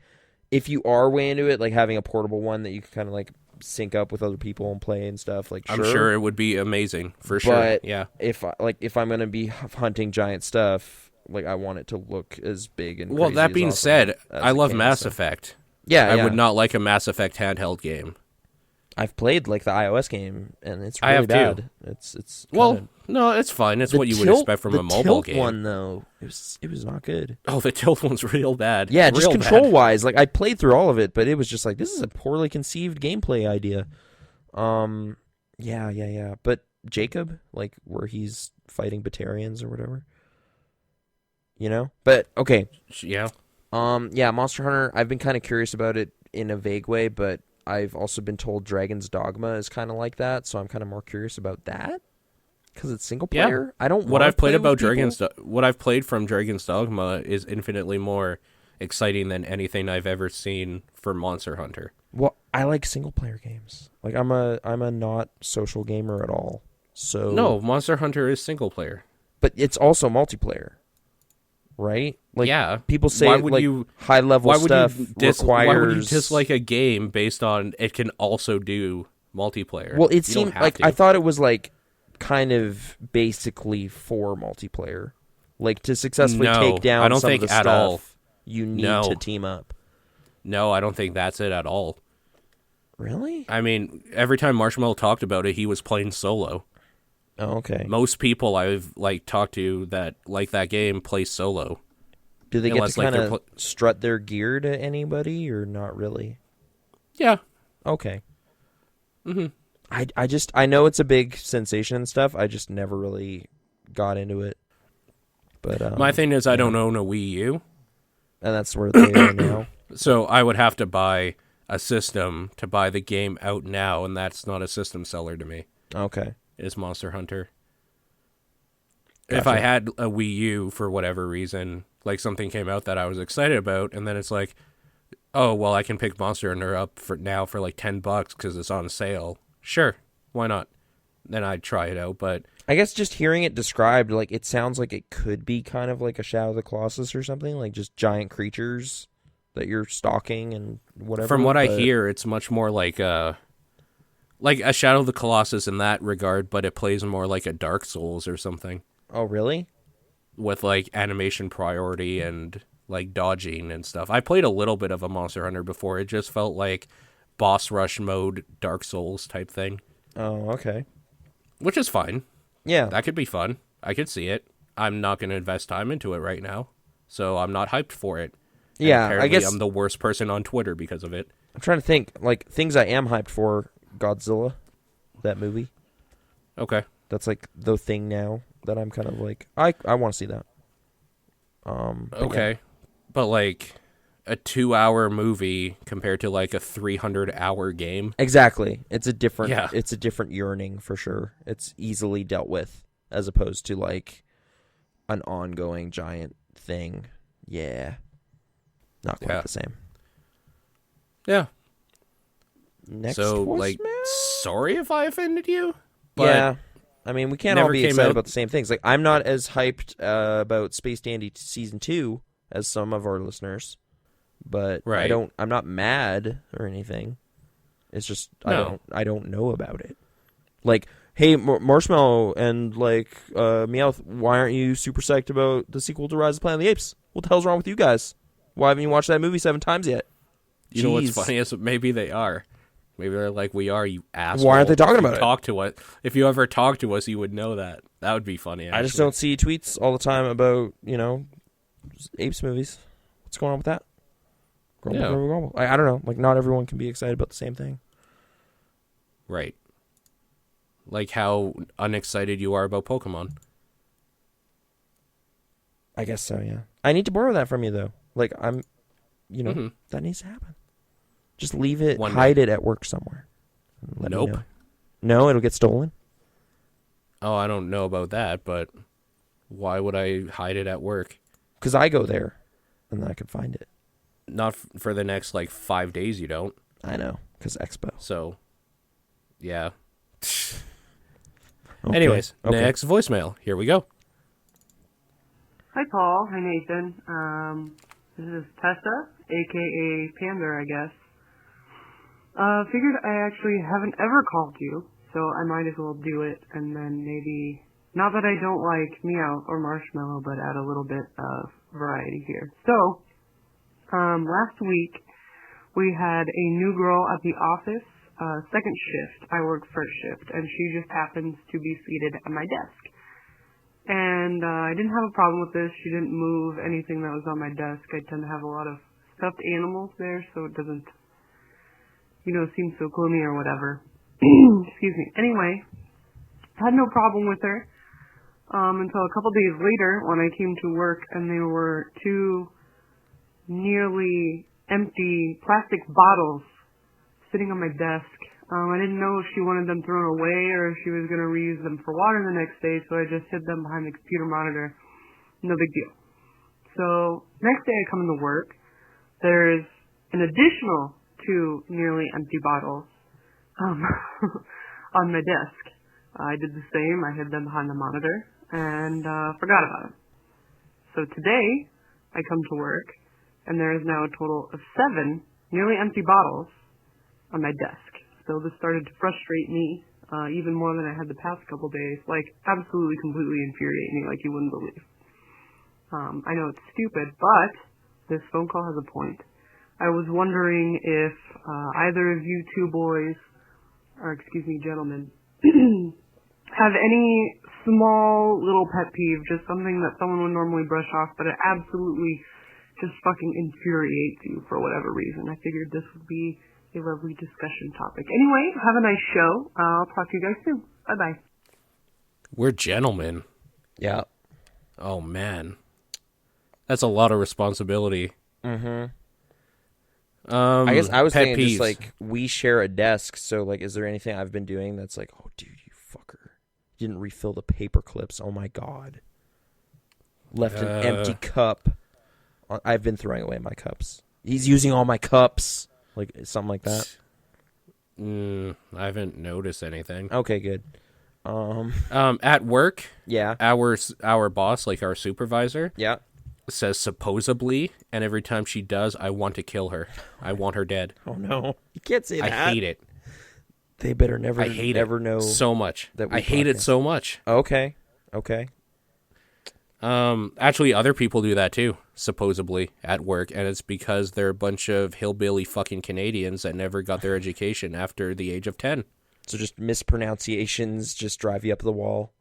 if you are way into it, like, having a portable one that you can kind of, like, sync up with other people and play and stuff, like, I'm sure it would be amazing, for sure. But yeah. if I'm going to be hunting giant stuff, like, I want it to look as big and Well, crazy that as being awesome said, as I it love can, Mass so. Effect. Yeah, I would not like a Mass Effect handheld game. I've played, like, the iOS game, and it's I really have bad. too. It's Well, no, it's fine. It's what you would expect from a mobile tilt game. one, though, it was not good. Oh, the tilt one's real bad. Yeah, just real control-wise. Like, I played through all of it, but it was just like, this is a poorly conceived gameplay idea. Yeah. But Jacob, like, where he's fighting Batarians or whatever. You know? But, okay. Yeah. Yeah, Monster Hunter, I've been kind of curious about it in a vague way, but I've also been told Dragon's Dogma is kind of like that, so I'm kind of more curious about that. Because it's single player. Yeah. I don't what wanna I've played play about with people. what I've played from Dragon's Dogma is infinitely more exciting than anything I've ever seen for Monster Hunter. Well, I like single player games. Like, I'm a not social gamer at all. So No, Monster Hunter is single player. but it's also multiplayer, right? Like, Yeah. people say Why would like you- high level Why would stuff you requires. why would you dislike a game based on it can also do multiplayer? Well, it You don't seemed have like to. I thought it was like kind of basically for multiplayer, like to successfully No, take down I don't some think of the at stuff. all. You need No. to team up. No, I don't think that's it at all. Really? I mean, every time Marshmallow talked about it, he was playing solo. Oh, okay. Most people I've like talked to that like that game play solo. Do they get unless, to like, kind they're of strut their gear to anybody, or not really? Yeah. Okay. Mm-hmm. I know it's a big sensation and stuff. I just never really got into it. But My thing is I don't own a Wii U, and that's where they are now. so I would have to buy a system to buy the game out now, and that's not a system seller to me. Okay. Is Monster Hunter. Gotcha. If I had a Wii U for whatever reason, like something came out that I was excited about, and then it's like, oh, well, I can pick Monster Hunter up for like $10 because it's on sale. Sure, why not? Then I'd try it out, but I guess just hearing it described, like, it sounds like it could be kind of like a Shadow of the Colossus or something, like just giant creatures that you're stalking and whatever. from what I but- hear, it's much more like a Shadow of the Colossus in that regard, but it plays more like a Dark Souls or something. Oh, really? With like animation priority and like dodging and stuff. I played a little bit of a Monster Hunter before. It just felt like boss rush mode Dark Souls type thing. Oh, okay. Which is fine. Yeah. That could be fun. I could see it. I'm not going to invest time into it right now. So I'm not hyped for it. And Yeah, I apparently guess I'm the worst person on Twitter because of it. I'm trying to think, like, things I am hyped for. Godzilla, that movie. Okay. That's like the thing now that I'm kind of like, I want to see that. But Okay. yeah. But like a 2-hour movie compared to like a 300-hour game. Exactly. It's a different. Yeah. It's a different yearning for sure. It's easily dealt with as opposed to like an ongoing giant thing. Yeah. Not quite Yeah. the same. Yeah. Next So voicemail? like sorry if I offended you. But yeah. I mean, we can't all never be came excited out- about the same things. Like, I'm not as hyped about Space Dandy Season 2 as some of our listeners. But Right. I'm not mad or anything. It's just No. I don't know about it. Like, hey, Marshmallow and like Meowth, why aren't you super psyched about the sequel to Rise of the Planet of the Apes? What the hell's wrong with you guys? Why haven't you watched that movie 7 times yet? You know what's Jeez. funny is maybe they are. Maybe they're like we are, you asshole. Why aren't they talking If you about it? Talk to us. If you ever talk to us, you would know that. That would be funny. I just actually. don't see tweets all the time about, apes movies. What's going on with that? Grumble, Yeah. grumble, grumble. I don't know. Like, not everyone can be excited about the same thing. Right. Like how unexcited you are about Pokemon. I guess so, yeah. I need to borrow that from you, though. Like, I'm that needs to happen. Just leave it, Hide it at work somewhere. Let me Nope. know. No, it'll get stolen. Oh, I don't know about that, but why would I hide it at work? Because I go there, and then I can find it. Not for the next, 5 days, you don't. I know, because Expo. So, yeah. Okay. Anyways, Okay. next voicemail. Here we go. Hi, Paul. Hi, Nathan. This is Tessa, a.k.a. Pander, I guess. Figured I actually haven't ever called you, so I might as well do it, and then maybe, not that I don't like Meow or Marshmallow, but add a little bit of variety here. So, last week, we had a new girl at the office, second shift. I work first shift, and she just happens to be seated at my desk. And I didn't have a problem with this. She didn't move anything that was on my desk. I tend to have a lot of stuffed animals there, so it doesn't, seem so gloomy or whatever. Excuse me. Anyway, had no problem with her until a couple days later when I came to work and there were 2 nearly empty plastic bottles sitting on my desk. I didn't know if she wanted them thrown away or if she was going to reuse them for water the next day, so I just hid them behind the computer monitor. No big deal. So, next day I come into work. There's an additional 2 nearly empty bottles on my desk. I did the same. I hid them behind the monitor and forgot about them. So today, I come to work, and there is now a total of 7 nearly empty bottles on my desk. So this started to frustrate me even more than I had the past couple days. Absolutely, completely infuriate me like you wouldn't believe. I know it's stupid, but this phone call has a point. I was wondering if either of you 2 boys, or excuse me, gentlemen, have any small little pet peeve, just something that someone would normally brush off, but it absolutely just fucking infuriates you for whatever reason. I figured this would be a lovely discussion topic. Anyway, have a nice show. I'll talk to you guys soon. Bye-bye. We're gentlemen. Yeah. Oh, man. That's a lot of responsibility. Mm-hmm. I guess I was pet thinking peeves. just, we share a desk, so, is there anything I've been doing that's oh, dude, you fucker. You didn't refill the paper clips. Oh, my God. Left an empty cup. I've been throwing away my cups. He's using all my cups. Something like that. I haven't noticed anything. Okay, good. At work, Yeah. our boss, our supervisor, Yeah. says supposedly, and every time she does, I want to kill her. I want her dead. Oh, no. You can't say that. I hate it. They better never I hate ever it know so much. that we I hate it podcast. so much. Okay. Actually, other people do that too, supposedly, at work, and it's because they're a bunch of hillbilly fucking Canadians that never got their education after the age of 10. So just mispronunciations just drive you up the wall.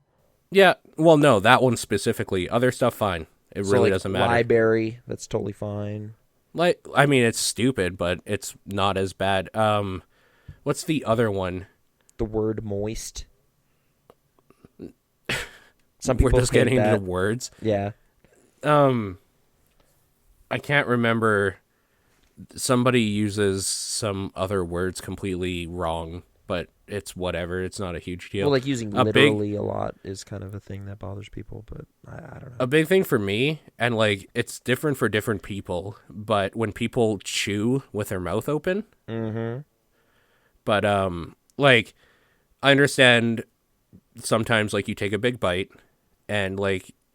Yeah, well, no, that one specifically. Other stuff, fine. It really doesn't matter. Library, that's totally fine. It's stupid, but it's not as bad. What's the other one? The word moist. Some people We're just hate getting that. into words. Yeah. I can't remember. Somebody uses some other words completely wrong, but it's whatever. It's not a huge deal. Well, using literally a lot is kind of a thing that bothers people, but I don't know. A big thing for me, and it's different for different people, but when people chew with their mouth open, but I understand sometimes you take a big bite and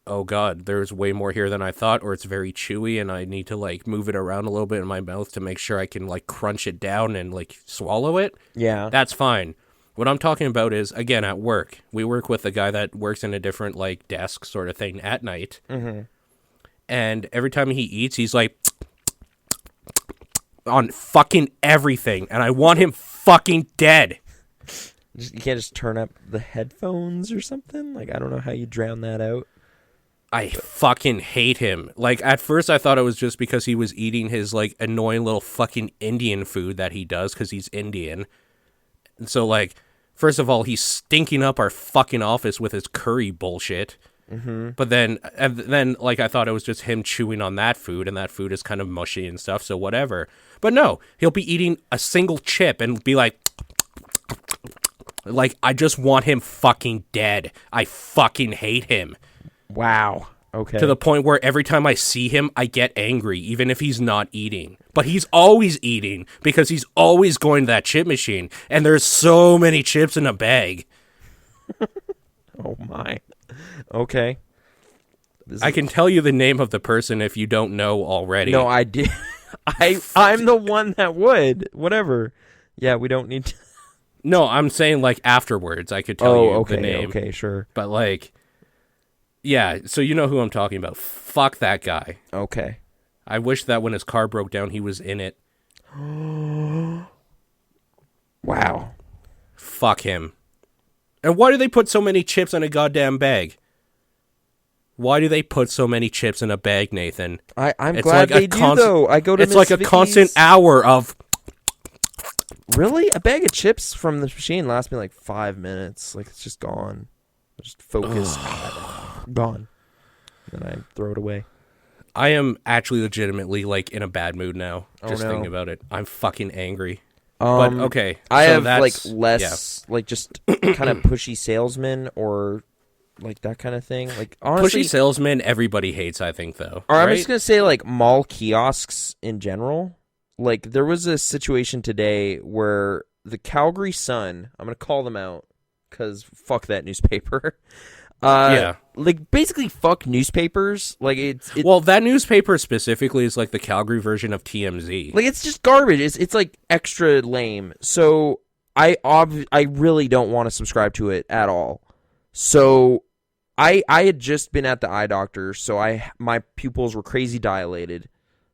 oh God, there's way more here than I thought, or it's very chewy and I need to move it around a little bit in my mouth to make sure I can crunch it down and swallow it. Yeah. That's fine. What I'm talking about is, again, at work. We work with a guy that works in a different desk sort of thing at night. Mm-hmm. And every time he eats, he's on fucking everything. And I want him fucking dead. You can't just turn up the headphones or something? I don't know how you drown that out. I fucking hate him. At first I thought it was just because he was eating his, annoying little fucking Indian food that he does because he's Indian. And so, first of all, he's stinking up our fucking office with his curry bullshit. But then like I thought it was just him chewing on that food, and that food is kind of mushy and stuff, so whatever. But no, he'll be eating a single chip and be like I just want him fucking dead. I fucking hate him. Wow. Okay. To the point where every time I see him, I get angry, even if he's not eating. But he's always eating because he's always going to that chip machine. And there's so many chips in a bag. Oh, my. Okay. I can tell you the name of the person if you don't know already. No, I did. I'm the one that would. Whatever. Yeah, we don't need to. No, I'm saying like afterwards I could tell you the name. Okay, sure. But like, yeah, so you know who I'm talking about. Fuck that guy. Okay. I wish that when his car broke down, he was in it. Wow. Fuck him. And why do they put so many chips in a goddamn bag? Why do they put so many chips in a bag, Nathan? I'm it's glad like they do, though. I go to It's Miss like a Vicky's. constant hour of... Really? A bag of chips from the machine lasts me like 5 minutes. Like, it's just gone. Just focused. Gone. And I throw it away. I am actually legitimately, like, in a bad mood now. Just no. thinking about it. I'm fucking angry. But, okay. I so have, that's, like, less, like, just kind of pushy salesman or, like, that kind of thing. Like, honestly... Pushy salesman, everybody hates, I think, though. Or right? I'm just going to say, like, mall kiosks in general. Like, there was a situation today where the Calgary Sun, I'm going to call them out, because fuck that newspaper. Yeah. Like, basically fuck newspapers. Like, well, that newspaper specifically is like the Calgary version of TMZ. Like, it's just garbage. It's like extra lame. So I really don't want to subscribe to it at all. So I had just been at the eye doctor, so my pupils were crazy dilated.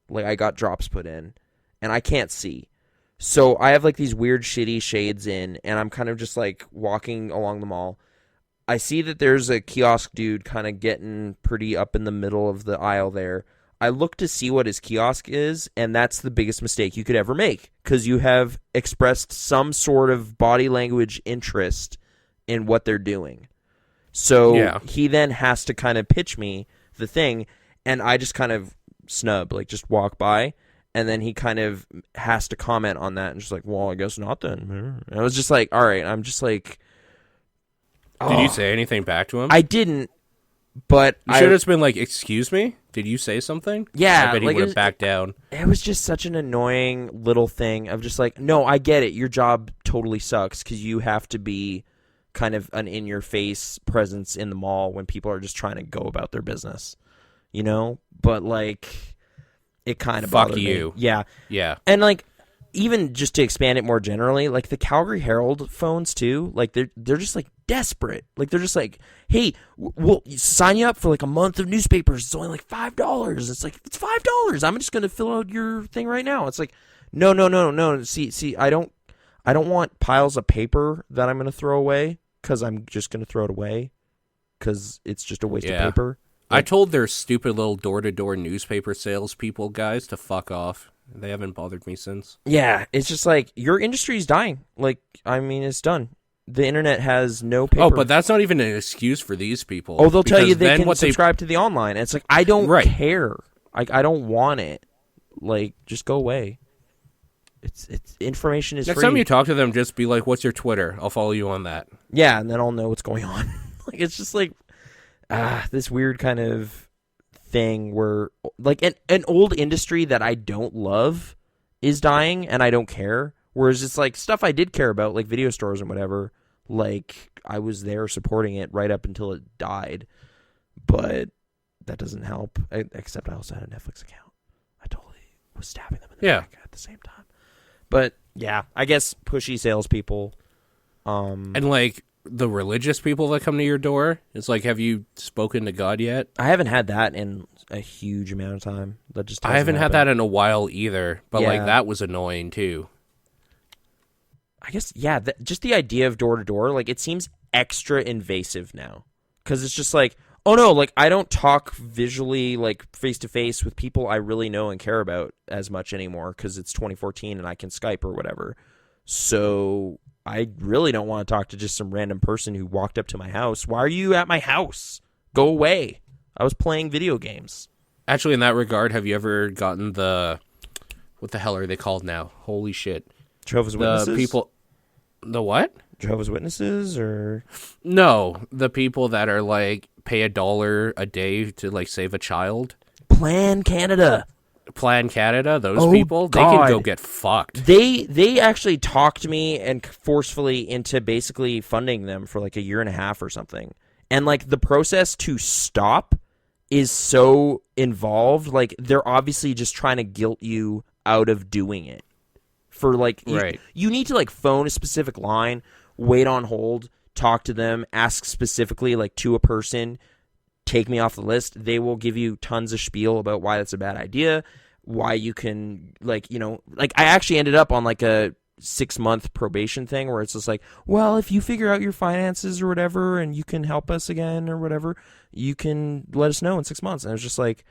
Like, I got drops put in, and I can't see. So I have like these weird shitty shades in, and I'm kind of just like walking along the mall. I see that there's a kiosk dude kind of getting pretty up in the middle of the aisle there. I look to see what his kiosk is, and that's the biggest mistake you could ever make, because you have expressed some sort of body language interest in what they're doing. So he then has to kind of pitch me the thing, and I just kind of snub, like just walk by, and then he kind of has to comment on that, and just like, well, I guess not then. And I was just like, all right, I'm just like... Did you say anything back to him? I didn't, but you should have just been like, excuse me? Did you say something? Yeah. I bet he would have backed down. It was just such an annoying little thing of just like, no, I get it. Your job totally sucks because you have to be kind of an in-your-face presence in the mall when people are just trying to go about their business, you know? But like, it kind of bothered you. me. Yeah. Yeah. And like, even just to expand it more generally, like the Calgary Herald phones too, like they're just like desperate. Like they're just like, hey, we'll sign you up for like a month of newspapers. It's only like $5. It's like, it's $5. I'm just gonna fill out your thing right now. It's like, no. See, I don't want piles of paper that I'm gonna throw away because I'm just gonna throw it away because it's just a waste of paper. I told their stupid little door-to-door newspaper salespeople guys to fuck off. They haven't bothered me since. Yeah, it's just like, your industry's dying. Like, I mean, it's done. The internet has no paper. Oh, but that's not even an excuse for these people. Oh, they'll tell you they can subscribe to the online. And it's like, I don't care. I don't want it. Like, just go away. It's information is free. Next time you talk to them, just be like, what's your Twitter? I'll follow you on that. Yeah, and then I'll know what's going on. Like, it's just like, this weird kind of thing where like an old industry that I don't love is dying and I don't care, whereas it's like stuff I did care about, like video stores and whatever, like I was there supporting it right up until it died, but that doesn't help. Except I also had a Netflix account. I totally was stabbing them in the back at the same time. But yeah, I guess pushy salespeople and like the religious people that come to your door, it's like, have you spoken to God yet? I haven't had that in a huge amount of time. That just I haven't had that in a while either, but like that was annoying too. I guess, yeah, just the idea of door to door, like it seems extra invasive now, because it's just like, oh no, like I don't talk visually, like face to face with people I really know and care about as much anymore because it's 2014 and I can Skype or whatever. So I really don't want to talk to just some random person who walked up to my house. Why are you at my house? go away. I was playing video games. Actually, in that regard, have you ever gotten what the hell are they called now? Holy shit. Jehovah's Witnesses? The what? Jehovah's Witnesses, or? No, the people that are like, pay $1 a day to like save a child. Plan Canada, those people, they can go get fucked. They actually talked me and forcefully into basically funding them for like a year and a half or something. And like the process to stop is so involved. Like they're obviously just trying to guilt you out of doing it. For like, right. You need to like phone a specific line, wait on hold, talk to them, ask specifically like to a person, take me off the list. They will give you tons of spiel about why that's a bad idea, why you can like, like I actually ended up on like a 6-month probation thing where it's just like, well, if you figure out your finances or whatever and you can help us again or whatever, you can let us know in 6 months. And I was just like,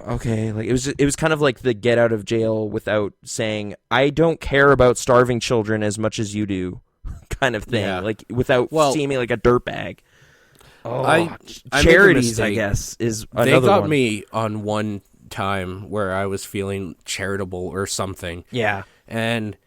okay, like it was kind of like the get out of jail without saying, I don't care about starving children as much as you do kind of thing. Yeah. Like without seeming like a dirtbag. I charities, I guess, is another one. They got me on one time where I was feeling charitable or something. Yeah. And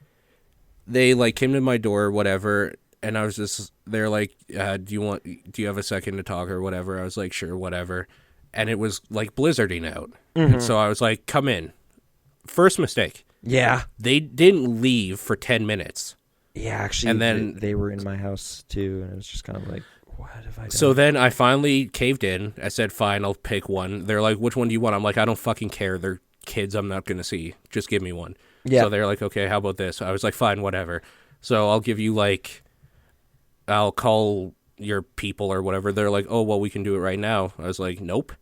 they like came to my door or whatever, and I was just, they're like, do you have a second to talk or whatever? I was like, sure, whatever. And it was like blizzarding out. Mm-hmm. And so I was like, come in. First mistake. Yeah. They didn't leave for 10 minutes. Yeah, actually, and then they were in my house too, and it was just kind of like, what have I done? So then I finally caved in. I said, fine, I'll pick one. They're like, which one do you want? I'm like, I don't fucking care. They're kids I'm not going to see. Just give me one. Yeah. So they're like, okay, how about this? I was like, fine, whatever. So I'll give you like, I'll call your people or whatever. They're like, oh, well, we can do it right now. I was like, nope.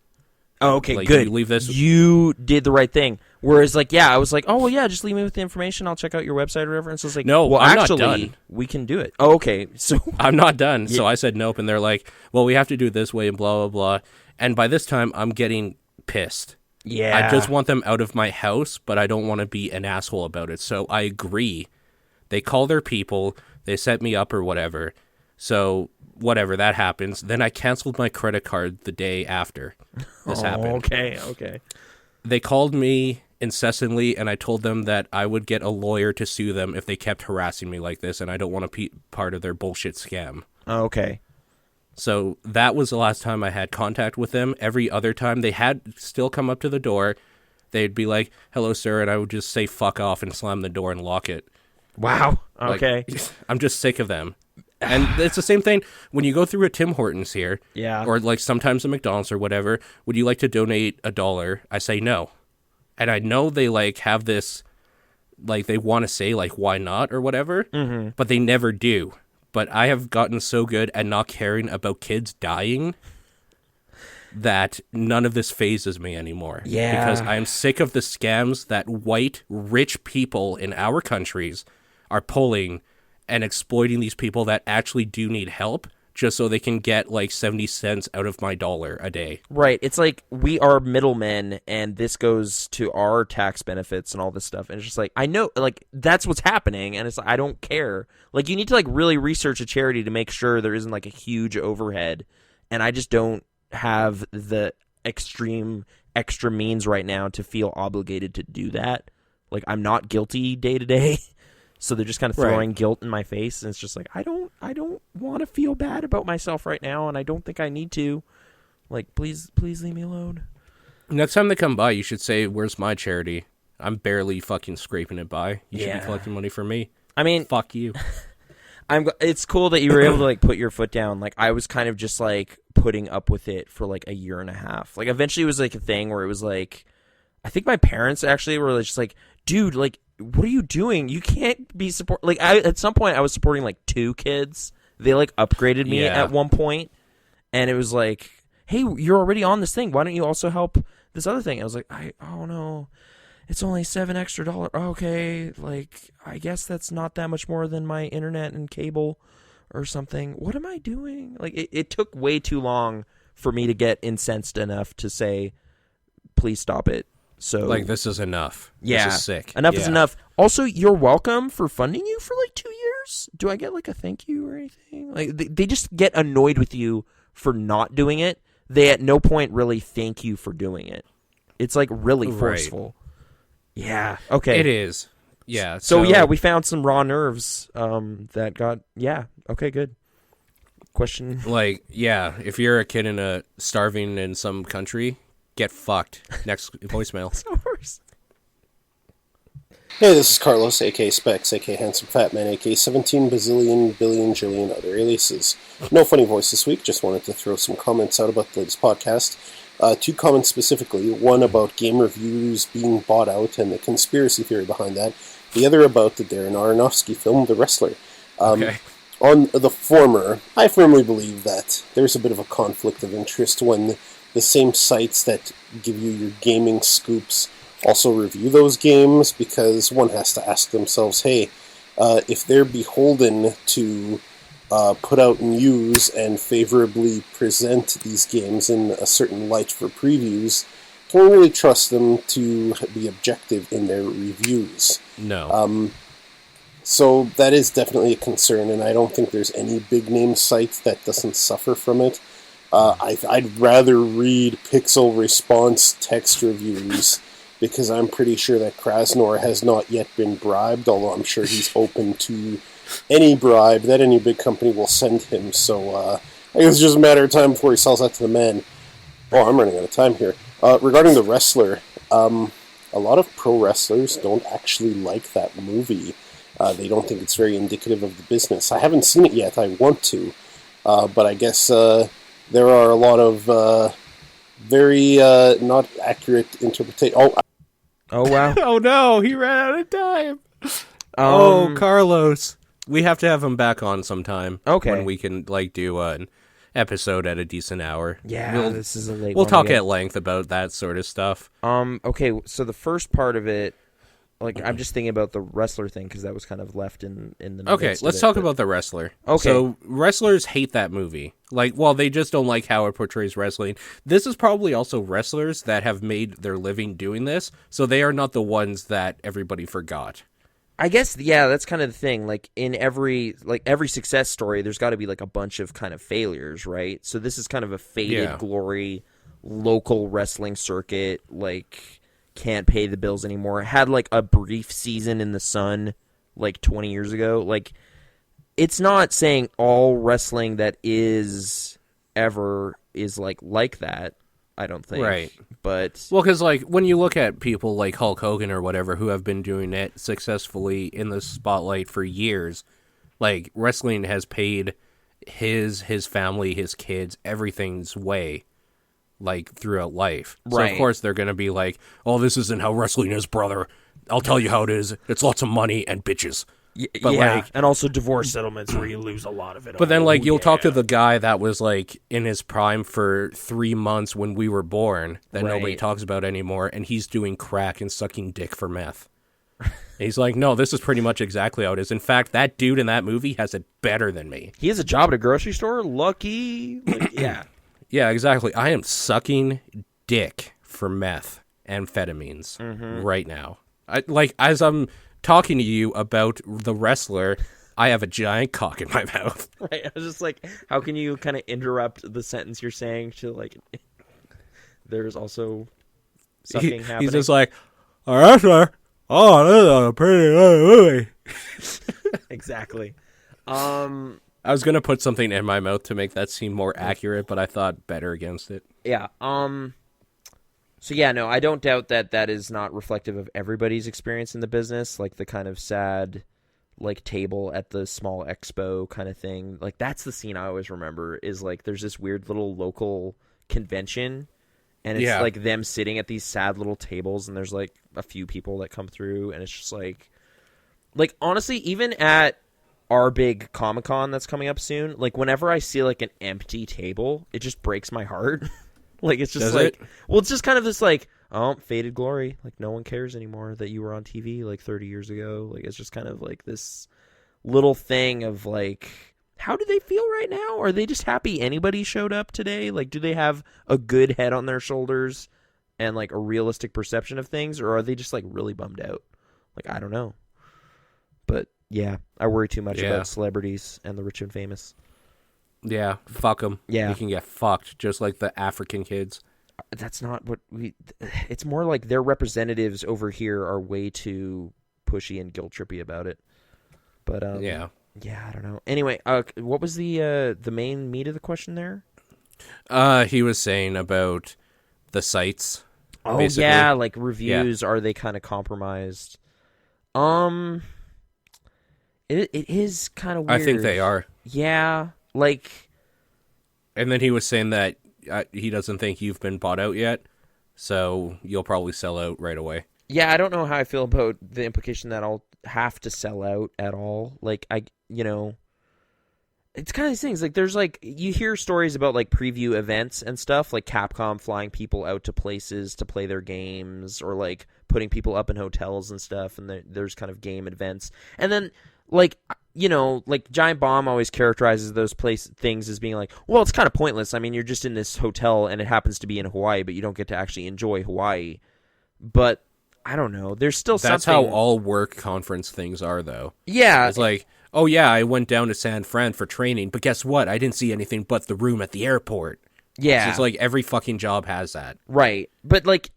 Oh, okay, like, good. You leave this. You did the right thing. Whereas, like, yeah, I was like, oh, well, yeah, just leave me with the information. I'll check out your website or whatever. And so it's like, no, well, I'm actually, not done. We can do it. Oh, okay, so I'm not done. So I said nope, and they're like, well, we have to do it this way and blah, blah, blah. And by this time, I'm getting pissed. Yeah. I just want them out of my house, but I don't want to be an asshole about it. So I agree. They call their people. They set me up or whatever. So whatever, that happens. Then I canceled my credit card the day after this happened. Okay. They called me incessantly, and I told them that I would get a lawyer to sue them if they kept harassing me like this, and I don't want to be part of their bullshit scam. Okay. So that was the last time I had contact with them. Every other time, they had still come up to the door. They'd be like, hello, sir, and I would just say fuck off and slam the door and lock it. Wow. Okay. Like, I'm just sick of them. And it's the same thing when you go through a Tim Hortons here, or like sometimes a McDonald's or whatever. Would you like to donate $1? I say no, and I know they like have this, like they want to say like why not or whatever, but they never do. But I have gotten so good at not caring about kids dying that none of this phases me anymore. Yeah, because I am sick of the scams that white rich people in our countries are pulling and exploiting these people that actually do need help just so they can get like 70 cents out of my $1 a day. Right. It's like we are middlemen and this goes to our tax benefits and all this stuff. And it's just like, I know, like, that's what's happening. And it's like, I don't care. Like, you need to like really research a charity to make sure there isn't like a huge overhead. And I just don't have the extreme extra means right now to feel obligated to do that. Like, I'm not guilty day to day. So they're just kind of throwing guilt in my face, and it's just like I don't want to feel bad about myself right now, and I don't think I need to. Like, please leave me alone. Next time they come by, you should say, "Where's my charity? I'm barely fucking scraping it by. You should be collecting money from me." I mean, fuck you. It's cool that you were able to like put your foot down. Like I was kind of just like putting up with it for like a year and a half. Like eventually it was like a thing where it was like, I think my parents actually were just like, dude, like, what are you doing? You can't be like at some point I was supporting like 2 kids. They like upgraded me at one point, and it was like, hey, you're already on this thing. Why don't you also help this other thing? I was like, oh no, it's only $7 extra. Okay, like I guess that's not that much more than my internet and cable or something. What am I doing? Like it took way too long for me to get incensed enough to say, please stop it. So like, this is enough. Yeah, this is sick. Enough is enough. Also, you're welcome for funding you for like 2 years. Do I get like a thank you or anything? Like they just get annoyed with you for not doing it. they at no point really thank you for doing it. It's like really Right. forceful. Yeah. Okay. It is. Yeah. So yeah, we found some raw nerves that got okay, good. Question. Like, yeah, if you're a kid starving in some country, get fucked. Next voicemail. Hey, this is Carlos, aka Specs, aka Handsome Fat Man, aka 17 bazillion, billion, jillion other aliases. No funny voice this week, just wanted to throw some comments out about the latest podcast. 2 comments specifically, one about game reviews being bought out and the conspiracy theory behind that, the other about the Darren Aronofsky film, The Wrestler. Okay. On the former, I firmly believe that there's a bit of a conflict of interest when the same sites that give you your gaming scoops also review those games, because one has to ask themselves, hey, if they're beholden to put out news and favorably present these games in a certain light for previews, can we really trust them to be objective in their reviews? No. So that is definitely a concern, and I don't think there's any big-name site that doesn't suffer from it. I'd rather read pixel response text reviews, because I'm pretty sure that Krasnor has not yet been bribed, although I'm sure he's open to any bribe that any big company will send him. So I guess it's just a matter of time before he sells that to the man. Oh, I'm running out of time here. Regarding The Wrestler, a lot of pro wrestlers don't actually like that movie. They don't think it's very indicative of the business. I haven't seen it yet. I want to. But I guess there are a lot of very not accurate interpretation. Oh wow. Oh no, he ran out of time. Oh, Carlos. We have to have him back on sometime. Okay. When we can do an episode at a decent hour. Yeah, this is a late We'll one talk again. at length about that sort of stuff. Okay, so the first part of it, I'm just thinking about the wrestler thing because that was kind of left in the Okay, midst of let's it, talk but- about The Wrestler. Okay. So wrestlers hate that movie. They just don't like how it portrays wrestling. This is probably also wrestlers that have made their living doing this, so they are not the ones that everybody forgot. I guess, yeah, that's kind of the thing. In every success story, there's got to be a bunch of kind of failures, right? So this is kind of a faded glory, local wrestling circuit, can't pay the bills anymore. Had a brief season in the sun 20 years ago. It's not saying all wrestling that is ever is like that, I don't think. Right. But Well, because when you look at people like Hulk Hogan or whatever who have been doing it successfully in the spotlight for years, wrestling has paid his family, his kids, everything's way. Throughout life. So, Right. of course, they're going to be oh, this isn't how wrestling is, brother. I'll tell you how it is. It's lots of money and bitches. But, and also divorce settlements where you lose a lot of it. But then, you'll talk to the guy that was, in his prime for 3 months when we were born that nobody Right. talks about anymore, and he's doing crack and sucking dick for meth. And he's no, this is pretty much exactly how it is. In fact, that dude in that movie has it better than me. He has a job at a grocery store. Lucky. Yeah. Yeah, exactly. I am sucking dick for meth, amphetamines, right now. As I'm talking to you about The Wrestler, I have a giant cock in my mouth. Right. I was just how can you kind of interrupt the sentence you're saying to there's also sucking happening? He's just A wrestler? Oh, this is a pretty good movie. Exactly. I was going to put something in my mouth to make that seem more accurate, but I thought better against it. Yeah. So yeah, no, I don't doubt that that is not reflective of everybody's experience in the business, the kind of sad, table at the small expo kind of thing. That's the scene I always remember is there's this weird little local convention, and it's them sitting at these sad little tables, and there's a few people that come through, and it's just honestly, even at our big Comic-Con that's coming up soon, whenever I see an empty table, it just breaks my heart. It's just Does it? Well, it's just kind of this faded glory. No one cares anymore that you were on TV 30 years ago. It's just kind of this little thing of how do they feel right now? Are they just happy anybody showed up today? Do they have a good head on their shoulders and a realistic perception of things, or are they just really bummed out? I don't know. But yeah, I worry too much about celebrities and the rich and famous. Yeah, fuck them. Yeah. You can get fucked, just like the African kids. That's not what we... It's more like their representatives over here are way too pushy and guilt-trippy about it. But, yeah, I don't know. Anyway, what was the main meat of the question there? He was saying about the sites. Oh, basically. yeah, like reviews, are they kind of compromised? It is kind of weird. I think they are. Yeah, like... And then he was saying that he doesn't think you've been bought out yet, so you'll probably sell out right away. Yeah, I don't know how I feel about the implication that I'll have to sell out at all. Like, it's kind of these things. Like, there's like, you hear stories about like preview events and stuff, like Capcom flying people out to places to play their games, or like putting people up in hotels and stuff, and there's kind of game events. And then, like, like Giant Bomb always characterizes those things as being like, well, it's kind of pointless. I mean, you're just in this hotel and it happens to be in Hawaii, but you don't get to actually enjoy Hawaii. But I don't know. There's still That's something... how all work conference things are, though. Yeah. It's like, oh yeah, I went down to San Fran for training, but guess what? I didn't see anything but the room at the airport. Yeah. So it's like every fucking job has that. Right. But like,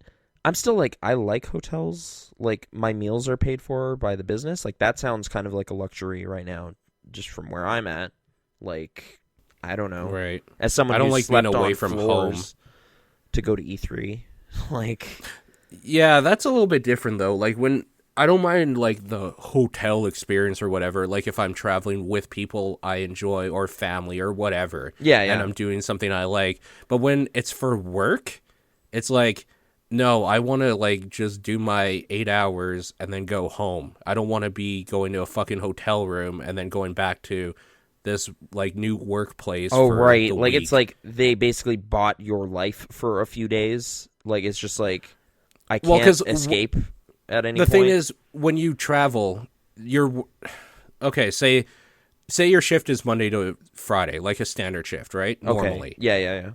I'm still like, I like hotels. Like, my meals are paid for by the business. Like, that sounds kind of like a luxury right now, just from where I'm at. Like, I don't know. Right. As someone I don't who's like slept being away on from floors home to go to E3, like... Yeah, that's a little bit different, though. Like, when... I don't mind, like, the hotel experience or whatever. Like, if I'm traveling with people I enjoy or family or whatever. Yeah. And I'm doing something I like. But when it's for work, it's like... No, I want to, like, just do my 8 hours and then go home. I don't want to be going to a fucking hotel room and then going back to this, like, new workplace. Oh, for right. the Like, week. it's like they basically bought your life for a few days. Like, it's just like, I can't escape at any point. The thing is, when you travel, you're... Okay, say your shift is Monday to Friday, like a standard shift, right? Normally. Okay. Yeah.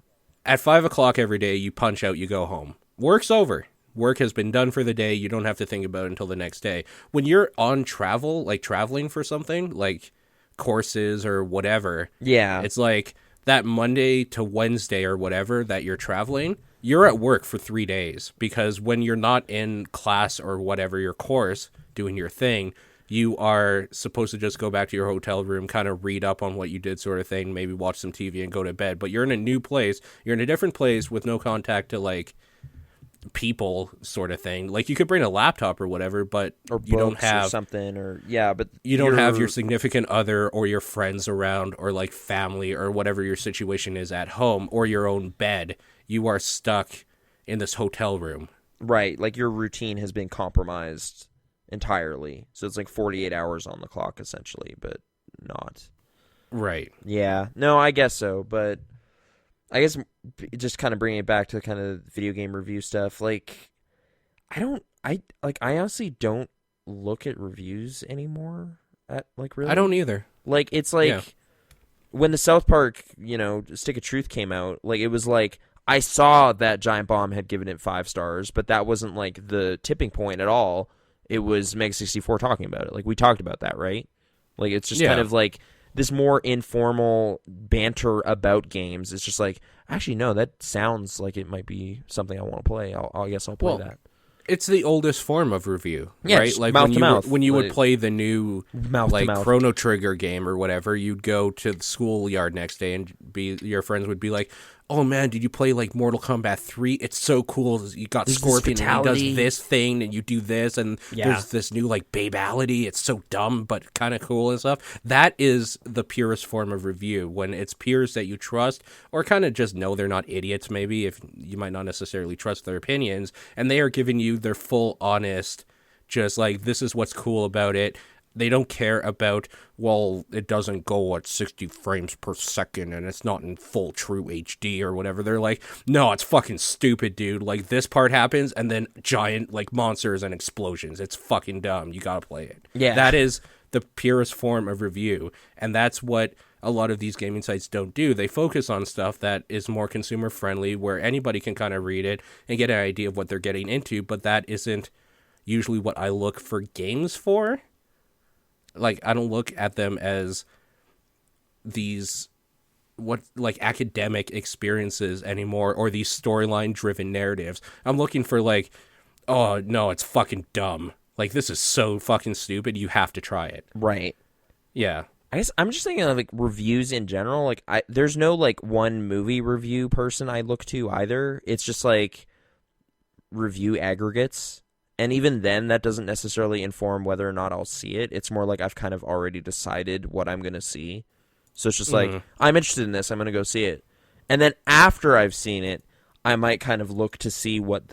At 5 o'clock every day, you punch out, you go home. Work's over. Work has been done for the day. You don't have to think about it until the next day. When you're on travel, like traveling for something, like courses or whatever, Yeah. it's like that Monday to Wednesday or whatever that you're traveling, you're at work for 3 days. Because when you're not in class or whatever, your course, doing your thing, you are supposed to just go back to your hotel room, kind of read up on what you did sort of thing, maybe watch some TV and go to bed. But you're in a new place. You're in a different place with no contact to, like, people sort of thing. Like, you could bring a laptop or whatever, but Or you don't books have or something, or... Yeah, but... you don't have your significant other or your friends around, or like family or whatever your situation is at home, or your own bed. You are stuck in this hotel room. Right, like your routine has been compromised entirely. So it's like 48 hours on the clock, essentially, but not. Right. Yeah, no, I guess so, but I guess just kind of bringing it back to kind of video game review stuff, like, I honestly don't look at reviews anymore, really. I don't either. Like, it's like, when the South Park, Stick of Truth came out, like, it was like, I saw that Giant Bomb had given it 5 stars, but that wasn't, like, the tipping point at all. It was Meg64 talking about it. Like, we talked about that, right? Like, it's just kind of, like, this more informal banter about games. It's just like, actually, no, that sounds like it might be something I want to play. I guess I'll play that. It's the oldest form of review, Yeah, right? just Like mouth to mouth. when you would play the new Mouth to like mouth. Chrono Trigger game or whatever, you'd go to the schoolyard next day and your friends would be like, "Oh man, did you play like Mortal Kombat 3? It's so cool. You got There's Scorpion this and he fatality. does this thing and you do this and Yeah. there's this new like babality. It's so dumb but kind of cool and stuff." That is the purest form of review, when it's peers that you trust or kind of just know they're not idiots, maybe, if you might not necessarily trust their opinions, and they are giving you their full honest, just like, this is what's cool about it. They don't care about, well, it doesn't go at 60 frames per second and it's not in full true HD or whatever. They're like, no, it's fucking stupid, dude. Like, this part happens and then giant, like, monsters and explosions. It's fucking dumb. You gotta play it. Yeah. That is the purest form of review. And that's what a lot of these gaming sites don't do. They focus on stuff that is more consumer friendly, where anybody can kind of read it and get an idea of what they're getting into, but that isn't usually what I look for games for. Like, I don't look at them as these like academic experiences anymore, or these storyline driven narratives. I'm looking for like, oh no, it's fucking dumb. Like, this is so fucking stupid. You have to try it. Right. Yeah. I guess I'm just thinking of like reviews in general. Like, there's no like one movie review person I look to either. It's just like review aggregates. And even then, that doesn't necessarily inform whether or not I'll see it. It's more like I've kind of already decided what I'm going to see. So it's just like, I'm interested in this, I'm going to go see it. And then after I've seen it, I might kind of look to see what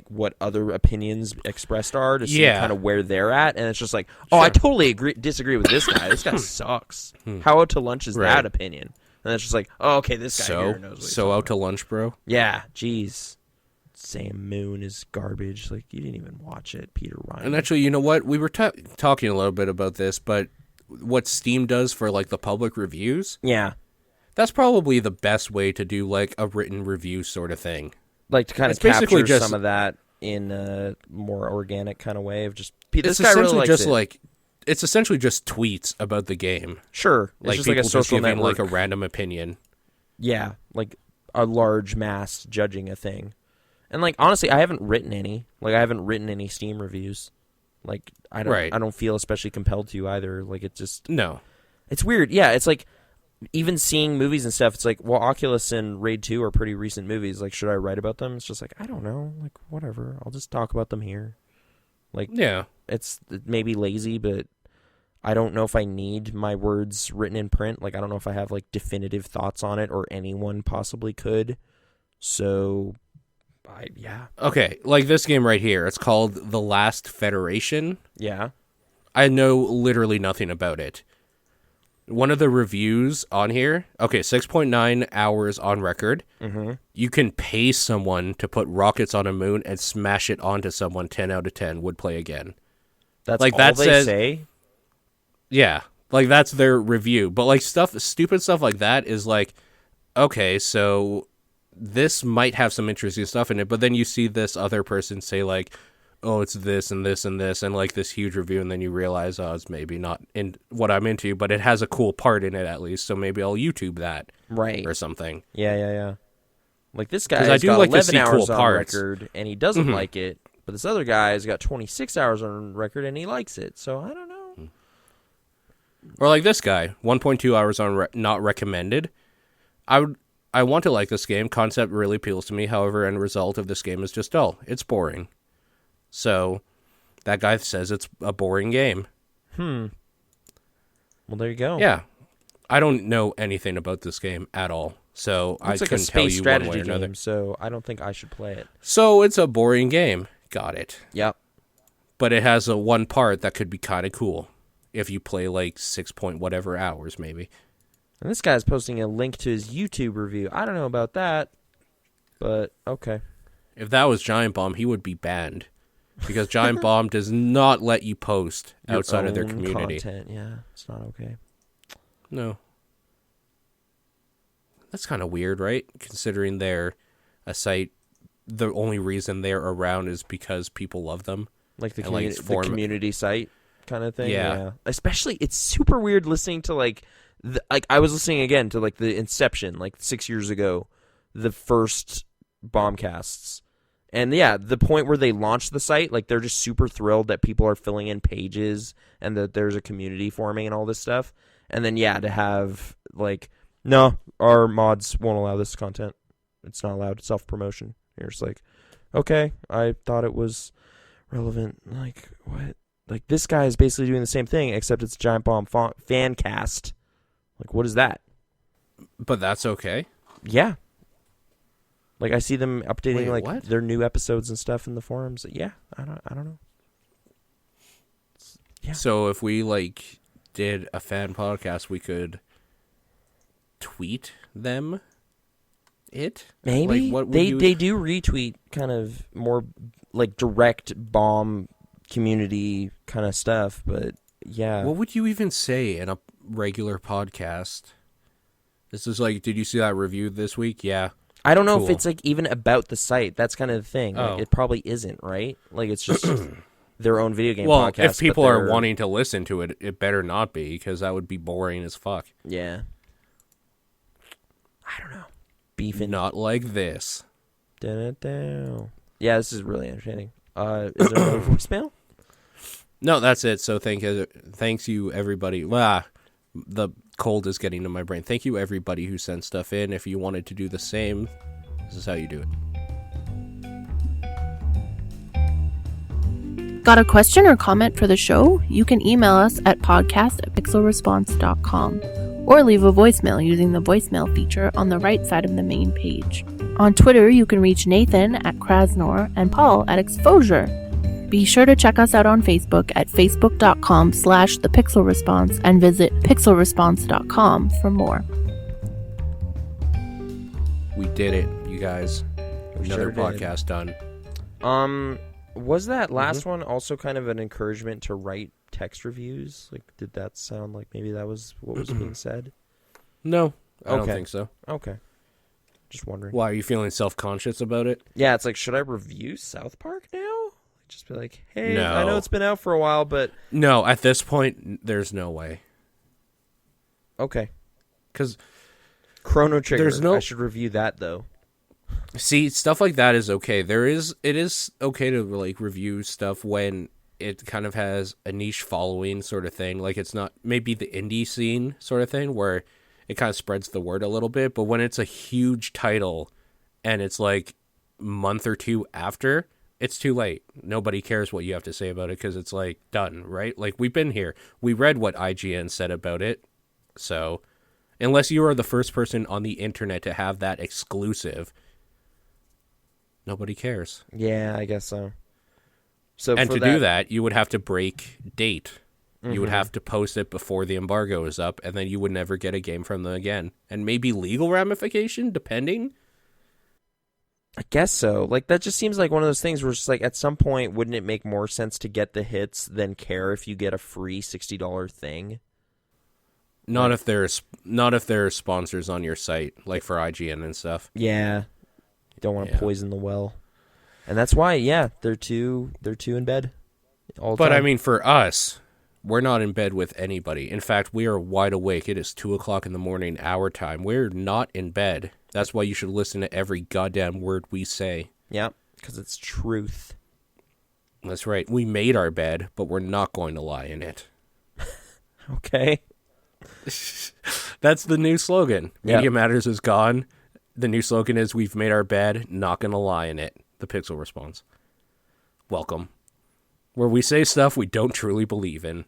what other opinions expressed are to see kind of where they're at. And it's just like, oh, I totally disagree with this guy. This guy sucks. How out to lunch is that opinion? And it's just like, oh, okay, this guy here knows what he's so out to lunch, bro. Yeah, jeez. Sam Moon is garbage. Like, you didn't even watch it, Peter Ryan. And actually, you know what? We were talking a little bit about this, but what Steam does for like the public reviews, that's probably the best way to do like a written review sort of thing. Like to kind of capture some of that in a more organic kind of way of just this guy really likes it. It's essentially just tweets about the game. Sure, it's like just people like a social just giving network. like a random opinion. Yeah, like a large mass judging a thing. And like honestly, I haven't written any. Like I haven't written any Steam reviews. Like I don't feel especially compelled to either. Like it just It's weird. Yeah, it's like even seeing movies and stuff. It's like, well, Oculus and Raid 2 are pretty recent movies. Like, should I write about them? It's just like, I don't know. Like whatever. I'll just talk about them here. Like it's maybe lazy, but I don't know if I need my words written in print. Like I don't know if I have like definitive thoughts on it, or anyone possibly could. So Okay, like this game right here. It's called The Last Federation. Yeah. I know literally nothing about it. One of the reviews on here, 6.9 hours on record. Mm-hmm. You can pay someone to put rockets on a moon and smash it onto someone. 10 out of 10 would play again. That's like all that they say? Yeah, like that's their review. But like stupid stuff like that is like, okay, so this might have some interesting stuff in it, but then you see this other person say like, oh, it's this and this and this, and like this huge review, and then you realize, oh, it's maybe not in what I'm into, but it has a cool part in it at least, so maybe I'll YouTube that, or something. Yeah. Like this guy's got 11 hours on record, and he doesn't like it, but this other guy's got 26 hours on record, and he likes it, so I don't know. Or like this guy, 1.2 hours on not recommended. I want to like this game. Concept really appeals to me. However, end result of this game is just dull. It's boring. So, that guy says it's a boring game. Well, there you go. Yeah. I don't know anything about this game at all. So, I couldn't tell you one way or another. Game, so, I don't think I should play it. So, it's a boring game. Got it. Yep. But it has a one part that could be kind of cool. If you play like 6 point whatever hours, maybe. And this guy's posting a link to his YouTube review. I don't know about that, but okay. If that was Giant Bomb, he would be banned. Because Giant Bomb does not let you post outside of their community. Content. Yeah, it's not okay. No. That's kind of weird, right? Considering they're a site, the only reason they're around is because people love them. Like the community site kind of thing? Yeah. Especially, it's super weird listening to like I was listening again to like the Inception, like 6 years ago, the first Bombcasts. And yeah, the point where they launched the site, like they're just super thrilled that people are filling in pages and that there's a community forming and all this stuff. And then yeah, to have like, no, our mods won't allow this content. It's not allowed. Self-promotion. You're just like, okay, I thought it was relevant. Like, what? Like, this guy is basically doing the same thing, except it's Giant Bomb fan cast. Like, what is that? But that's okay? Yeah. Like, I see them updating what? their new episodes and stuff in the forums. Yeah, I don't know. Yeah. So if we like did a fan podcast, we could tweet them it? Maybe. Like, what they do retweet kind of more like direct bomb community kind of stuff, but yeah. What would you even say in a regular podcast? This is like, did you see that review this week? Yeah. I don't know if it's like even about the site. That's kind of the thing. Oh. Like, it probably isn't, right? Like it's just their own video game well, podcast. If people are wanting to listen to it, it better not be, because that would be boring as fuck. Yeah. beefing. Not like this. Da-da-da. Yeah, this is really entertaining. Is there another voicemail? No, that's it. So thanks you, everybody. The cold is getting to my brain. Thank you, everybody who sent stuff in. If you wanted to do the same, this is how you do it. Got a question or comment for the show? You can email us at podcast@pixelresponse.com or leave a voicemail using the voicemail feature on the right side of the main page. On Twitter, you can reach Nathan at Krasnor and Paul at Exposure. Be sure to check us out on Facebook at facebook.com/thepixelresponse and visit pixelresponse.com for more. We did it, you guys. Another sure podcast done. Was that last one also kind of an encouragement to write text reviews? Like, did that sound like maybe that was what was being said? No, I don't think so. Okay. Just wondering. Why, are you feeling self-conscious about it? Yeah, it's like, should I review South Park now? Just be like, hey, No. I know it's been out for a while, but... No, at this point, there's no way. Okay. Because Chrono Trigger, I should review that, though. See, stuff like that is okay. It is okay to like review stuff when it kind of has a niche following sort of thing. Like, it's not maybe the indie scene sort of thing where it kind of spreads the word a little bit. But when it's a huge title and it's like a month or two after, it's too late. Nobody cares what you have to say about it because it's like done, right? Like, we've been here. We read what IGN said about it. So unless you are the first person on the internet to have that exclusive, nobody cares. Yeah, I guess so. And to do that, you would have to break date. Mm-hmm. You would have to post it before the embargo is up, and then you would never get a game from them again. And maybe legal ramification, depending. I guess so. Like, that just seems like one of those things where it's just like, at some point, wouldn't it make more sense to get the hits than care if you get a free $60 thing? Not if there's sponsors on your site, like for IGN and stuff. Yeah. You don't want to poison the well. And that's why, they're two in bed all the time. But I mean, for us, we're not in bed with anybody. In fact, we are wide awake. It is 2:00 in the morning, our time. We're not in bed. That's why you should listen to every goddamn word we say. Yeah, because it's truth. That's right. We made our bed, but we're not going to lie in it. Okay. That's the new slogan. Media Matters is gone. The new slogan is, we've made our bed, not gonna lie in it. The Pixel Response. Welcome. Where we say stuff we don't truly believe in.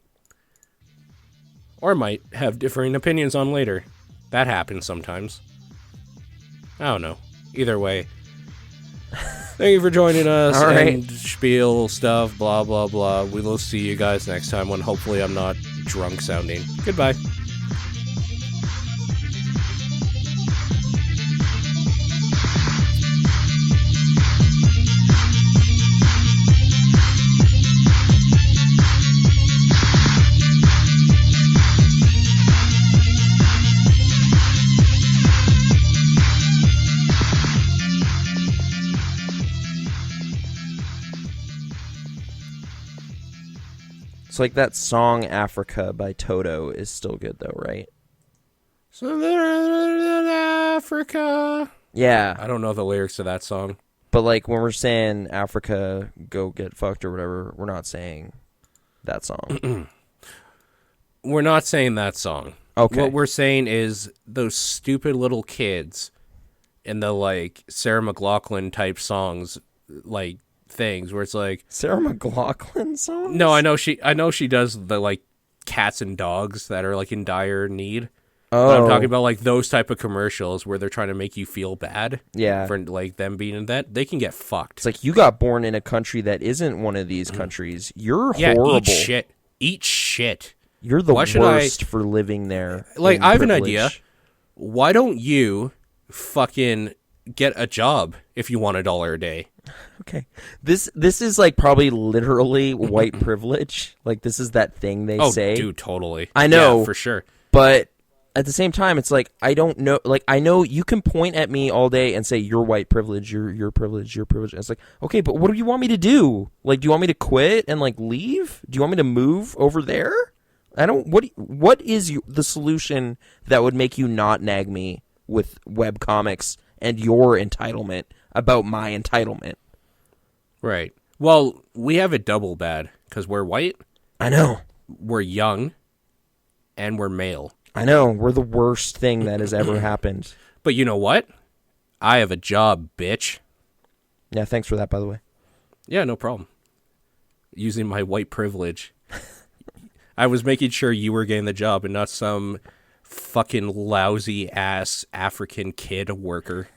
Or might have differing opinions on later. That happens sometimes. I don't know. Either way. Thank you for joining us. All right. And spiel stuff, blah, blah, blah. We will see you guys next time when hopefully I'm not drunk sounding. Goodbye. It's like that song Africa by Toto is still good though, right? Africa. Yeah. I don't know the lyrics to that song. But like when we're saying Africa, go get fucked or whatever, we're not saying that song. We're not saying that song. Okay. What we're saying is those stupid little kids in the like Sarah McLachlan type songs, like things where it's like Sarah McLachlan songs? No, I know she does the like cats and dogs that are like in dire need. Oh. But I'm talking about like those type of commercials where they're trying to make you feel bad. Yeah. For like them being in that. They can get fucked. It's like, you got born in a country that isn't one of these countries. You're horrible. Eat shit. Eat shit. You're the worst for living there. Like, I have an idea. Why don't you fucking get a job if you want $1 a day? Okay. This is like probably literally white privilege. Like, this is that thing they say. Oh, dude, totally. I know. Yeah, for sure. But at the same time, it's like, I don't know. Like, I know you can point at me all day and say, you're white privilege, you're privilege, you're privilege. And it's like, okay, but what do you want me to do? Like, do you want me to quit and like leave? Do you want me to move over there? I don't. What is the solution that would make you not nag me with web comics and your entitlement about my entitlement. Right. Well, we have it double bad because we're white. I know. We're young, and we're male. I know. We're the worst thing that has ever happened. But you know what? I have a job, bitch. Yeah, thanks for that, by the way. Yeah, no problem. Using my white privilege. I was making sure you were getting the job and not some fucking lousy ass African kid worker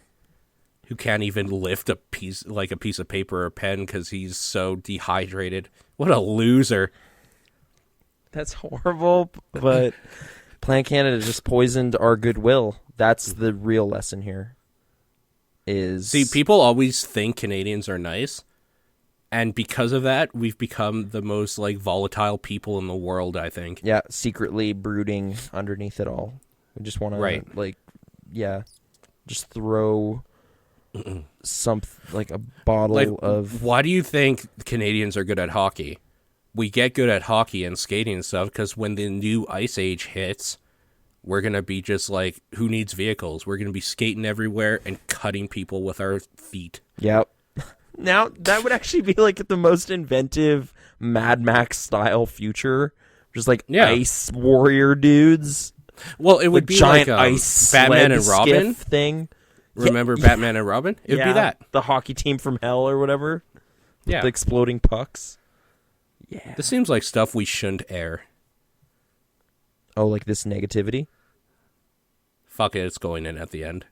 who can't even lift a piece of paper or a pen because he's so dehydrated. What a loser. That's horrible, but Plan Canada just poisoned our goodwill. That's the real lesson here. See, people always think Canadians are nice, and because of that, we've become the most volatile people in the world, I think. Yeah, secretly brooding underneath it all. We just want to just throw a bottle of. Why do you think Canadians are good at hockey? We get good at hockey and skating and stuff because when the new ice age hits, we're going to be just who needs vehicles? We're going to be skating everywhere and cutting people with our feet. Yep. Now, that would actually be the most inventive Mad Max style future. Just ice warrior dudes. Well, it would be giant ice Batman and Robin thing. Remember Batman and Robin? It would be that. The hockey team from hell or whatever. Yeah. With the exploding pucks. Yeah. This seems like stuff we shouldn't air. Oh, this negativity? Fuck it, it's going in at the end.